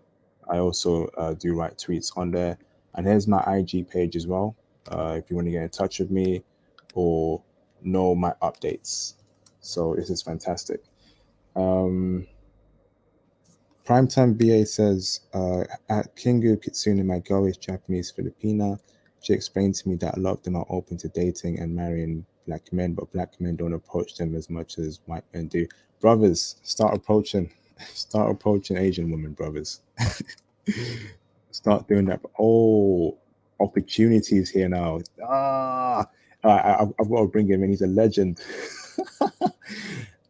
I also do write tweets on there. And here's my IG page as well. If you want to get in touch with me or know my updates. So this is fantastic. Primetime BA says, at Kingu Kitsune, my girl is Japanese Filipina. She explained to me that a lot of them are open to dating and marrying black men, but black men don't approach them as much as white men do. Brothers, start approaching Asian women, brothers. Start doing that. Oh, opportunities here now. I've got to bring him in. He's a legend.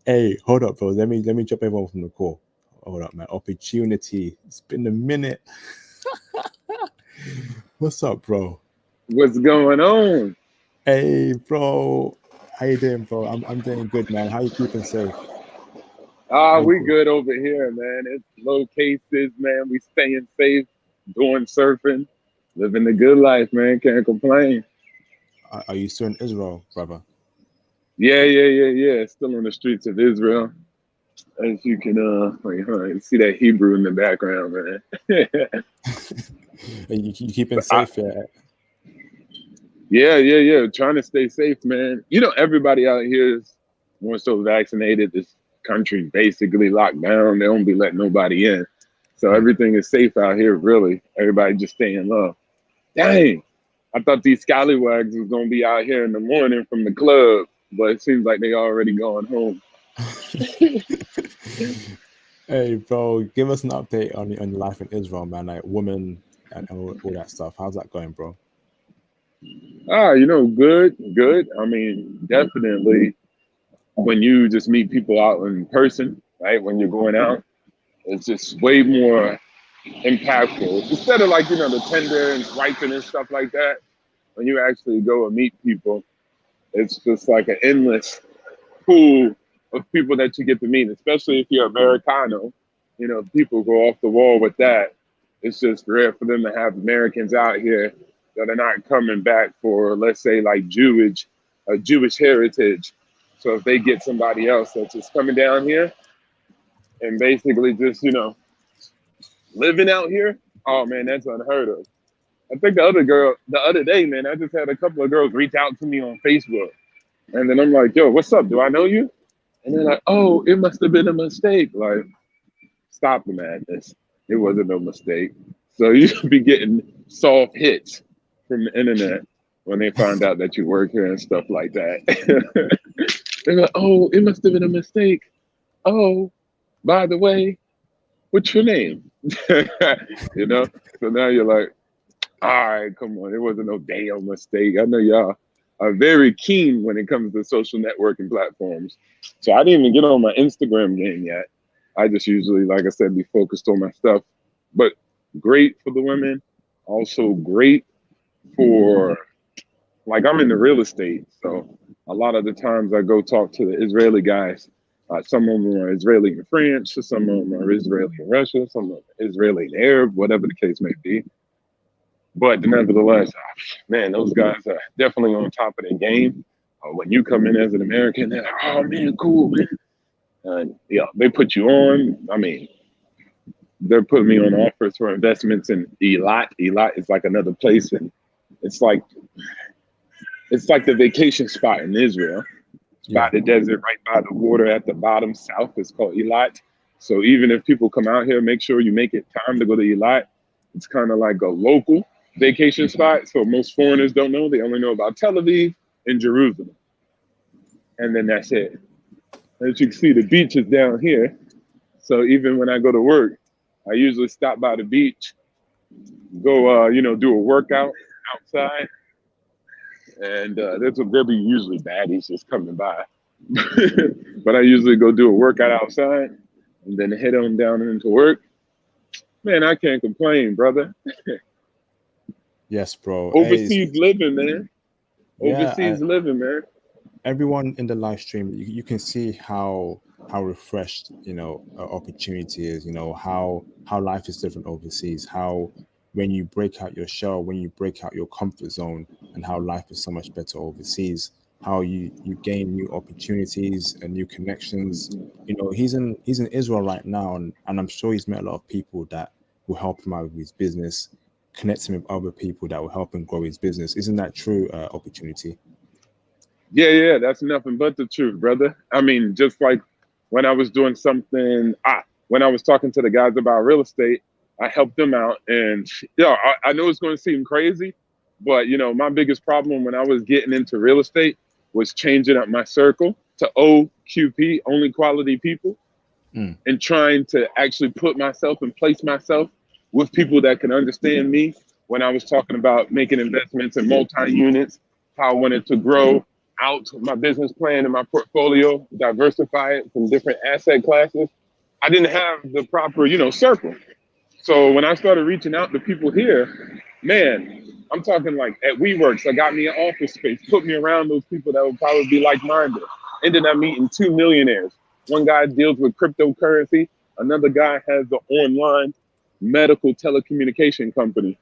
Hey, hold up, bro. Let me drop everyone from the call. Hold up, man. Opportunity. It's been a minute. What's up, bro? What's going on? Hey, bro. How you doing, bro? I'm doing good, man. How you keeping safe? We good over here, man. It's low cases, man. We staying safe, doing surfing, living the good life, man. Can't complain. Are you still in Israel, brother? Yeah. Still on the streets of Israel. As you can see that Hebrew in the background, man. You keeping safe, Yeah. Trying to stay safe, man. You know, everybody out here is more so vaccinated. This country basically locked down. They don't be letting nobody in. So everything is safe out here, really. Everybody just staying low. Dang. I thought these scallywags was gonna be out here in the morning from the club, but it seems like they already going home. Hey, bro, give us an update on your life in Israel, man. Like women and all that stuff. How's that going, bro? Good. I mean, definitely when you just meet people out in person, right? When you're going out, it's just way more impactful. Instead of like, the Tinder and swiping and stuff like that, when you actually go and meet people, it's just like an endless pool of people that you get to meet, especially if you're Americano. People go off the wall with that. It's just rare for them to have Americans out here that are not coming back for, let's say, like Jewish heritage. So if they get somebody else that's just coming down here and basically just, living out here, oh man, that's unheard of. I think the other day, man, I just had a couple of girls reach out to me on Facebook. And then I'm like, yo, what's up? Do I know you? And they're like, oh, it must have been a mistake. Like, stop the madness. It wasn't no mistake. So you should be getting soft hits from the internet when they find out that you work here and stuff like that. They're like, oh, it must have been a mistake. Oh, by the way, what's your name? So now you're like, all right, come on. It wasn't no damn mistake. I know y'all are very keen when it comes to social networking platforms. So I didn't even get on my Instagram game yet. I just usually, like I said, be focused on my stuff. But great for the women. Also great for, like, I'm in the real estate. So a lot of the times I go talk to the Israeli guys. Some of them are Israeli and French. Some of them are Israeli and Russian. Some of them are Israeli and Arab, whatever the case may be. But nevertheless, man, those guys are definitely on top of their game. When you come in as an American, they're like, oh, man, cool, man. They put you on. I mean, they're putting me on offers for investments in Eilat. Eilat is like another place, and it's like the vacation spot in Israel. By the desert, right by the water at the bottom south. It's called Eilat. So even if people come out here, make sure you make it time to go to Eilat. It's kind of like a local vacation spot. So most foreigners don't know. They only know about Tel Aviv and Jerusalem. And then that's it. As you can see, the beach is down here. So even when I go to work, I usually stop by the beach, go, do a workout outside. And there'll be usually baddies just coming by. But I usually go do a workout outside and then head on down into work. Man, I can't complain, brother. Yes, bro. Overseas living, man. Overseas living, man. Everyone in the live stream, you can see how how refreshed, opportunity is, how life is different overseas, how when you break out your shell, when you break out your comfort zone, and how life is so much better overseas, how you gain new opportunities and new connections. He's in Israel right now, and I'm sure he's met a lot of people that will help him out with his business, connect him with other people that will help him grow his business. Isn't that true, opportunity? Yeah, that's nothing but the truth, brother. I mean, just like when I was doing something, when I was talking to the guys about real estate, I helped them out. And I know it's going to seem crazy, but my biggest problem when I was getting into real estate was changing up my circle to OQP, only quality people, and trying to actually put myself and place myself with people that can understand me when I was talking about making investments in multi-units, how I wanted to grow out my business plan and my portfolio, diversify it from different asset classes. I didn't have the proper, circle. So when I started reaching out to people here, man, I'm talking like at WeWorks, I got me an office space, put me around those people that would probably be like-minded. Ended up meeting 2 millionaires. One guy deals with cryptocurrency. Another guy has the online medical telecommunication company,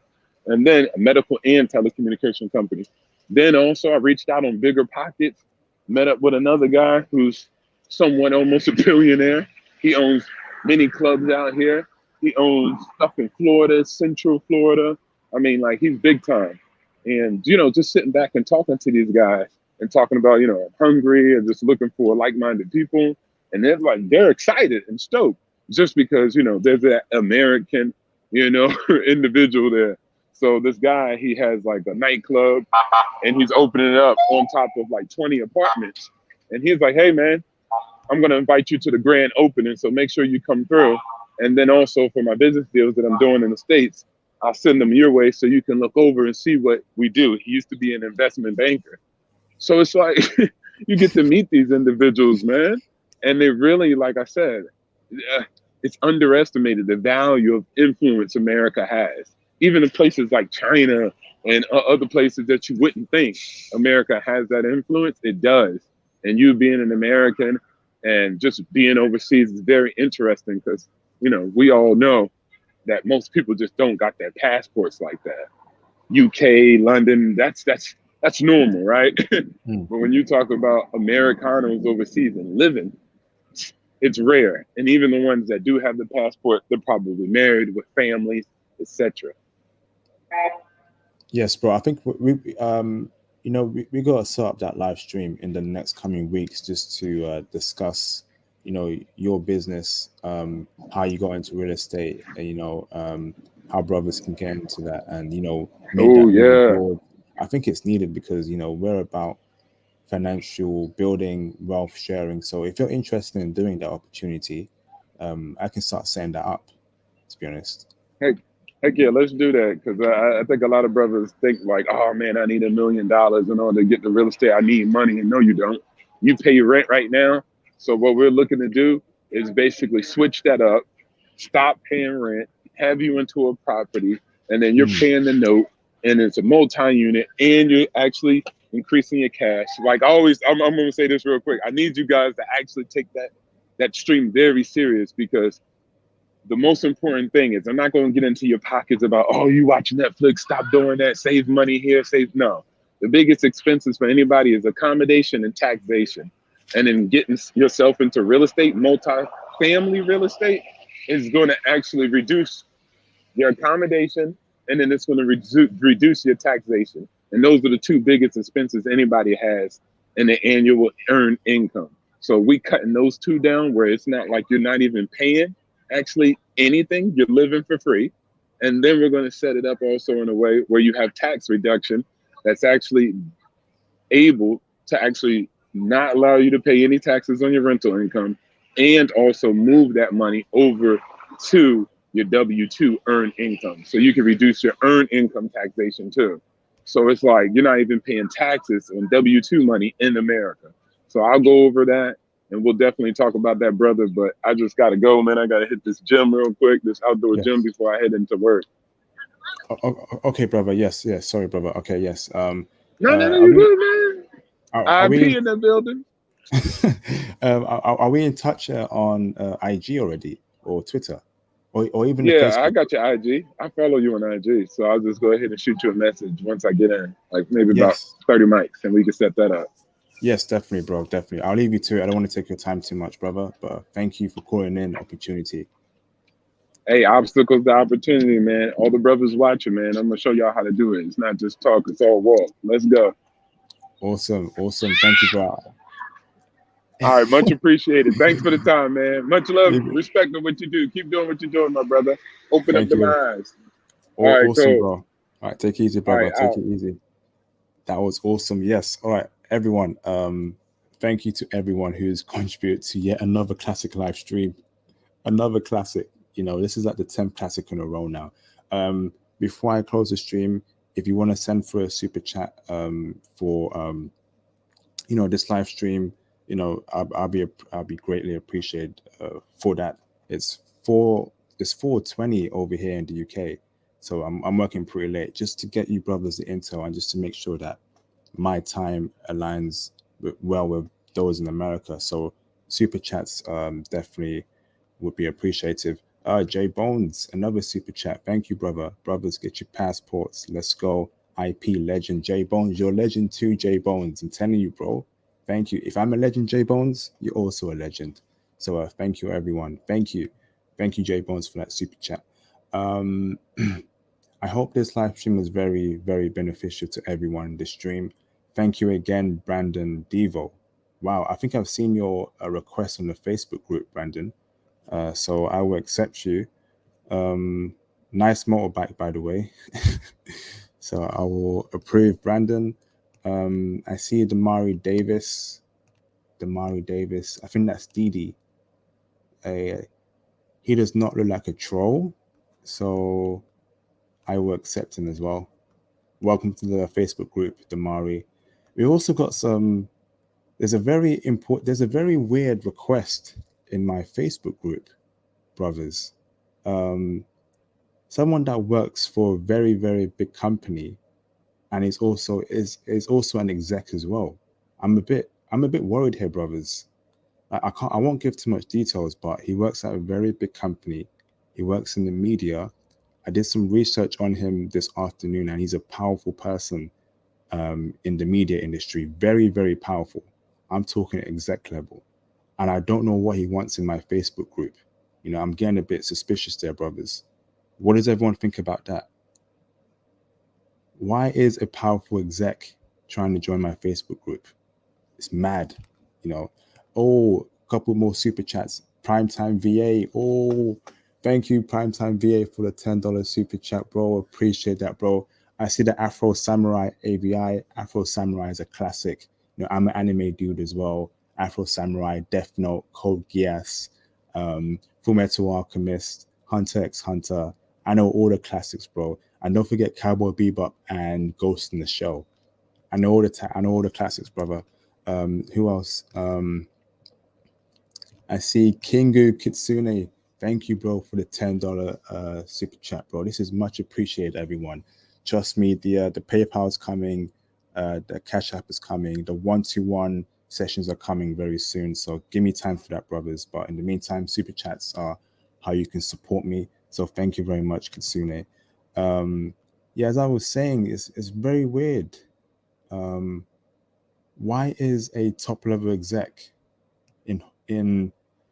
and then a medical and telecommunication company. Then also I reached out on Bigger Pockets, met up with another guy who's somewhat almost a billionaire. He owns many clubs out here. He owns stuff in Florida, Central Florida. I mean, like, he's big time. And, just sitting back and talking to these guys and talking about, I'm hungry and just looking for like-minded people. And they're excited and stoked just because, there's that American, individual there. So this guy, he has like a nightclub and he's opening it up on top of like 20 apartments. And he's like, hey, man, I'm going to invite you to the grand opening. So make sure you come through. And then also for my business deals that I'm doing in the States, I'll send them your way so you can look over and see what we do. He used to be an investment banker. So it's like you get to meet these individuals, man. And they really, like I said, it's underestimated the value of influence America has. Even in places like China and other places that you wouldn't think America has that influence, it does. And you being an American and just being overseas is very interesting because, we all know that most people just don't got their passports like that. UK, London, that's normal, right? But when you talk about Americanos overseas and living, it's rare. And even the ones that do have the passport, they're probably married with families, etc. Yes, bro. I think we got to set up that live stream in the next coming weeks just to discuss, your business, how you got into real estate, and how brothers can get into that, and make that moving forward. I think it's needed because we're about financial building, wealth sharing. So if you're interested in doing that opportunity, I can start setting that up. To be honest. Heck yeah, let's do that because I think a lot of brothers think like, oh man, I need $1 million in order to get the real estate. I need money, and no, you don't. You pay rent right now. So what we're looking to do is basically switch that up, stop paying rent, have you into a property, and then you're paying the note, and it's a multi-unit, and you're actually increasing your cash. Like always, I'm going to say this real quick. I need you guys to actually take that stream very serious because the most important thing is I'm not going to get into your pockets about, oh, you watch Netflix, stop doing that, save money here, no. The biggest expenses for anybody is accommodation and taxation. And then getting yourself into real estate, multi-family real estate, is going to actually reduce your accommodation, and then it's going to reduce your taxation. And those are the two biggest expenses anybody has in the annual earned income. So we cutting those two down where it's not like you're not even paying actually anything, you're living for free. And then we're going to set it up also in a way where you have tax reduction that's actually able to actually not allow you to pay any taxes on your rental income, and also move that money over to your W-2 earned income. So you can reduce your earned income taxation too. So it's like you're not even paying taxes on W-2 money in America. So I'll go over that and we'll definitely talk about that, brother. But I just got to go, man. I got to hit this gym real quick, this outdoor gym before I head into work. Okay, brother. Yes. Sorry, brother. Okay, yes. No, you good, man. IP in the building. Are we in touch on IG already or Twitter or even the Yeah, I Facebook? got your IG. I follow you on IG, so I'll just go ahead and shoot you a message once I get in, like maybe about Yes. 30 mics, and we can set that up. Yes, definitely, bro. Definitely. I'll leave you to it. I don't want to take your time too much, brother. But thank you for calling in opportunity. Hey, obstacles to opportunity, man. All the brothers watching, man. I'm gonna show y'all how to do it. It's not just talk; it's all walk. Let's go. Awesome. Awesome. Thank you, bro. All right, much appreciated. Thanks for the time, man. Much love, respect for what you do. Keep doing what you're doing, my brother. Open up Thank the you. eyes. All right, Awesome, cool. bro. All right, take it easy, All right, brother. Take out. it easy. That was awesome. Yes. All right, everyone. Thank you to everyone who's contributed to yet another classic live stream. Another classic. You know, this is like the 10th classic in a row now. Before I close the stream, if you want to send for a super chat for this live stream, I'll be greatly appreciated for that. It's 4:20 over here in the UK, so I'm working pretty late just to get you brothers the intel and just to make sure that my time aligns well with those in America. So super chats definitely would be appreciative. Jay Bones, another super chat. Thank you, brother. Brothers, get your passports. Let's go. IP legend Jay Bones. You're a legend too, Jay Bones. I'm telling you, bro. Thank you. If I'm a legend, Jay Bones, you're also a legend. So thank you, everyone. Thank you. Thank you, Jay Bones, for that super chat. I hope this live stream was very, very beneficial to everyone in the stream. Thank you again, Brandon Devo. Wow, I think I've seen your request on the Facebook group, Brandon. So I will accept you. Nice motorbike, by the way. So I will approve, Brandon. I see Damari Davis. I think that's Didi. He does not look like a troll, so I will accept him as well. Welcome to the Facebook group, Damari. We also got some. There's a very weird request in my Facebook group, brothers. Someone that works for a very, very big company and is also an exec as well. I'm a bit worried here, brothers. I won't give too much details, but he works at a very big company. He works in the media. I did some research on him this afternoon, and he's a powerful person in the media industry. Very, very powerful. I'm talking exec level. And I don't know what he wants in my Facebook group. I'm getting a bit suspicious there, brothers. What does everyone think about that? Why is a powerful exec trying to join my Facebook group? It's mad, you know. Oh, a couple more super chats. Primetime VA. Oh, thank you, Primetime VA, for the $10 super chat, bro. Appreciate that, bro. I see the Afro Samurai AVI. Afro Samurai is a classic. I'm an anime dude as well. Afro Samurai, Death Note, Code Geass, Full Metal Alchemist, Hunter x Hunter. I know all the classics, bro. And don't forget Cowboy Bebop and Ghost in the Shell. I know all the classics, brother. Who else? I see Kingu Kitsune. Thank you, bro, for the $10 super chat, bro. This is much appreciated, everyone. Trust me, the PayPal is coming, the Cash App is coming, the 1-to-1 sessions are coming very soon. So give me time for that, brothers. But in the meantime, super chats are how you can support me. So thank you very much, Kitsune. Yeah, as I was saying, it's very weird. Why is a top level exec in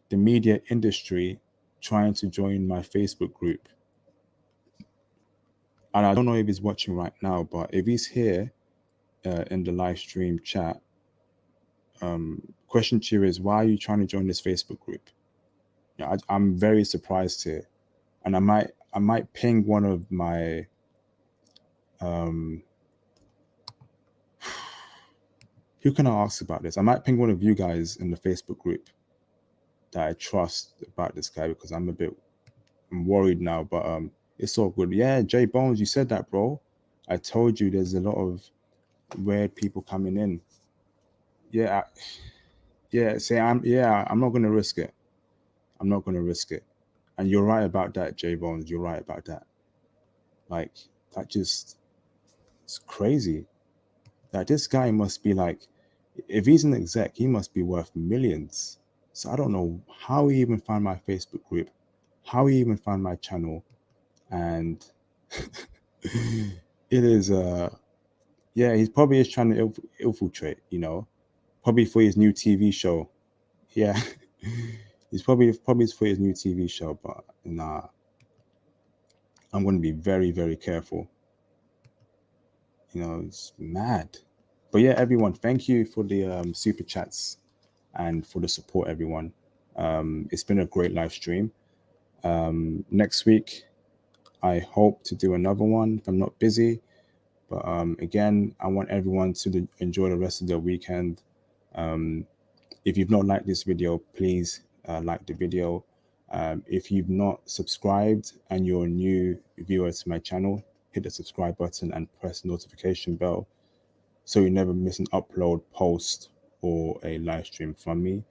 the media industry trying to join my Facebook group? And I don't know if he's watching right now, but if he's here in the live stream chat, question to you is, why are you trying to join this Facebook group? I'm very surprised here, and I might ping one of my who can I ask about this? I might ping one of you guys in the Facebook group that I trust about this guy, because I'm worried now, but it's all good. Yeah, Jay Bones, you said that, bro. I told you there's a lot of weird people coming in. Yeah, I'm not gonna risk it. I'm not gonna risk it. And you're right about that, Jay Bones. You're right about that. Like, it's crazy. That this guy must be like If he's an exec, he must be worth millions. So I don't know how he even found my Facebook group, how he even found my channel, and it is yeah, he's probably is trying to infiltrate, you know, probably for his new TV show. Yeah, he's probably for his new TV show, but nah, I'm going to be very, very careful. You know, it's mad. But yeah, everyone, thank you for the super chats and for the support, everyone. It's been a great live stream. Next week, I hope to do another one if I'm not busy. But again, I want everyone to enjoy the rest of their weekend. If you've not liked this video, please like the video. If you've not subscribed and you're a new viewer to my channel, hit the subscribe button and press the notification bell so you never miss an upload, post, or a live stream from me.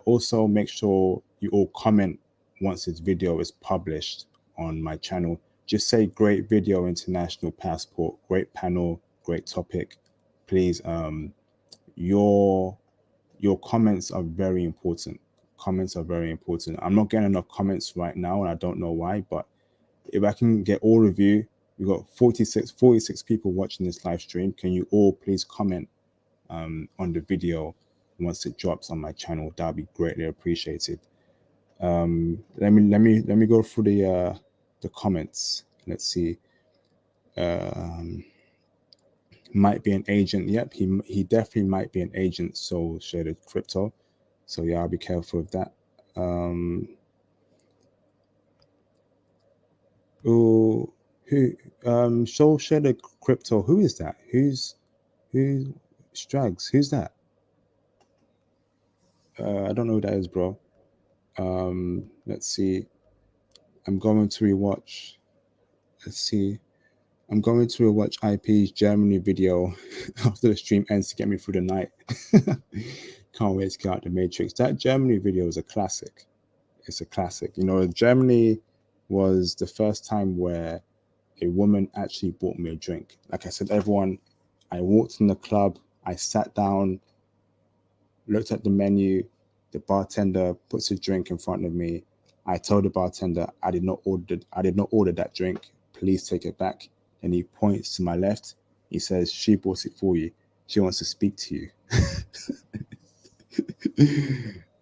Also, make sure you all comment once this video is published on my channel. Just say great video, international passport, great panel, great topic. Please, your comments are very important. Comments are very important. I'm not getting enough comments right now, and I don't know why, but if I can get all of you, we've got 46 people watching this live stream. Can you all please comment on the video once it drops on my channel? That'd be greatly appreciated. Let me go through the comments. Let's see. Might be an agent. Yep, he definitely might be an agent. So shaded crypto. So yeah, I'll be careful of that. Oh, who show shaded crypto? Who is that? Who's Strags? Who's that? I don't know who that is, bro. Let's see. I'm going to rewatch. Let's see. I'm going to rewatch IP's Germany video after the stream ends to get me through the night. Can't wait to get out the Matrix. That Germany video is a classic. It's a classic. You know, Germany was the first time where a woman actually bought me a drink. Like I said, everyone, I walked in the club, I sat down, looked at the menu, the bartender puts a drink in front of me. I told the bartender I did not order that drink. Please take it back. And he points to my left. He says, she bought it for you. She wants to speak to you.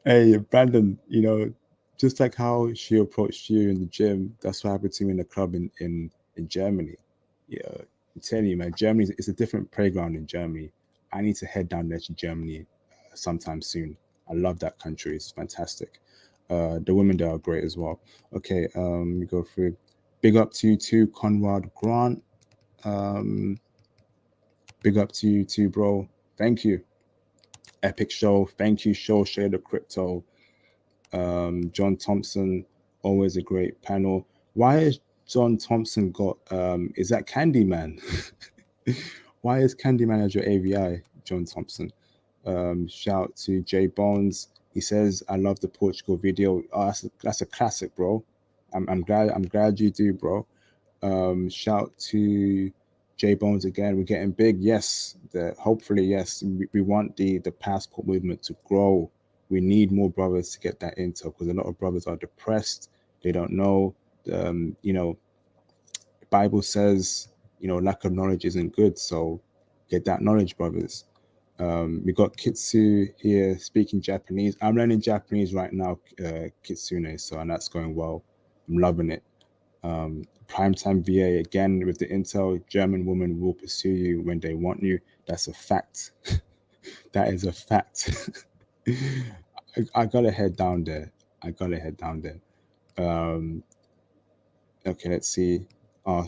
Hey, Brandon, you know, just like how she approached you in the gym, that's what happened to me in the club in Germany. Yeah, I'm telling you, man, Germany is a different playground in Germany. I need to head down there to Germany sometime soon. I love that country. It's fantastic. The women there are great as well. Okay, we go through. Big up to you too, Conrad Grant. Big up to you too, bro. Thank you. Epic show. Thank you, show share the crypto. John Thompson, always a great panel. Why is John Thompson got is that Candyman? Why is Candyman as your AVI, John Thompson? Shout to Jay Bones. He says, I love the Portugal video. Oh, that's a classic, bro. I'm glad you do, bro. Shout to J Bones again. We're getting big. Yes, hopefully, yes. We want the passport movement to grow. We need more brothers to get that intel because a lot of brothers are depressed. They don't know. You know, the Bible says, you know, lack of knowledge isn't good. So get that knowledge, brothers. We got Kitsu here speaking Japanese. I'm learning Japanese right now, Kitsune, so and that's going well. I'm loving it. Primetime VA again with the intel. German women will pursue you when they want you. That's a fact. That is a fact. I gotta head down there. Okay, let's see.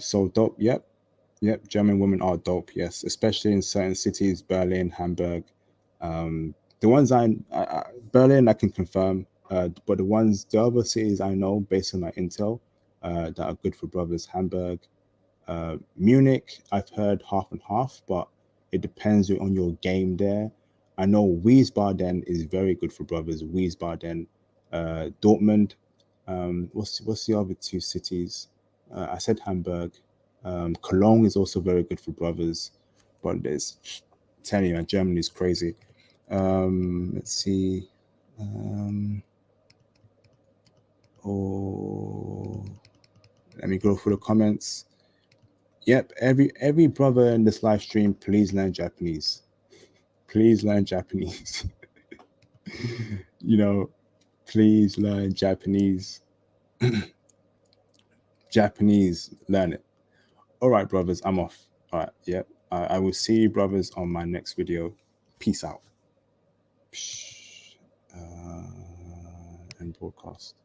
So dope. Yep. German women are dope. Yes, especially in certain cities, Berlin, Hamburg. The ones Berlin, I can confirm. But the other cities I know based on my intel, that are good for brothers, Hamburg, Munich, I've heard half and half, but it depends on your game there. I know Wiesbaden is very good for brothers. Wiesbaden, Dortmund. What's the other two cities? I said Hamburg. Cologne is also very good for brothers, but there's telling you, Germany is crazy. Let's see. Let me go through the comments. Yep, every brother in this live stream, please learn Japanese. Please learn Japanese. You know, please learn Japanese. Japanese, learn it. All right, brothers, I'm off. All right, yep. I will see you, brothers, on my next video. Peace out. And broadcast.